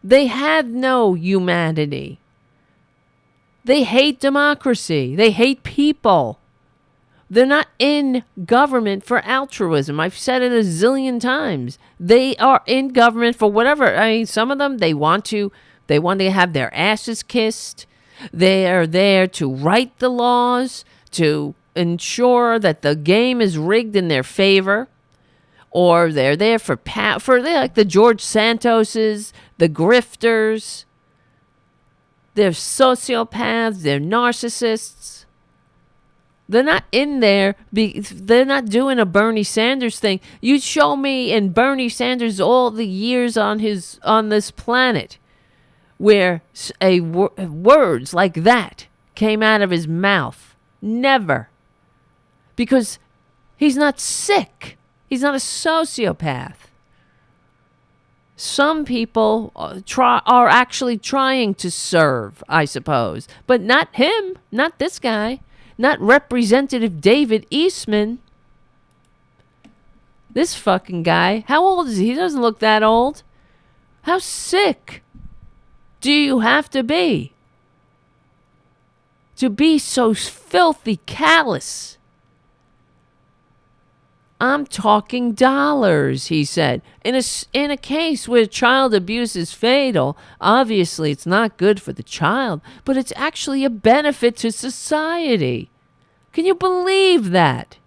They have no humanity. They hate democracy. They hate people. They're not in government for altruism. I've said it a zillion times. They are in government for whatever. I mean, some of them, they want to have their asses kissed. They are there to write the laws, to ensure that the game is rigged in their favor. Or they're there they're like the George Santoses, the grifters. They're sociopaths. They're narcissists. They're not in there. They're not doing a Bernie Sanders thing. You show me in Bernie Sanders all the years on this planet where words like that came out of his mouth. Never. Because he's not sick. He's not a sociopath. Some people are actually trying to serve, I suppose. But not him. Not this guy. Not Representative David Eastman. This fucking guy. How old is he? He doesn't look that old. How sick do you have to be so filthy callous? I'm talking dollars, he said. In a case where child abuse is fatal, obviously it's not good for the child, but it's actually a benefit to society. Can you believe that?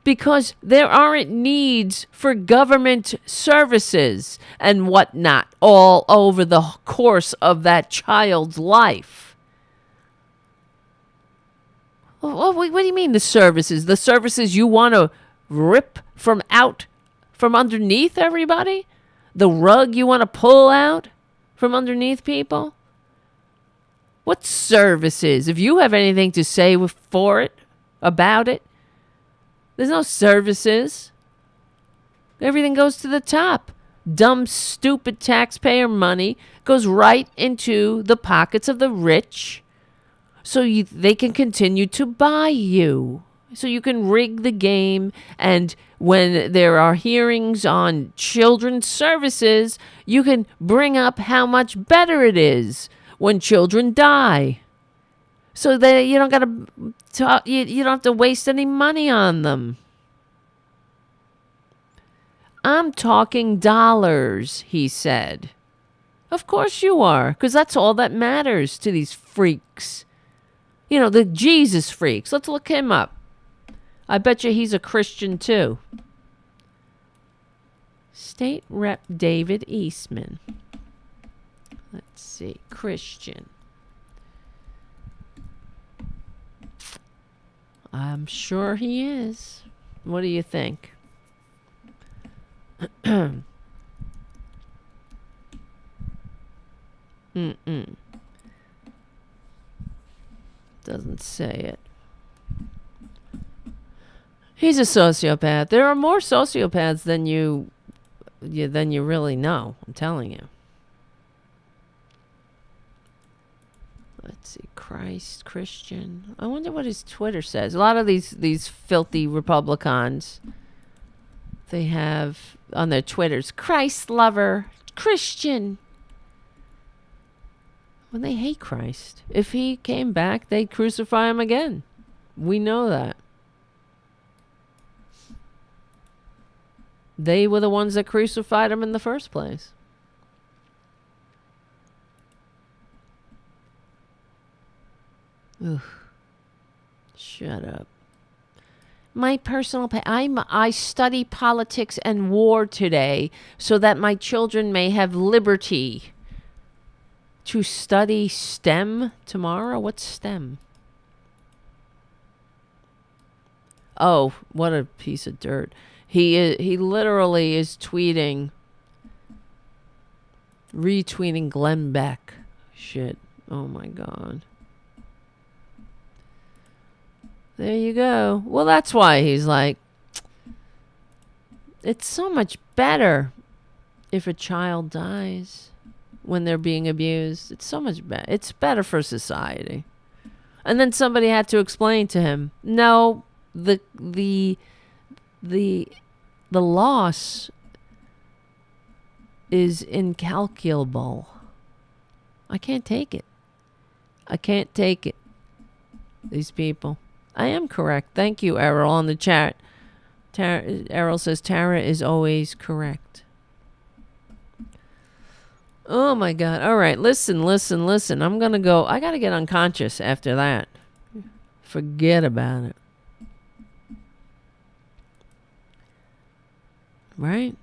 Because there aren't needs for government services and whatnot all over the course of that child's life. What do you mean the services? The services you want to rip from underneath everybody? The rug you want to pull out from underneath people? What services? If you have anything to say about it, there's no services. Everything goes to the top. Dumb, stupid taxpayer money goes right into the pockets of the rich so they can continue to buy you. So you can rig the game, and when there are hearings on children's services, you can bring up how much better it is when children die. So that you don't you don't have to waste any money on them. I'm talking dollars, he said. Of course you are, because that's all that matters to these freaks. You know, the Jesus freaks. Let's look him up. I bet you he's a Christian too. State Rep David Eastman. Let's see. Christian. I'm sure he is. What do you think? Doesn't say it. He's a sociopath. There are more sociopaths than you really know. I'm telling you. Let's see. Christian. I wonder what his Twitter says. A lot of these filthy Republicans, they have on their Twitters, Christ lover, Christian. When they hate Christ. If he came back, they'd crucify him again. We know that. They were the ones that crucified him in the first place. Ugh. Shut up. My personal I study politics and war today so that my children may have liberty to study STEM tomorrow. What's STEM? Oh, what a piece of dirt. He literally is retweeting Glenn Beck. Shit. Oh my God. There you go. Well, that's why he's like, it's so much better if a child dies when they're being abused. It's so much better. It's better for society. And then somebody had to explain to him, no, the loss is incalculable. I can't take it. I can't take it. These people. I am correct. Thank you, Errol, on the chat. Errol says Tara is always correct. Oh my God. All right. Listen. I'm going to go. I got to get unconscious after that. Forget about it. Right?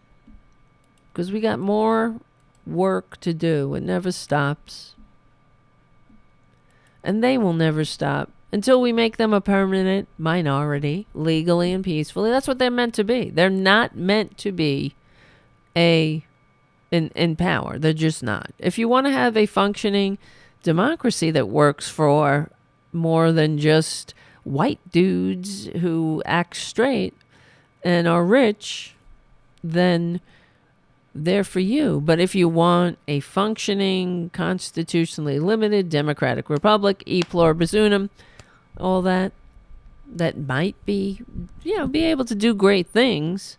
Because we got more work to do. It never stops. And they will never stop until we make them a permanent minority, legally and peacefully. That's what they're meant to be. They're not meant to be in power. They're just not. If you want to have a functioning democracy that works for more than just white dudes who act straight and are rich, then they're for you. But if you want a functioning, constitutionally limited democratic republic, e pluribus unum, all that might be, be able to do great things.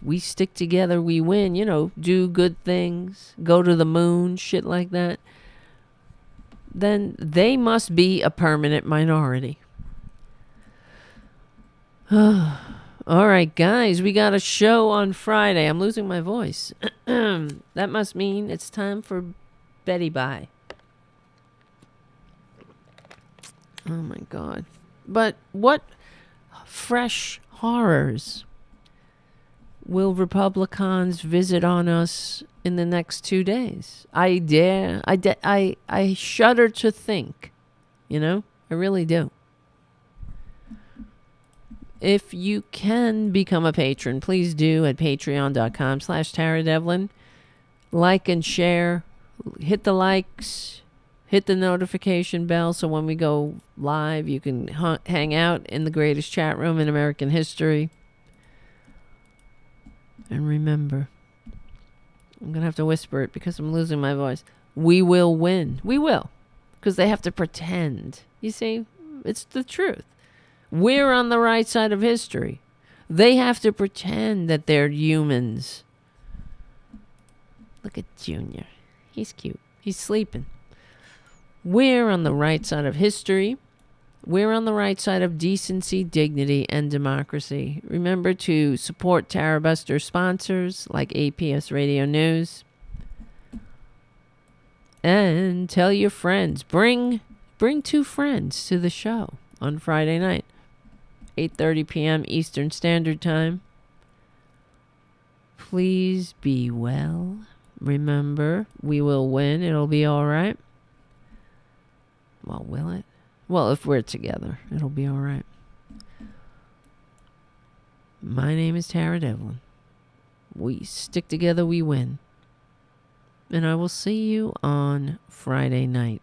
We stick together, we win, do good things, go to the moon, shit like that. Then they must be a permanent minority. All right, guys, we got a show on Friday. I'm losing my voice. That must mean it's time for Betty Bye. Oh, my God. But what fresh horrors will Republicans visit on us in the next 2 days? I shudder to think, I really do. If you can become a patron, please do at patreon.com/TaraDevlin. Like and share, hit the likes, hit the notification bell so when we go live, you can hang out in the greatest chat room in American history. And remember, I'm going to have to whisper it because I'm losing my voice. We will win. We will. Because they have to pretend. You see, it's the truth. We're on the right side of history. They have to pretend that they're humans. Look at Junior. He's cute. He's sleeping. We're on the right side of history. We're on the right side of decency, dignity, and democracy. Remember to support Tarabuster sponsors like APS Radio News. And tell your friends. Bring 2 friends to the show on Friday night. 8:30 p.m. Eastern Standard Time. Please be well. Remember, we will win. It'll be all right. Well, will it? Well, if we're together, it'll be all right. My name is Tara Devlin. We stick together, we win. And I will see you on Friday night.